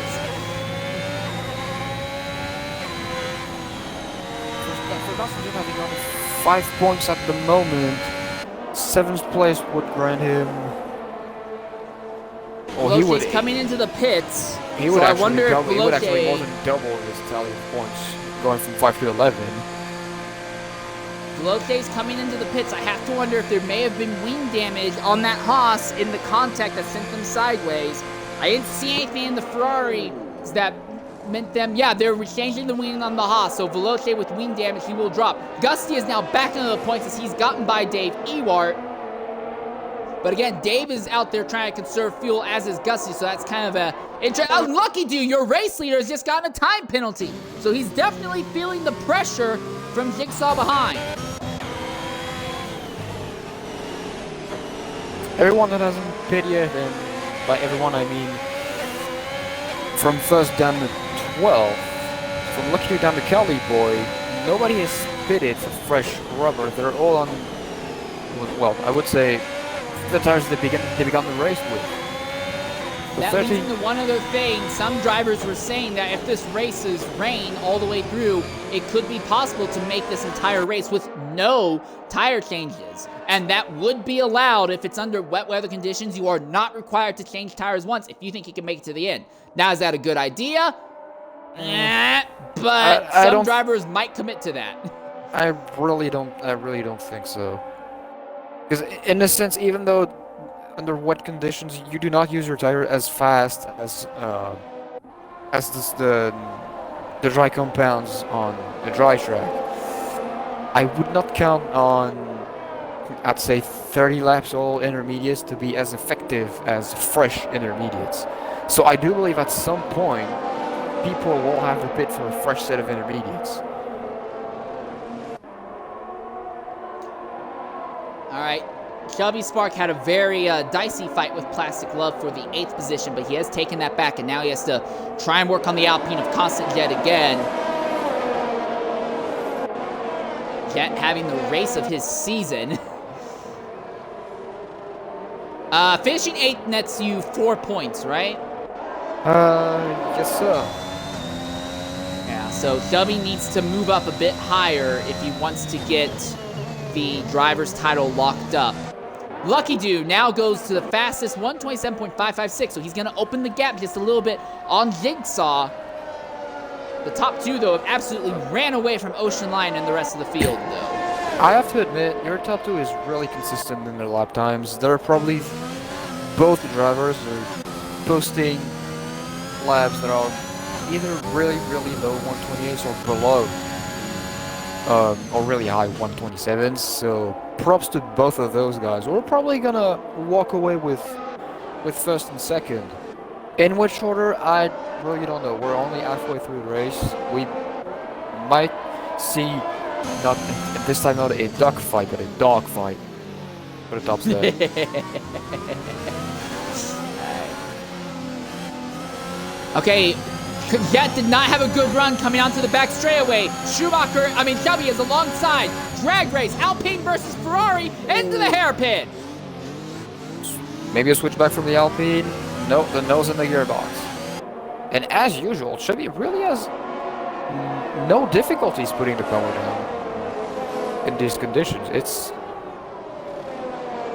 For Constant Jet having only 5 points at the moment, 7th place would grant him. Well, he would coming into the pits. He would so actually I wonder if he would actually more than double his tally of points, going from 5 to 11. Veloce's coming into the pits. I have to wonder if there may have been wing damage on that Haas in the contact that sent them sideways. I didn't see anything in the Ferrari that meant them. Yeah, they're changing the wing on the Haas, so Veloce with wing damage, he will drop. Gusty is now back into the points as he's gotten by Dave Ewart. But again, Dave is out there trying to conserve fuel, as is Gusty, so that's kind of a lucky dude. Your race leader has just gotten a time penalty, so he's definitely feeling the pressure from Jigsaw behind. Everyone that hasn't pit yet, and by everyone I mean from first down to 12, from Lucky down to Cali Boy, nobody has pitted for fresh rubber. They're all on, well, I would say the tires they began the race with. That leads into one other thing. Some drivers were saying that if this race is rain all the way through, it could be possible to make this entire race with no tire changes. And that would be allowed if it's under wet weather conditions. You are not required to change tires once if you think you can make it to the end. Now, is that a good idea? But some drivers might commit to that. I really don't think so. Because in a sense, even though under wet conditions you do not use your tire as fast as the dry compounds on the dry track, I would not count on, I'd say, 30 laps all intermediates to be as effective as fresh intermediates. So I do believe at some point people will have to pit for a fresh set of intermediates. All right. Shelby Spark had a very dicey fight with Plastic Glove for the 8th position, but he has taken that back, and now he has to try and work on the Alpine of Constant Jet again. Jet having the race of his season. Finishing 8th nets you 4 points, right? Yes, sir. Yeah, so Shelby needs to move up a bit higher if he wants to get the driver's title locked up. Lucky Dude now goes to the fastest 127.556, so he's going to open the gap just a little bit on Jigsaw. The top two, though, have absolutely ran away from Ocean Lion and the rest of the field, though. I have to admit, your top two is really consistent in their lap times. They're probably both drivers are posting laps that are either really, really low 128s or below. Or really high 127s, so props to both of those guys. We're probably gonna walk away with first and second. In which order, I really don't know. We're only halfway through the race. We might see, not this time not a duck fight, but a dog fight for the top step. Okay. Jet did not have a good run coming onto the back straightaway. Shelby is alongside. Drag race, Alpine versus Ferrari, into the hairpin. Maybe a switch back from the Alpine. No, the nose in the gearbox. And as usual, Chevy really has no difficulties putting the power down. in these conditions. It's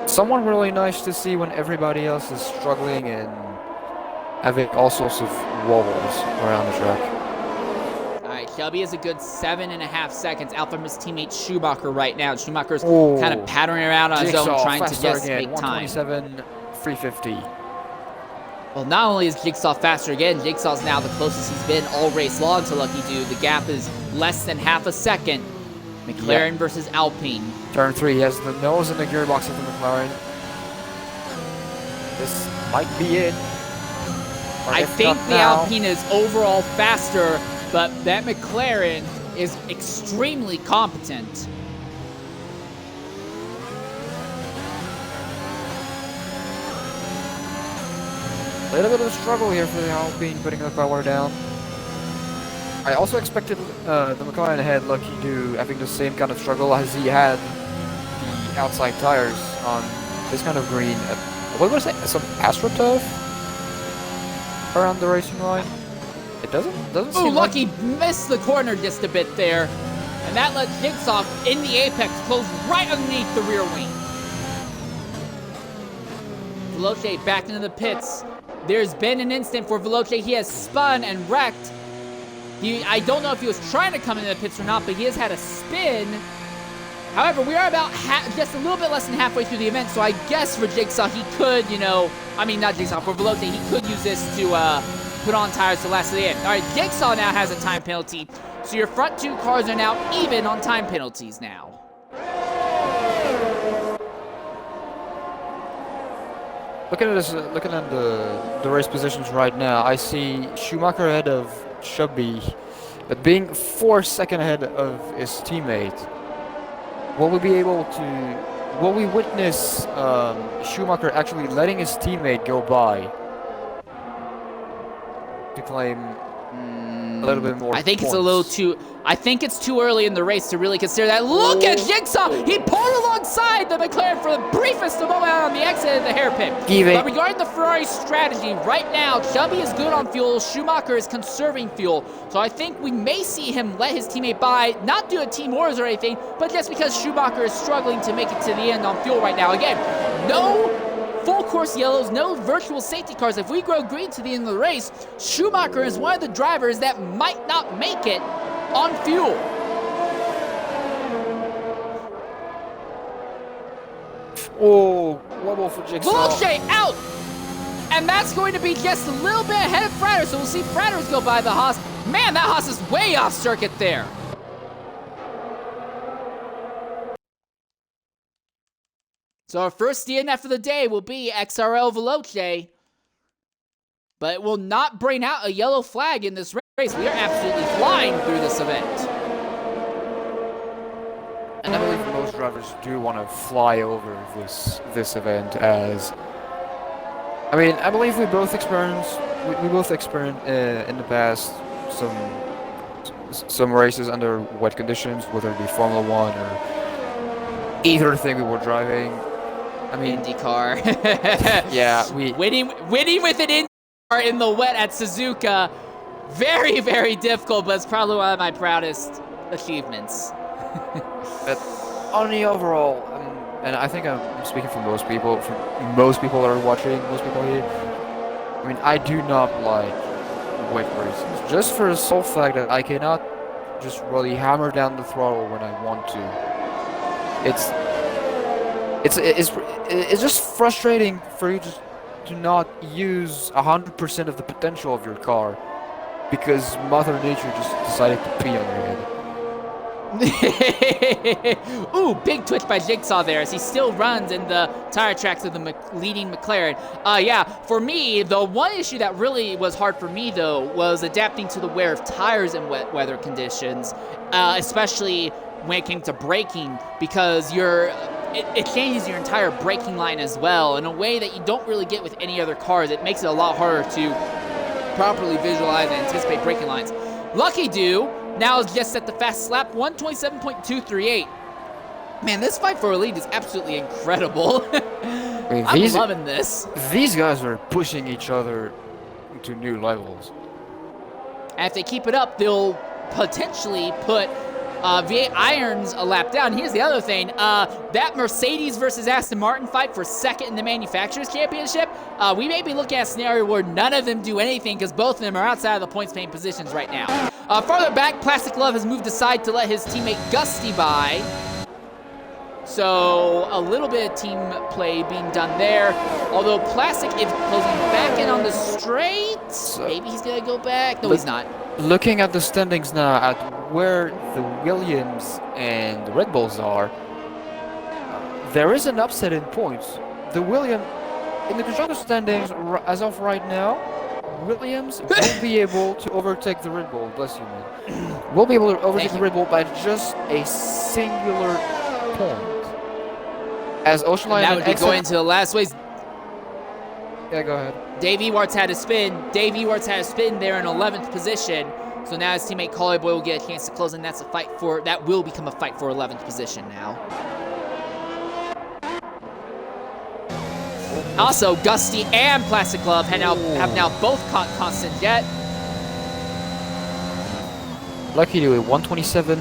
somewhat really nice to see when everybody else is struggling and having all sorts of wobbles around the track. Alright, Shelby is a good 7.5 seconds out from his teammate Schumacher right now. Schumacher's kind of pattering around on his own, trying to just make time. 127, 350. Well, not only is Jigsaw faster again, Jigsaw's now the closest he's been all race long to Lucky Dude. The gap is less than half a second. McLaren versus Alpine. Turn 3, he has the nose and the gearbox of the McLaren. This might be it. I think the Alpine is overall faster, but that McLaren is extremely competent. A little bit of a struggle here for the Alpine, putting the power down. I also expected the McLaren ahead, Lucky Dude, having the same kind of struggle as he had the outside tires on this kind of green. What was it? Some AstroTurf around the racing line. It doesn't seem Lucky missed the corner just a bit there, and that let Jigsaw in the apex close right underneath the rear wing. Veloce back into the pits. There's been an instant for Veloce. He has spun and wrecked. I don't know if he was trying to come into the pits or not, but he has had a spin. However, we are about just a little bit less than halfway through the event, so I guess for Jigsaw, he could, not Jigsaw, for Veloce, he could use this to put on tires to last to the end. All right, Jigsaw now has a time penalty, so your front two cars are now even on time penalties now. Looking at the race positions right now, I see Schumacher ahead of Chubby, but being 4 seconds ahead of his teammate. Will we witness Schumacher actually letting his teammate go by to claim a little bit more I think points? it's a little too... I think it's too early in the race to really consider that. Look at Jigsaw! He pulled alongside the McLaren for the briefest of moment on the exit of the hairpin. But regarding the Ferrari strategy, right now, Chubby is good on fuel, Schumacher is conserving fuel. So I think we may see him let his teammate by, not do a team wars or anything, but just because Schumacher is struggling to make it to the end on fuel right now. Again, no full course yellows, no virtual safety cars. If we grow green to the end of the race, Schumacher is one of the drivers that might not make it on fuel. Oh, wobble for Jigsaw. Veloce out! And that's going to be just a little bit ahead of Fratters, so we'll see Fratters go by the Haas. Man, that Haas is way off circuit there. So our first DNF of the day will be XRL Veloce, but it will not bring out a yellow flag in this race. We are absolutely flying through this event. And I believe most drivers do want to fly over this event, as I mean, I believe we both experienced in the past some races under wet conditions, whether it be Formula 1 or either thing we were driving. I mean, IndyCar. yeah, winning with an IndyCar in the wet at Suzuka. Very, very difficult, but it's probably one of my proudest achievements. But on the overall, and I think I'm speaking for most people that are watching, most people here, I mean, I do not like wet races, just for the sole fact that I cannot just really hammer down the throttle when I want to. It's just frustrating for you to not use 100% of the potential of your car, because Mother Nature just decided to pee on your head. Ooh, big twitch by Jigsaw there as he still runs in the tire tracks of the leading McLaren. Yeah, for me, the one issue that really was hard for me, though, was adapting to the wear of tires in wet weather conditions, especially when it came to braking, because it changes your entire braking line as well in a way that you don't really get with any other cars. It makes it a lot harder to properly visualize and anticipate braking lines. Lucky Dude now is just at the fastest lap, 127.238. Man, this fight for a lead is absolutely incredible. I mean, I'm loving this. These guys are pushing each other to new levels. And if they keep it up, they'll potentially put V8 irons a lap down. Here's the other thing. That Mercedes versus Aston Martin fight for second in the Manufacturers' Championship, we may be looking at a scenario where none of them do anything because both of them are outside of the points-paying positions right now. Farther back, Plastic Love has moved aside to let his teammate Gusty by. So a little bit of team play being done there. Although Plastic is closing back in on the straight. Maybe he's going to go back. No, he's not. Looking at the standings now, at where the Williams and the Red Bulls are, there is an upset in points. The Williams, in the constructor standings, as of right now, Williams will be able to overtake the Red Bull. Bless you, man. Will be able to overtake the Red Bull by just a singular point. As Ocean Lion that would be going to the last race. Yeah, go ahead. Dave Ewarts had a spin. Dave Ewarts had a spin there in 11th position. So now his teammate Collie Boy will get a chance to close, and that's a fight for, that will become a fight for 11th position now. Also, Gusty and Plastic Glove have now both caught Constant Jet. Lucky to 127.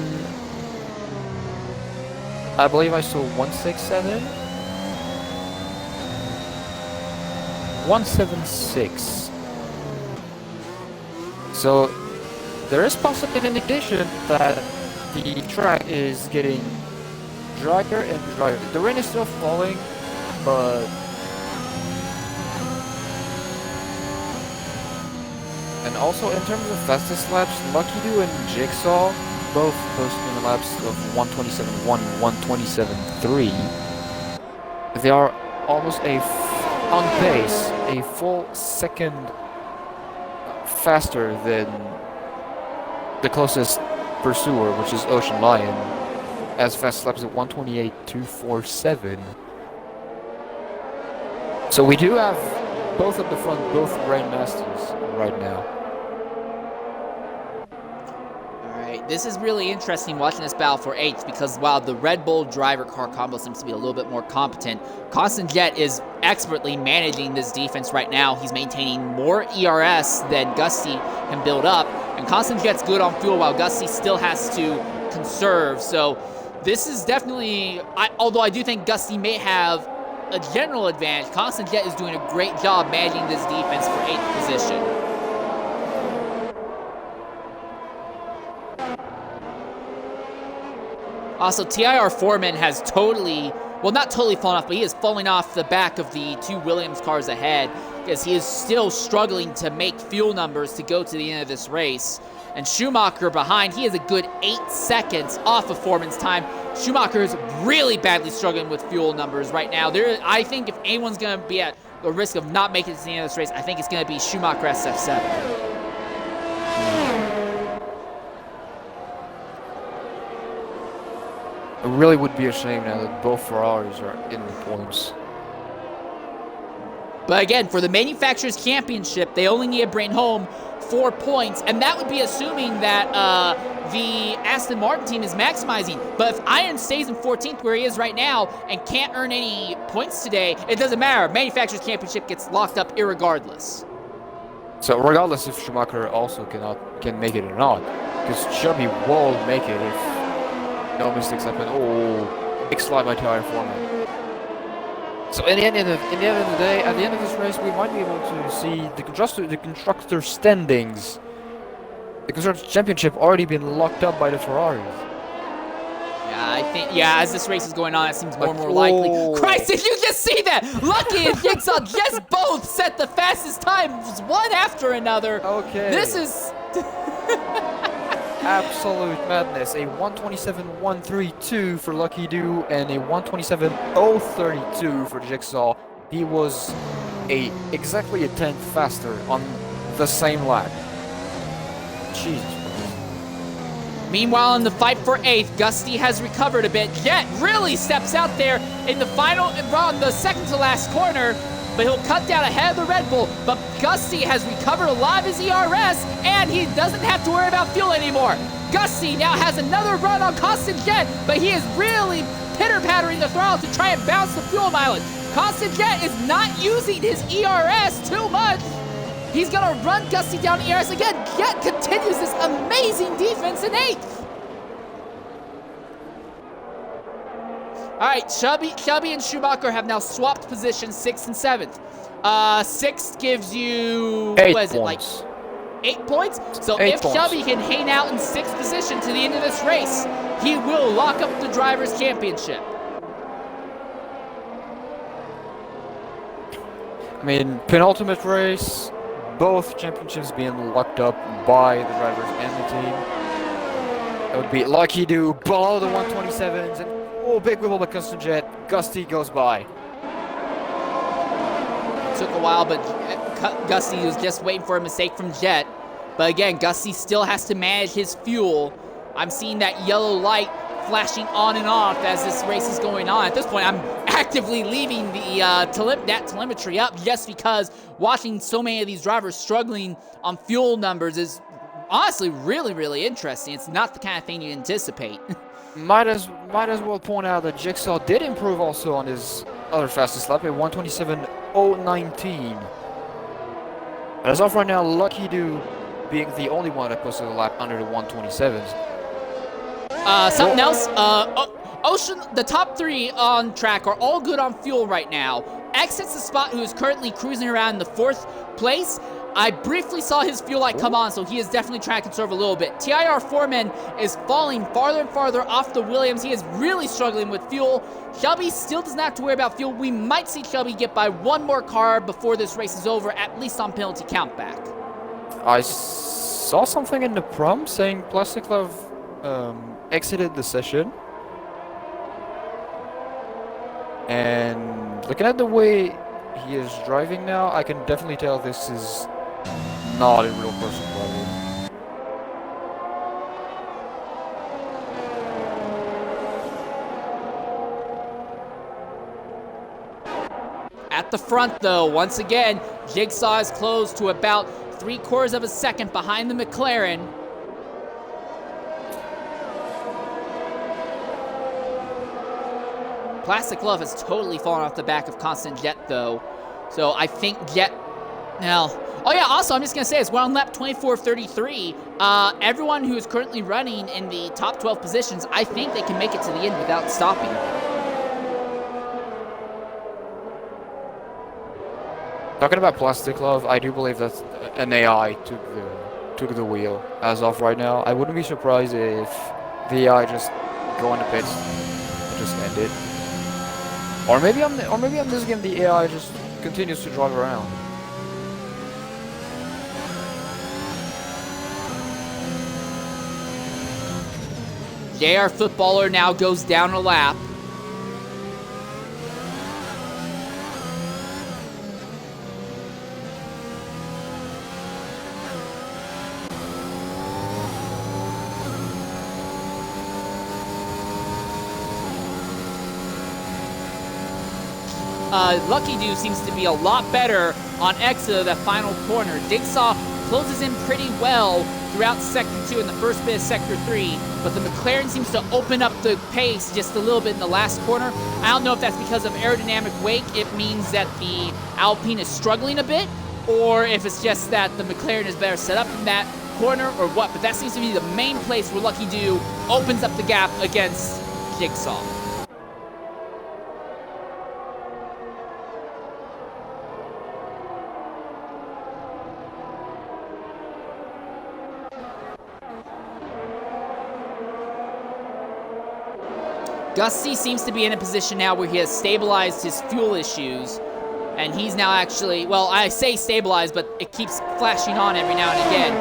I believe I saw 167. 176. So there is possibly an indication that the track is getting drier and drier. The rain is still falling, but and also in terms of fastest laps, Lucky Do and Jigsaw both posting laps of 127.1, 127.3. They are almost on pace, a full second faster than the closest pursuer, which is Ocean Lion, as fast laps at 128.247. So we do have both at the front, both Grandmasters right now. This is really interesting watching this battle for 8th because while the Red Bull driver car combo seems to be a little bit more competent, Constant Jet is expertly managing this defense right now. He's maintaining more ERS than Gusty can build up, and Constant Jet's good on fuel while Gusty still has to conserve. So this is definitely, although I do think Gusty may have a general advantage, Constant Jet is doing a great job managing this defense for 8th position. Also, TIR Foreman has totally, well, not totally fallen off, but he is falling off the back of the two Williams cars ahead because he is still struggling to make fuel numbers to go to the end of this race. And Schumacher behind, he is a good 8 seconds off of Foreman's time. Schumacher is really badly struggling with fuel numbers right now. I think if anyone's going to be at the risk of not making it to the end of this race, I think it's going to be Schumacher SF7. It really would be a shame now that both Ferraris are in the points. But again, for the Manufacturers' Championship, they only need to bring home 4 points, and that would be assuming that the Aston Martin team is maximizing. But if Iron stays in 14th where he is right now and can't earn any points today, it doesn't matter. Manufacturers' Championship gets locked up irregardless. So regardless if Schumacher also can make it or not, because Chubby will make it if no mistakes happen. Oh, big slide by TIR Foreman. So in the end of the day, at the end of this race, we might be able to see the constructor standings. The constructor championship already been locked up by the Ferraris. Yeah, I think, as this race is going on, it seems more and more likely. Christ, did you just see that? Lucky and Jigsaw just both set the fastest times, one after another. Okay. This is... Absolute madness. A 127.132 for Lucky Do and a 127.032 for Jigsaw. He was exactly a tenth faster on the same lap. Jesus Christ. Meanwhile, in the fight for 8th, Gusty has recovered a bit. Jet really steps out there in the final, on the second to last corner, but he'll cut down ahead of the Red Bull. But Gusty has recovered a lot of his ERS, and he doesn't have to worry about fuel anymore. Gusty now has another run on Constant Jet, but he is really pitter-pattering the throttle to try and bounce the fuel mileage. Constant Jet is not using his ERS too much. He's gonna run Gusty down ERS again. Jet continues this amazing defense in 8th. All right, Shelby and Schumacher have now swapped positions, 6th and 7th. 6th gives you 8 what is points. it, like 8 points? So 8 if points. Shelby can hang out in 6th position to the end of this race, he will lock up the Drivers' Championship. I mean, penultimate race, both championships being locked up by the drivers and the team. That would be Lucky Do below the 127s, and oh, big wibble by Custom Jet. Gusty goes by. Took a while, but Gusty was just waiting for a mistake from Jet. But again, Gusty still has to manage his fuel. I'm seeing that yellow light flashing on and off as this race is going on. At this point, I'm actively leaving the that telemetry up just because watching so many of these drivers struggling on fuel numbers is honestly really, really interesting. It's not the kind of thing you anticipate. Might as well point out that Jigsaw did improve also on his other fastest lap at 127.019. As of right now, Lucky Do being the only one that posted a lap under the 127s. Something else, Ocean, the top 3 on track are all good on fuel right now. Exits the spot, who is currently cruising around in the 4th place. I briefly saw his fuel light come on, so he is definitely trying to conserve a little bit. TIR Foreman is falling farther and farther off the Williams. He is really struggling with fuel. Shelby still does not have to worry about fuel. We might see Shelby get by one more car before this race is over, at least on penalty countback. I saw something in the prompt saying Plastic Love exited the session. And looking at the way he is driving now, I can definitely tell this is not a real person driving. At the front, though, once again, Jigsaw is closed to about 3/4 of a second behind the McLaren. Plastic Love has totally fallen off the back of Constant Jet, though. So I think Jet... Now... Oh yeah, also, I'm just going to say, as we're on lap 24 of 33, everyone who is currently running in the top 12 positions, I think they can make it to the end without stopping. Talking about Plastic Love, I do believe that an AI took the wheel as of right now. I wouldn't be surprised if the AI just go in the pits and just end it. Or maybe on this game the AI just continues to drive around. JR Footballer now goes down a lap. Lucky Do seems to be a lot better on exit of that final corner. Jigsaw closes in pretty well throughout Sector 2 and the first bit of Sector 3, but the McLaren seems to open up the pace just a little bit in the last corner. I don't know if that's because of aerodynamic wake. It means that the Alpine is struggling a bit, or if it's just that the McLaren is better set up in that corner or what, but that seems to be the main place where Lucky Do opens up the gap against Jigsaw. Gusty seems to be in a position now where he has stabilized his fuel issues, and he's now actually, well, I say stabilized, but it keeps flashing on every now and again.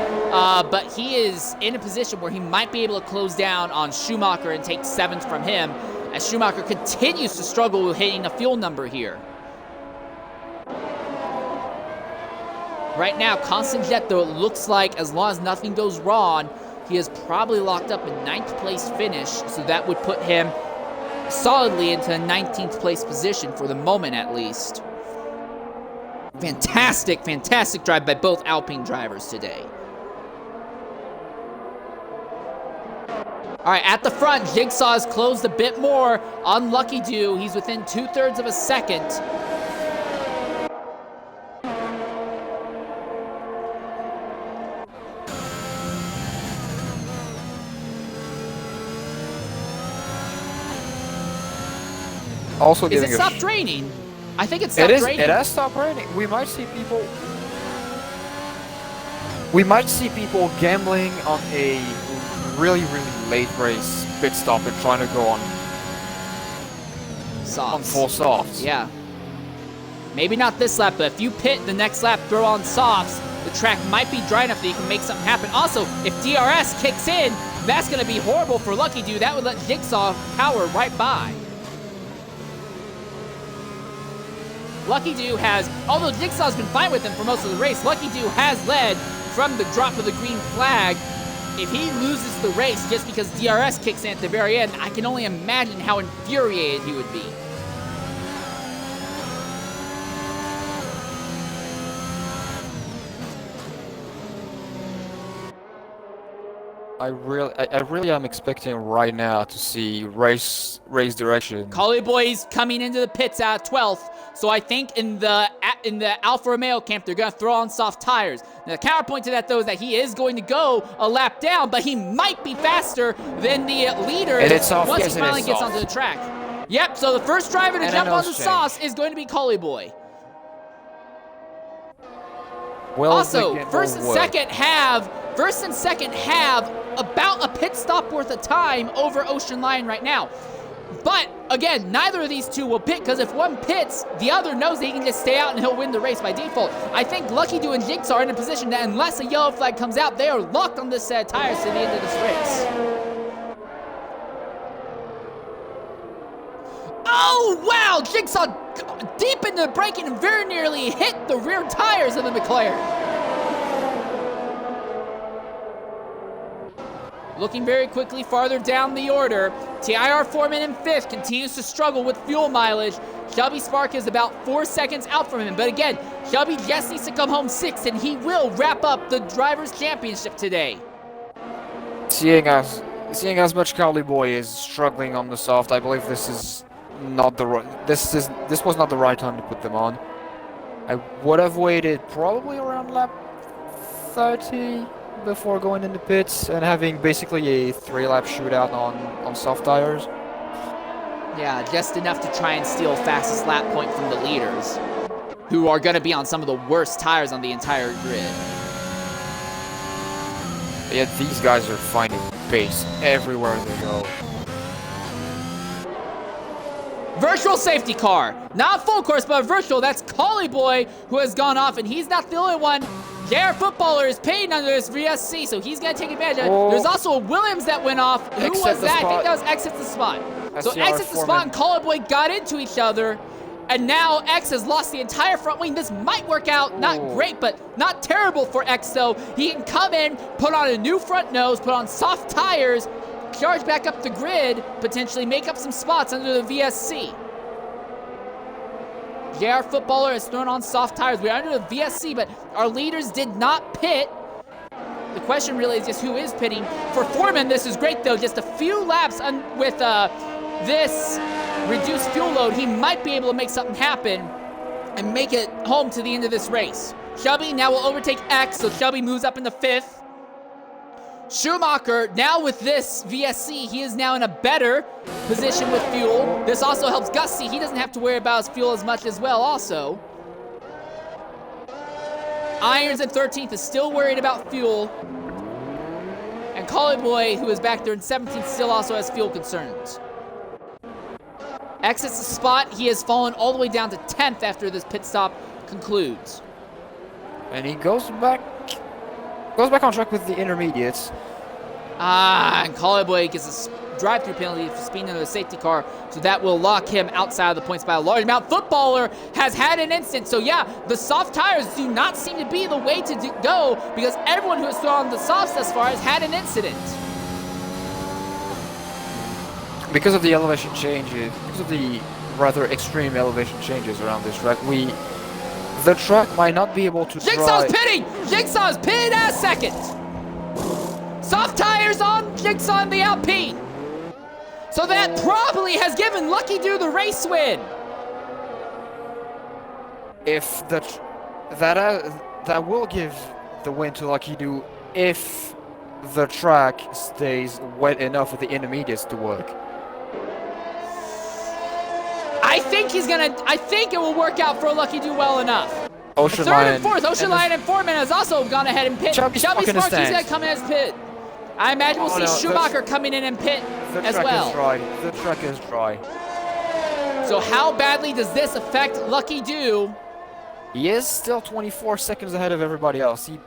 But he is in a position where he might be able to close down on Schumacher and take 7th from him, as Schumacher continues to struggle with hitting a fuel number here. Right now, Constant Jet, though, it looks like as long as nothing goes wrong, he is probably locked up in 9th place finish, so that would put him solidly into a 19th place position for the moment, at least. Fantastic, fantastic drive by both Alpine drivers today. All right, at the front, Jigsaw is closed a bit more on Lucky Do. He's within 2/3 of a second. Also Is giving it a stopped raining? I think it's stopped raining. It has stopped raining. We might see people. We might see people gambling on a really late race pit stop and trying to go on Softs. full softs. Yeah. Maybe not this lap, but if you pit the next lap, throw on softs, the track might be dry enough that you can make something happen. Also, if DRS kicks in, that's going to be horrible for Lucky Dude. That would let Jigsaw power right by. Lucky Dude has, although Jigsaw's been fine with him for most of the race, Lucky Dude has led from the drop of the green flag. If he loses the race just because DRS kicks in at the very end, I can only imagine how infuriated he would be. I really am expecting right now to see race direction. Collie Boy's coming into the pits at 12th, so I think in the Alfa Romeo camp they're going to throw on soft tires. Now, the counterpoint to that, though, is that he is going to go a lap down, but he might be faster than the leader once he finally gets onto the track. Yep, so the first driver to jump on the sauce is going to be Collie Boy. Also, first and second have about a pit stop worth of time over Ocean Lion right now. But, again, neither of these two will pit, because if one pits, the other knows that he can just stay out and he'll win the race by default. I think Lucky Dude and Jigsaw are in a position that unless a yellow flag comes out, they are locked on this set of tires to the end of this race. Oh, wow! Jigsaw deep into braking and very nearly hit the rear tires of the McLaren. Looking very quickly farther down the order, TIR Foreman in 5th continues to struggle with fuel mileage. Shelby Spark is about 4 seconds out from him, but again, Shelby just needs to come home 6th and he will wrap up the Drivers' Championship today. Seeing as much Collie Boy is struggling on the soft, I believe this is not the right. This was not the right time to put them on. I would have waited probably around lap 30 before going into pits and having basically a 3-lap shootout on soft tires. Yeah, just enough to try and steal fastest lap point from the leaders, who are going to be on some of the worst tires on the entire grid. Yet these guys are finding pace everywhere they go. Virtual safety car. Not full course, but virtual. That's Collie Boy, who has gone off, and he's not the only one. JR Footballer is paid under this VSC, so he's going to take advantage of it. Oh. There's also a Williams that went off. Who was that? I think that was Exit the Spot. So Exit the Spot and Collie Boy got into each other, and now X has lost the entire front wing. This might work out. Not great, but not terrible for X, though. He can come in, put on a new front nose, put on soft tires, charge back up the grid, potentially make up some spots under the VSC. JR Footballer has thrown on soft tires. We are under the VSC, but our leaders did not pit. The question really is just who is pitting. For Foreman, this is great, though. Just a few laps with this reduced fuel load, he might be able to make something happen and make it home to the end of this race. Shelby now will overtake X, so Shelby moves up into 5th. Schumacher, now with this VSC, he is now in a better position with fuel. This also helps Gusty. He doesn't have to worry about his fuel as much as well also. Irons in 13th is still worried about fuel. And Collie Boy, who is back there in 17th, still also has fuel concerns. Exits the spot. He has fallen all the way down to 10th after this pit stop concludes. And he goes back on track with the intermediates. And Collie Boy gets a drive-through penalty for speeding under the safety car, so that will lock him outside of the points by a large amount. Footballer has had an incident, so yeah, the soft tires do not seem to be the way to go, because everyone who has thrown on the softs thus far has had an incident. Because of the elevation changes, because of the rather extreme elevation changes around this track, the track might not be able to Jigsaw's pitting! Jigsaw's pitted as second! Soft tires on Jigsaw in the Alpine! So that probably has given Lucky Dude the race win! If that will give the win to Lucky Dude if the track stays wet enough for the intermediates to work. I I think it will work out for Lucky Do well enough. Ocean Third Lion and fourth, Ocean Lion and Foreman has also gone ahead and pit. Chubby's Chubby stuck in the Sparks, he's stands. gonna come in as pit. I imagine we'll Oh, see no, Schumacher coming in and pit The as track well. is dry. The track is dry. So how badly does this affect Lucky Do? He is still 24 seconds ahead of everybody else. He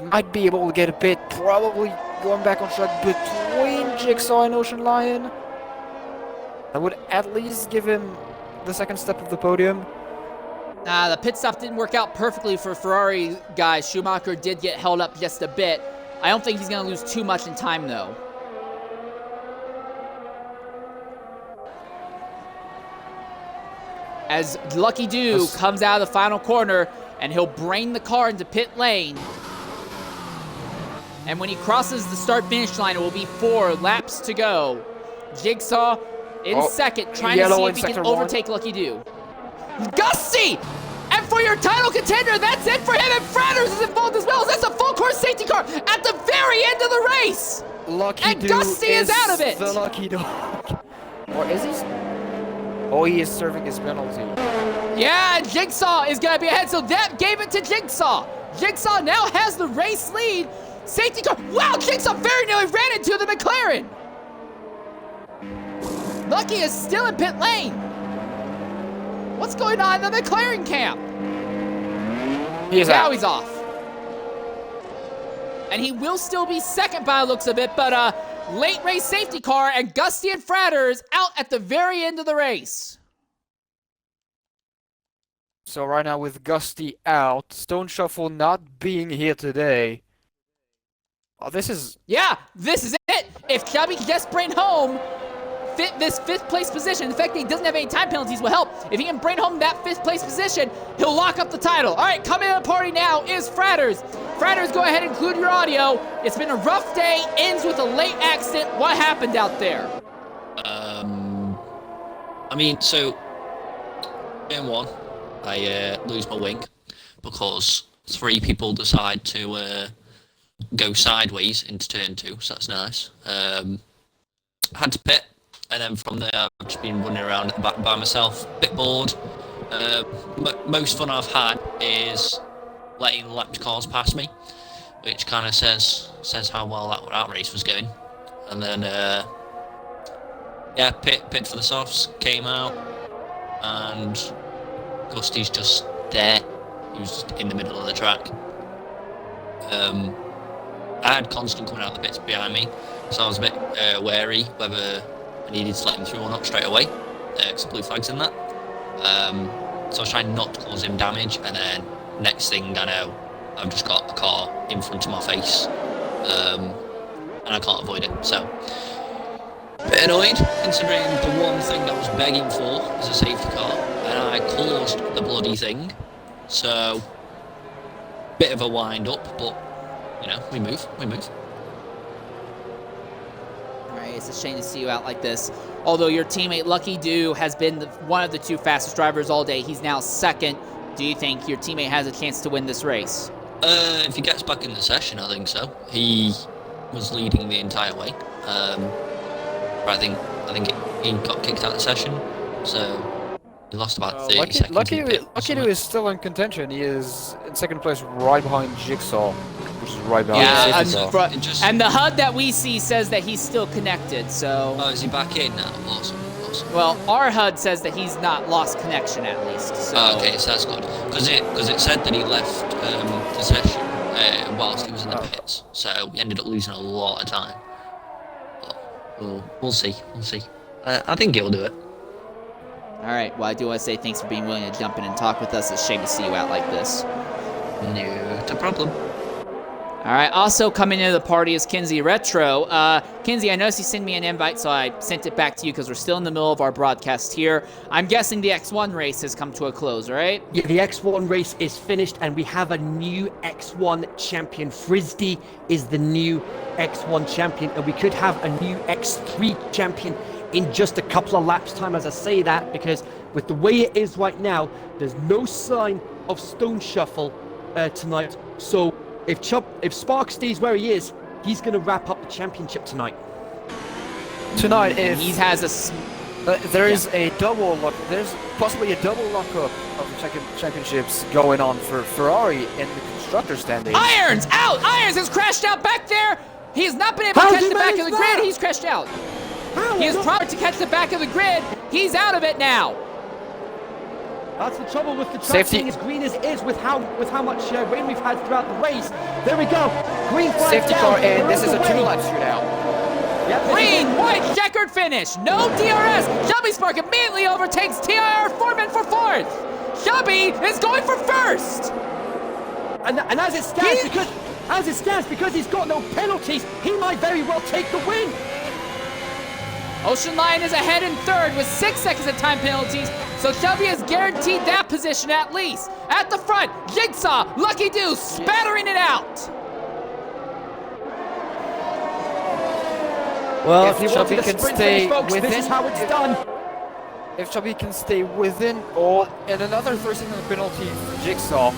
might be able to get a bit, probably going back on track between Jigsaw and Ocean Lion. That would at least give him the second step of the podium. The pit stop didn't work out perfectly for Ferrari guys. Schumacher did get held up just a bit. I don't think he's going to lose too much in time, though. As Lucky Do comes out of the final corner, and he'll brain the car into pit lane. And when he crosses the start-finish line, it will be 4 laps to go. Jigsaw in second, trying to see if he can overtake Lucky Do. Gusty! And for your title contender, that's it for him, and Fratters is involved as well. That's a full course safety car at the very end of the race. Lucky and Do Gusty is out of it. The lucky dog. Or is he? Oh, he is serving his penalty. Yeah, and Jigsaw is going to be ahead, so that gave it to Jigsaw. Jigsaw now has the race lead. Safety car. Wow, Jigsaw very nearly ran into the McLaren. Lucky is still in pit lane. What's going on in the McLaren camp? Now he's off. And he will still be second by the looks of it, but late race safety car and Gusty and Fratters out at the very end of the race. So right now with Gusty out, Stone Shuffle not being here today. Oh, this is it. If Chubby can just bring home this 5th place position, the fact that he doesn't have any time penalties will help. If he can bring home that 5th place position, he'll lock up the title. All right, coming to the party now is Fratters. Fratters, go ahead and include your audio. It's been a rough day, ends with a late accident. What happened out there? I mean, so turn 1, I lose my wing because 3 people decide to go sideways into turn 2, so that's nice. Had to pit, and then from there I've just been running around at the back by myself, a bit bored. Most fun I've had is letting lapped cars pass me, which kind of says how well that race was going. And then pit for the softs, came out, and Gusty's just there. He was just in the middle of the track. I had Constant coming out of the pits behind me, so I was a bit wary whether I needed to let him through or not straight away, because blue flag's in that. So I was trying not to cause him damage, and then next thing I know, I've just got a car in front of my face, and I can't avoid it, so. A bit annoyed, considering the one thing I was begging for is a safety car, and I caused the bloody thing, so bit of a wind up, but you know, we move. Alright, it's a shame to see you out like this. Although your teammate Lucky Do has been one of the 2 fastest drivers all day, he's now second. Do you think your teammate has a chance to win this race? If he gets back in the session, I think so. He was leading the entire way. But I think he got kicked out of the session, so he lost about 30 seconds. Lucky Do is still in contention. He is in second place right behind Jigsaw, which is right behind Jigsaw. And the HUD that we see says that he's still connected, so... Oh, is he back in now? Awesome. Well, our HUD says that he's not lost connection at least, so... Oh, okay, so that's good. Because it said that he left the session whilst he was in the pits, so we ended up losing a lot of time. But we'll see. I think he'll do it. Alright, well, I do want to say thanks for being willing to jump in and talk with us. It's a shame to see you out like this. No problem. Alright, also coming into the party is Kinsey Retro. Kinsey, I noticed you sent me an invite, so I sent it back to you because we're still in the middle of our broadcast here. I'm guessing the X1 race has come to a close, right? Yeah, the X1 race is finished, and we have a new X1 champion. Frisbee is the new X1 champion, and we could have a new X3 champion in just a couple of laps time, as I say that, because with the way it is right now, there's no sign of Stone Shuffle tonight. So if Spark stays where he is, he's going to wrap up the championship tonight. Tonight, if he has There is a double lock. There's possibly a double lockup of the championships going on for Ferrari in the constructor standings. Irons out! Irons has crashed out back there! He has not been able to catch the back of the grid. He's crashed out. He has tried to catch the back of the grid. He's out of it now. That's the trouble with the track being as green as it is with how much rain we've had throughout the race. There we go. Green flag Safety down. car, and this is a Away. 2-lap shootout. Yep, Green, white, checkered finish. No DRS. Chubby Spark immediately overtakes TIR Foreman for fourth. Chubby is going for first. And as it stands, because he's got no penalties, he might very well take the win. Ocean Lion is ahead in third with 6 seconds of time penalties, so Chubby has guaranteed that position at least. At the front, Jigsaw, Lucky Doo spattering it out. Well, If he Chubby wanted a can sprint stay finish, folks, this within- is how it's done. If Chubby can stay within, and another 3-second penalty for Jigsaw.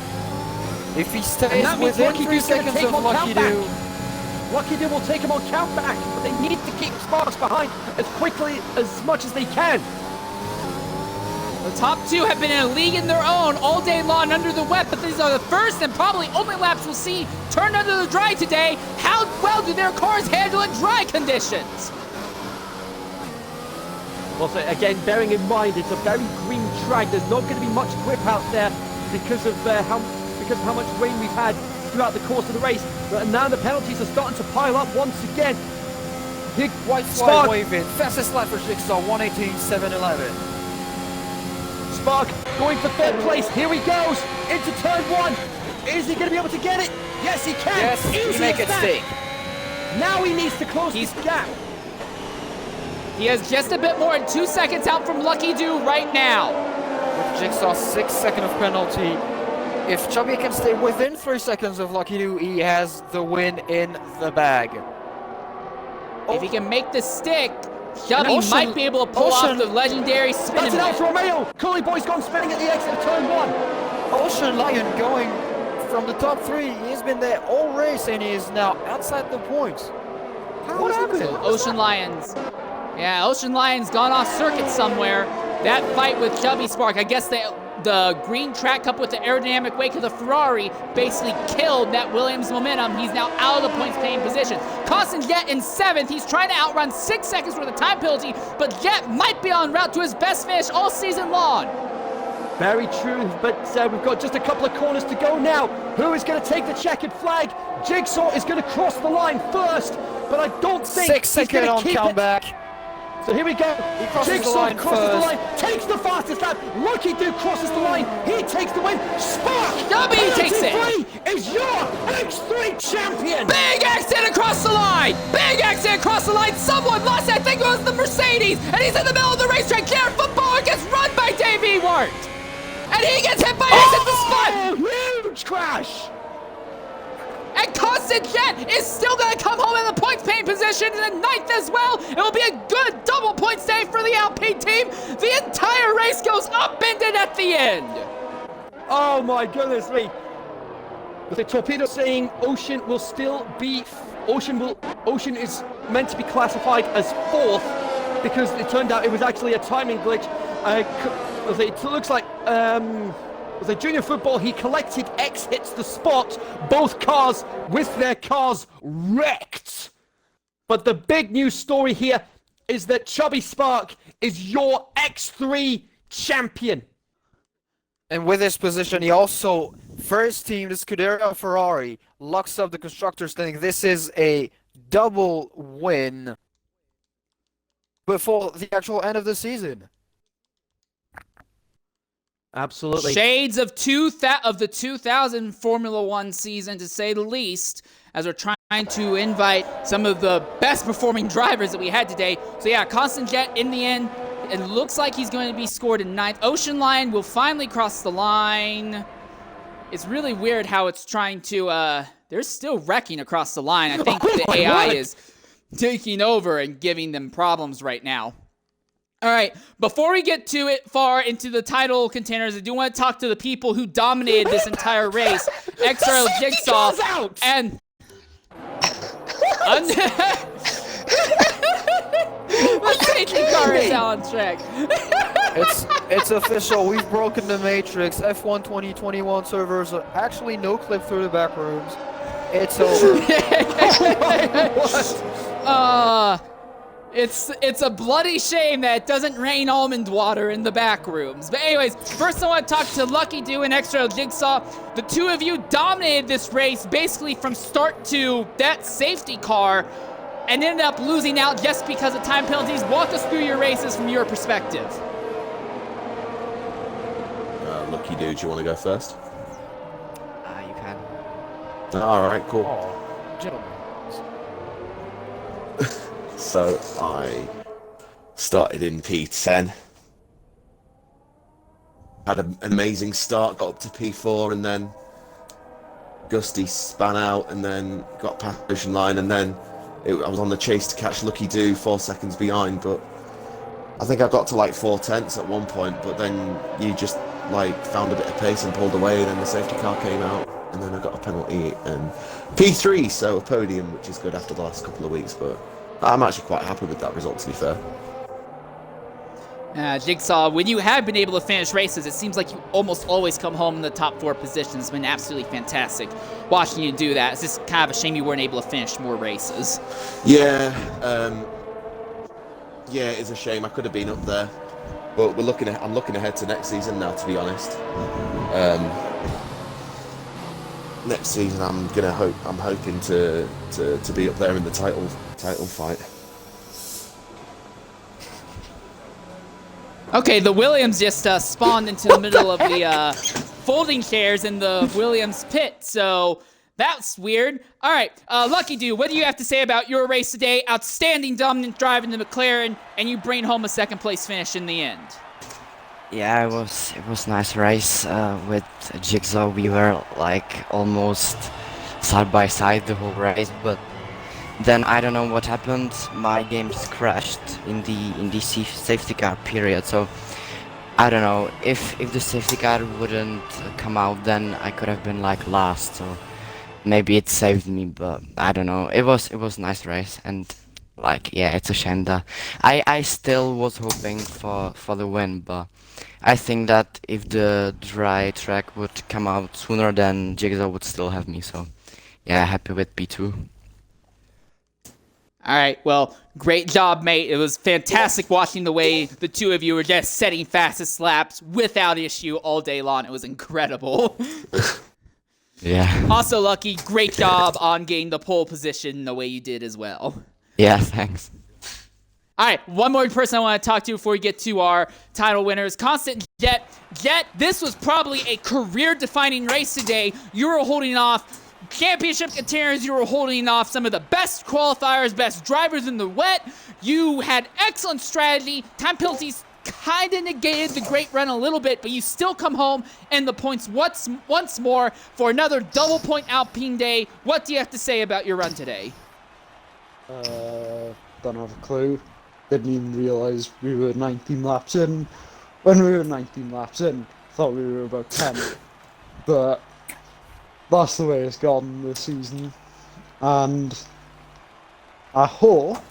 If he And stays that means within Lucky 3 Doo's gonna seconds take of him on Lucky countback. Doo, Lucky Doo will take him on countback, but they need to keep Sparks behind as quickly as much as they can. The top two have been in a league in their own all day long under the wet, but these are the first and probably only laps we'll see turned under the dry today. How well do their cars handle in dry conditions? Also, again, bearing in mind it's a very green track, there's not going to be much grip out there because of how much rain we've had throughout the course of the race. But now the penalties are starting to pile up once again. Big white flag Spark, waving. Fastest lap for Jigsaw, 1:18.711. Spark going for third place. Here he goes into turn one. Is he going to be able to get it? Yes, he can. Yes, Easy he make as it that. stick. Now he needs to close this gap. He has just a bit more than 2 seconds out from Lucky Doo right now. With Jigsaw 6 seconds of penalty. If Chubby can stay within 3 seconds of Lucky Doo, he has the win in the bag. If he can make the stick, Chubby Ocean- might be able to pull off Ocean- the legendary spin That's and an win. Alfa Romeo. Curly Boy's gone spinning at the exit of turn one. Ocean Lion going from the top 3. He's been there all race and he is now outside the points. What happened? So Ocean Lions. Yeah, Ocean Lions gone off circuit somewhere. That fight with Chubby Spark, I guess the green track up with the aerodynamic wake of the Ferrari basically killed that Williams momentum. He's now out of the points paying position. Costin Jet in 7th. He's trying to outrun 6 seconds worth of time penalty, but Jet might be en route to his best finish all season long. Very true, but we've got just a couple of corners to go now. Who is going to take the checkered flag? Jigsaw is going to cross the line first, but I don't think 6 he's going seconds to on keep it. comeback. So here we go. He crosses Jigsaw the line crosses the first. line, takes the fastest lap. Lucky Duke crosses the line. He takes the win. Spark! Chubby takes it. Penalty-free is your X3 champion. Big accident across the line! Big accident across the line! Someone lost, I think it was the Mercedes! And he's in the middle of the racetrack. Garrett Footballer gets run by Dave Ewart! And he gets hit by Ace at the spot! Huge crash! And Constant Jet is still going to come home in the points paying position in the 9th as well. It will be a good double points day for the Alpine team. The entire race goes up-ended at the end. Oh my goodness me. With the torpedo saying Ocean will still be, Ocean is meant to be classified as 4th because it turned out it was actually a timing glitch. It looks like, with a junior football, he collected X hits the spot, both cars with their cars wrecked. But the big news story here is that Chubby Spark is your X3 champion. And with this position, he also first team the Scuderia Ferrari locks up the constructor standing. This is a double win before the actual end of the season. Absolutely. Shades of the 2000 Formula One season, to say the least, as we're trying to invite some of the best performing drivers that we had today. So yeah, Constant Jet in the end, it looks like he's going to be scored in 9th. Ocean Lion will finally cross the line. It's really weird how it's trying to, they're still wrecking across the line. I think the AI is taking over and giving them problems right now. All right, before we get to it far into the title contenders, I do want to talk to the people who dominated this entire race. XRL Jigsaw and The safety car is out on track. It's official. We've broken the matrix. F1 2021 servers are actually no clip through the back rooms. It's over. It's a bloody shame that it doesn't rain almond water in the back rooms. But anyways, first I want to talk to Lucky Do and XRL Jigsaw. The two of you dominated this race basically from start to that safety car and ended up losing out just because of time penalties. Walk us through your races from your perspective. Lucky dude, you want to go first? You can. Alright, cool. Oh, gentlemen. So I started in P10. Had an amazing start, got up to P4, and then Gusty span out and then got past the ocean line, and then I was on the chase to catch Lucky Do 4 seconds behind, but I think I got to like 4/10 at one point, but then you just like found a bit of pace and pulled away, and then the safety car came out, and then I got a penalty and P3, so a podium, which is good after the last couple of weeks, but I'm actually quite happy with that result, to be fair. Jigsaw, when you have been able to finish races, it seems like you almost always come home in the top 4 positions. It's been absolutely fantastic watching you do that. It's just kind of a shame you weren't able to finish more races. Yeah, it's a shame. I could have been up there, but I'm looking ahead to next season now, to be honest. Next season, I'm hoping to be up there in the title fight. Okay, the Williams just spawned into the middle of the folding chairs in the Williams pit, so that's weird. All right, Lucky Do, what do you have to say about your race today? Outstanding dominant drive in the McLaren, and you bring home a second place finish in the end. Yeah, it was nice race with Jigsaw. We were like almost side by side the whole race, but then I don't know what happened. My game just crashed in the safety car period. So I don't know if the safety car wouldn't come out, then I could have been like last. So maybe it saved me, but I don't know. It was a nice race, and like yeah, it's a shame that I still was hoping for the win, but I think that if the dry track would come out sooner, then Jigsaw would still have me. So yeah, happy with P2. All right, well, great job, mate. It was fantastic watching the way the two of you were just setting fastest laps without issue all day long. It was incredible. Yeah. Also, Lucky, great job on getting the pole position the way you did as well. Yeah, thanks. All right, one more person I want to talk to before we get to our title winners. Constant Jet. Jet, this was probably a career-defining race today. You were holding off championship contenders. You were holding off some of the best qualifiers, best drivers in the wet. You had excellent strategy. Time penalties kind of negated the great run a little bit, but you still come home and the points once more for another double point Alpine day. What do you have to say about your run today? Don't have a clue. Didn't even realise we were 19 laps in. When we were 19 laps in, thought we were about 10. But that's the way it's gone this season. And I hope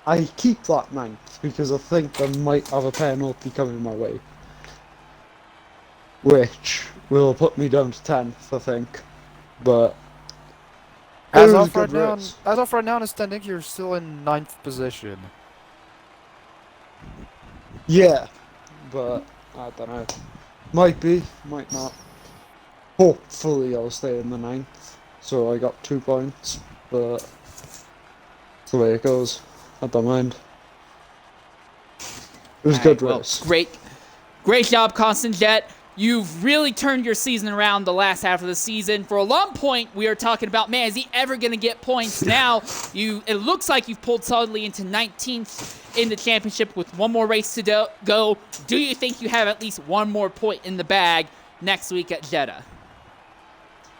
I keep that 9th, because I think I might have a penalty coming my way, which will put me down to 10th, I think. But As of right now, in the standing, you're still in 9th position. yeah, but I don't know. Might be, might not. Hopefully I'll stay in the 9th, so I got 2 points, but that's the way it goes. I don't mind. It was a good race. Well, great job, Constant Jet. You've really turned your season around the last half of the season. For a long point, we were talking about, man, is he ever going to get points? Now, it looks like you've pulled solidly into 19th in the championship with one more race to go. Do you think you have at least one more point in the bag next week at Jeddah?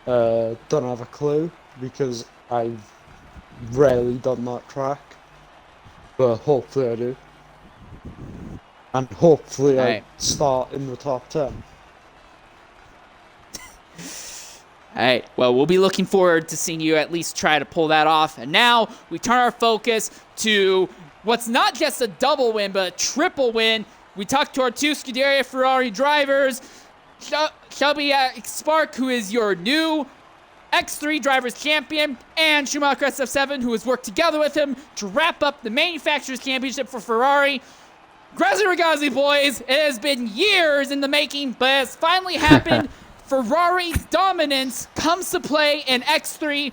Don't have a clue, because I've rarely done that track. But hopefully I do. And hopefully I start in the top 10. Alright, well, we'll be looking forward to seeing you at least try to pull that off. And now we turn our focus to what's not just a double win, but a triple win. We talked to our two Scuderia Ferrari drivers, Shelby Spark, who is your new X3 Drivers Champion, and Schumacher SF7, who has worked together with him to wrap up the Manufacturers Championship for Ferrari. Grazie Ragazzi, boys, it has been years in the making, but it has finally happened. Ferrari's dominance comes to play in X3,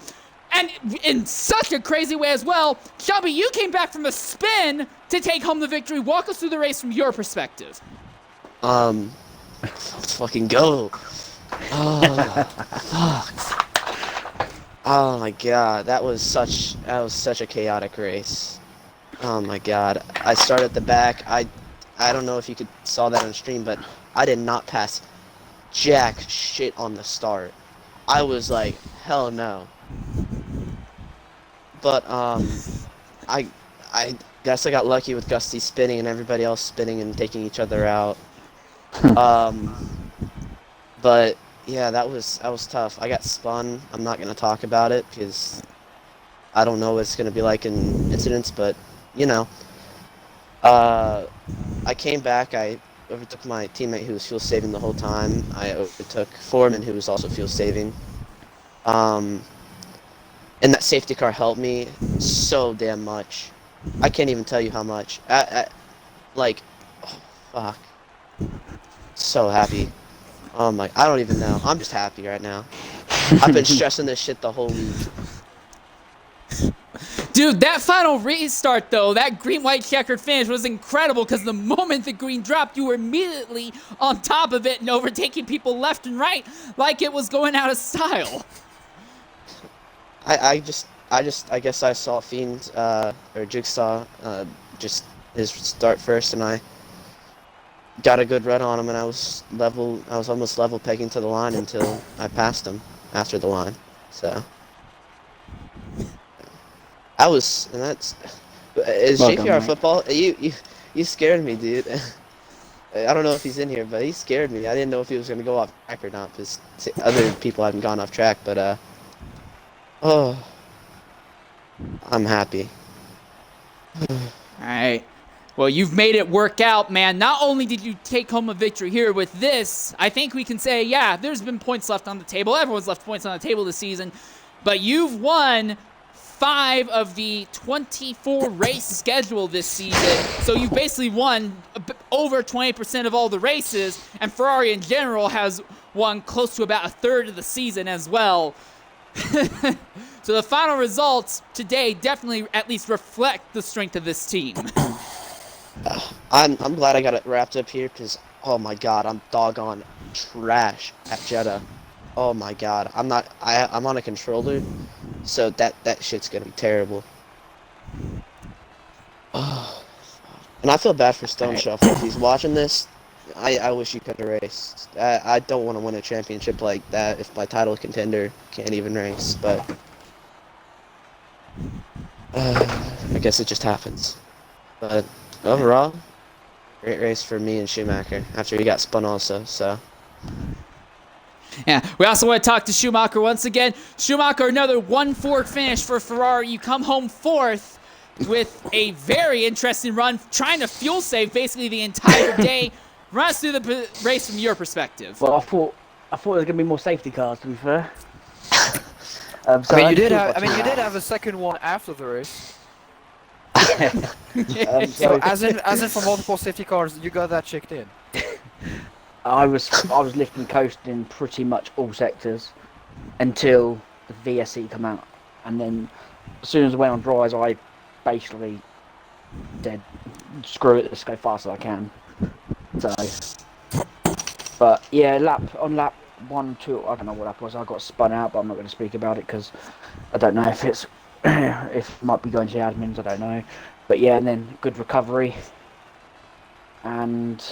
and in such a crazy way as well. Shelby, you came back from a spin to take home the victory. Walk us through the race from your perspective. Let's fucking go. Oh, fuck. Oh my god, that was such a chaotic race. Oh my god. I started at the back. I don't know if you saw that on stream, but I did not pass jack shit on the start. I was like, hell no. But I guess I got lucky with Gusty spinning and everybody else spinning and taking each other out. But yeah, that was tough. I got spun. I'm not gonna talk about it because I don't know what it's gonna be like in incidents, but you know. I came back. I overtook my teammate who was fuel saving the whole time. I overtook Foreman, who was also fuel saving. And that safety car helped me so damn much. I can't even tell you how much. Like, oh, fuck. So happy. Oh my, I don't even know. I'm just happy right now. I've been stressing this shit the whole week. Dude, that final restart, though, that green-white checkered finish was incredible because the moment the green dropped, you were immediately on top of it and overtaking people left and right like it was going out of style. I guess I saw Fiend, or Jigsaw, just his start first, and I got a good run on him, and I was almost level pegging to the line until I passed him after the line, so. Is JPR football? You scared me, dude. I don't know if he's in here, but he scared me. I didn't know if he was gonna go off track or not, because other people haven't gone off track, but oh, I'm happy. Alright. Well, you've made it work out, man. Not only did you take home a victory here with this, I think we can say, yeah, there's been points left on the table. Everyone's left points on the table this season. But you've won 5 of the 24 race schedule this season. So you've basically won over 20% of all the races. And Ferrari in general has won close to about a third of the season as well. So the final results today definitely at least reflect the strength of this team. I'm glad I got it wrapped up here because, oh my god, I'm doggone trash at Jeddah. Oh my god, I'm on a controller, so that shit's gonna be terrible. Oh, and I feel bad for Stone Shuffle if he's watching this. I wish he could have raced. I don't want to win a championship like that if my title contender can't even race, but I guess it just happens. But overall, great race for me and Schumacher after he got spun also, so. Yeah, we also want to talk to Schumacher once again. Schumacher, another 1-4 finish for Ferrari. You come home 4th with a very interesting run, trying to fuel save basically the entire day. Run us through the race from your perspective. Well, I thought there was going to be more safety cars, to be fair. You did have a second one after the race. So as in for multiple safety cars, you got that checked in. I was lifting coast in pretty much all sectors until the VSE come out, and then as soon as I went on dries, I basically said, "Screw it, let's go fast as I can." So, but yeah, lap 1, 2, I don't know what that was. I got spun out, but I'm not going to speak about it because I don't know if it's if it might be going to the admins. I don't know, but yeah, and then good recovery, and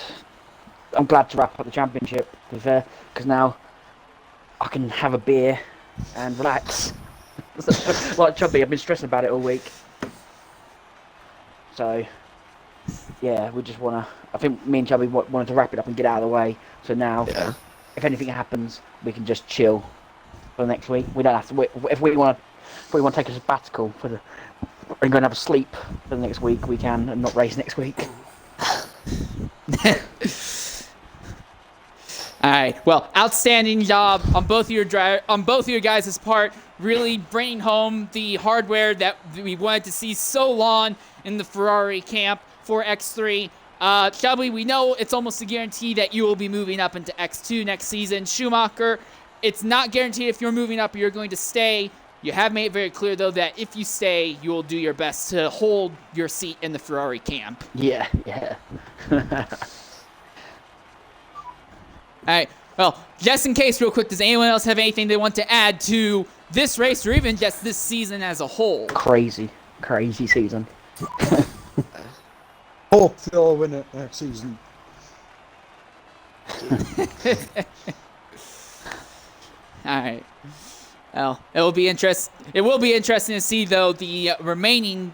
I'm glad to wrap up the championship, to be fair, because now I can have a beer and relax. Like Chubby, I've been stressing about it all week. So, yeah, we just want to... I think me and Chubby wanted to wrap it up and get out of the way. So now, if anything happens, we can just chill for the next week. We don't have to... If we want to take a sabbatical for I'm going to have a sleep for the next week. We can and not race next week. All right. Well, outstanding job on both of your guys' part, really bringing home the hardware that we wanted to see so long in the Ferrari camp for X3. Chubby, we know it's almost a guarantee that you will be moving up into X2 next season. Schumacher, it's not guaranteed if you're moving up or you're going to stay. You have made it very clear, though, that if you stay, you will do your best to hold your seat in the Ferrari camp. Yeah. All right. Well, just in case, real quick, does anyone else have anything they want to add to this race or even just this season as a whole? Crazy season. Hope they'll win it next season. All right. Well, it will be interesting to see, though, the remaining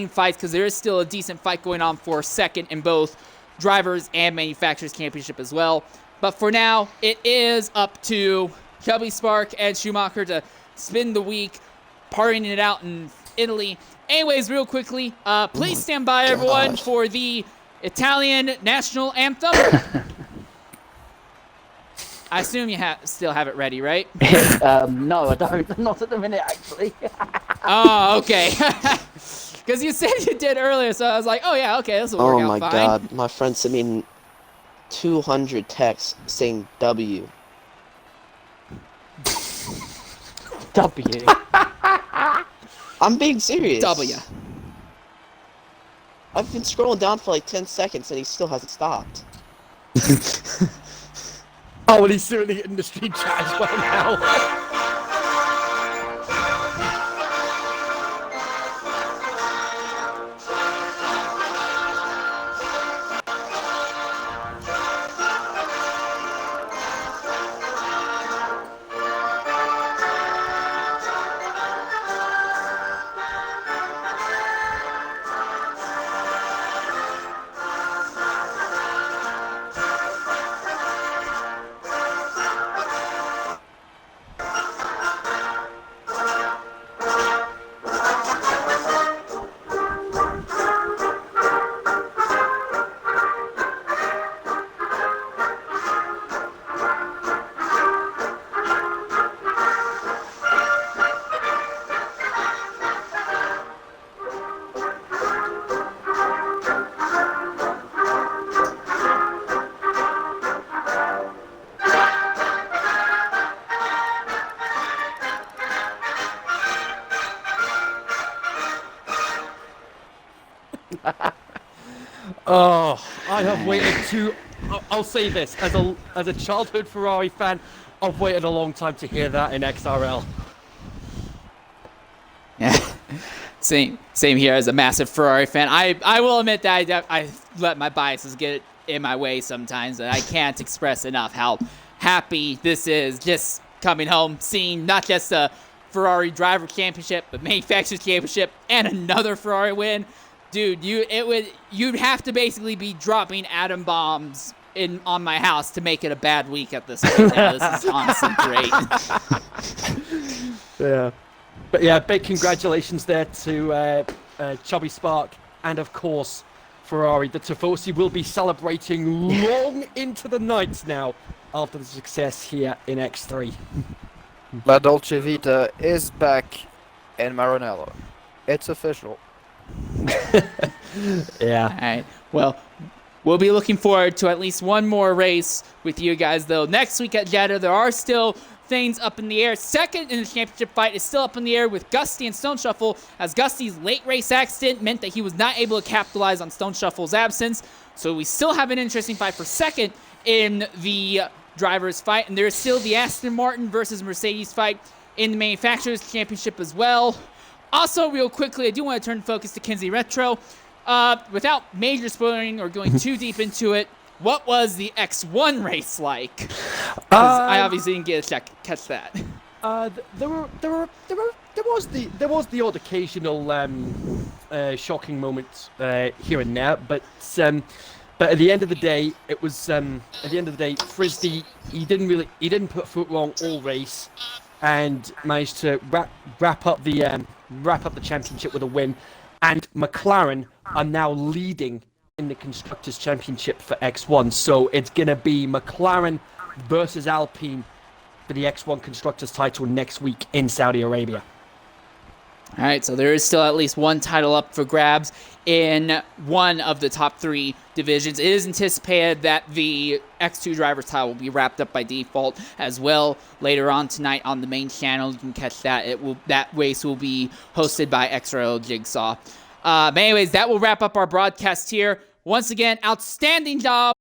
fights, because there is still a decent fight going on for second in both drivers and manufacturers championship as well. But for now, it is up to Chubby Spark and Schumacher to spend the week partying it out in Italy. Anyways, real quickly, please stand by, everyone, for the Italian national anthem. I assume you still have it ready, right? No, I don't. Not at the minute, actually. Oh, okay. Because you said you did earlier, so I was like, oh yeah, okay, this will work out fine. Oh my god, my friend sent me 200 texts saying W. W. I'm being serious. W. I've been scrolling down for like 10 seconds and he still hasn't stopped. Oh, well, he's certainly in the street chat as well now. Oh, I have waited I'll say this, as a childhood Ferrari fan, I've waited a long time to hear that in XRL. Yeah, same here as a massive Ferrari fan. I will admit that I let my biases get in my way sometimes, and I can't express enough how happy this is just coming home, seeing not just a Ferrari driver championship, but manufacturers championship, and another Ferrari win. Dude, you'd have to basically be dropping atom bombs on my house to make it a bad week at this point. Now. This is honestly great. Yeah. But yeah, big congratulations there to Chubby Spark and, of course, Ferrari. The Tifosi will be celebrating long into the night now after the success here in X3. La Dolce Vita is back in Maranello. It's official. Yeah. All right. Well, we'll be looking forward to at least one more race with you guys, though. Next week at Jeddah, there are still things up in the air. Second in the championship fight is still up in the air with Gusty and Stone Shuffle, as Gusty's late race accident meant that he was not able to capitalize on Stone Shuffle's absence. So we still have an interesting fight for second in the drivers' fight, and there is still the Aston Martin versus Mercedes fight in the manufacturers' championship as well. Also, real quickly, I do want to turn focus to Kinsey Retro. Without major spoiling or going too deep into it, what was the X1 race like? 'Cause I obviously didn't get to catch that. There was the odd occasional shocking moment here and there, but at the end of the day, it was Frisbee. He didn't put foot wrong all race, and managed to wrap up the wrap up the championship with a win. And McLaren are now leading in the Constructors' Championship for X1. So it's going to be McLaren versus Alpine for the X1 Constructors title next week in Saudi Arabia. All right, so there is still at least one title up for grabs in one of the top 3 divisions. It is anticipated that the X2 driver's title will be wrapped up by default as well later on tonight on the main channel. You can catch that. That race will be hosted by XRL Jigsaw. But anyways, that will wrap up our broadcast here. Once again, outstanding job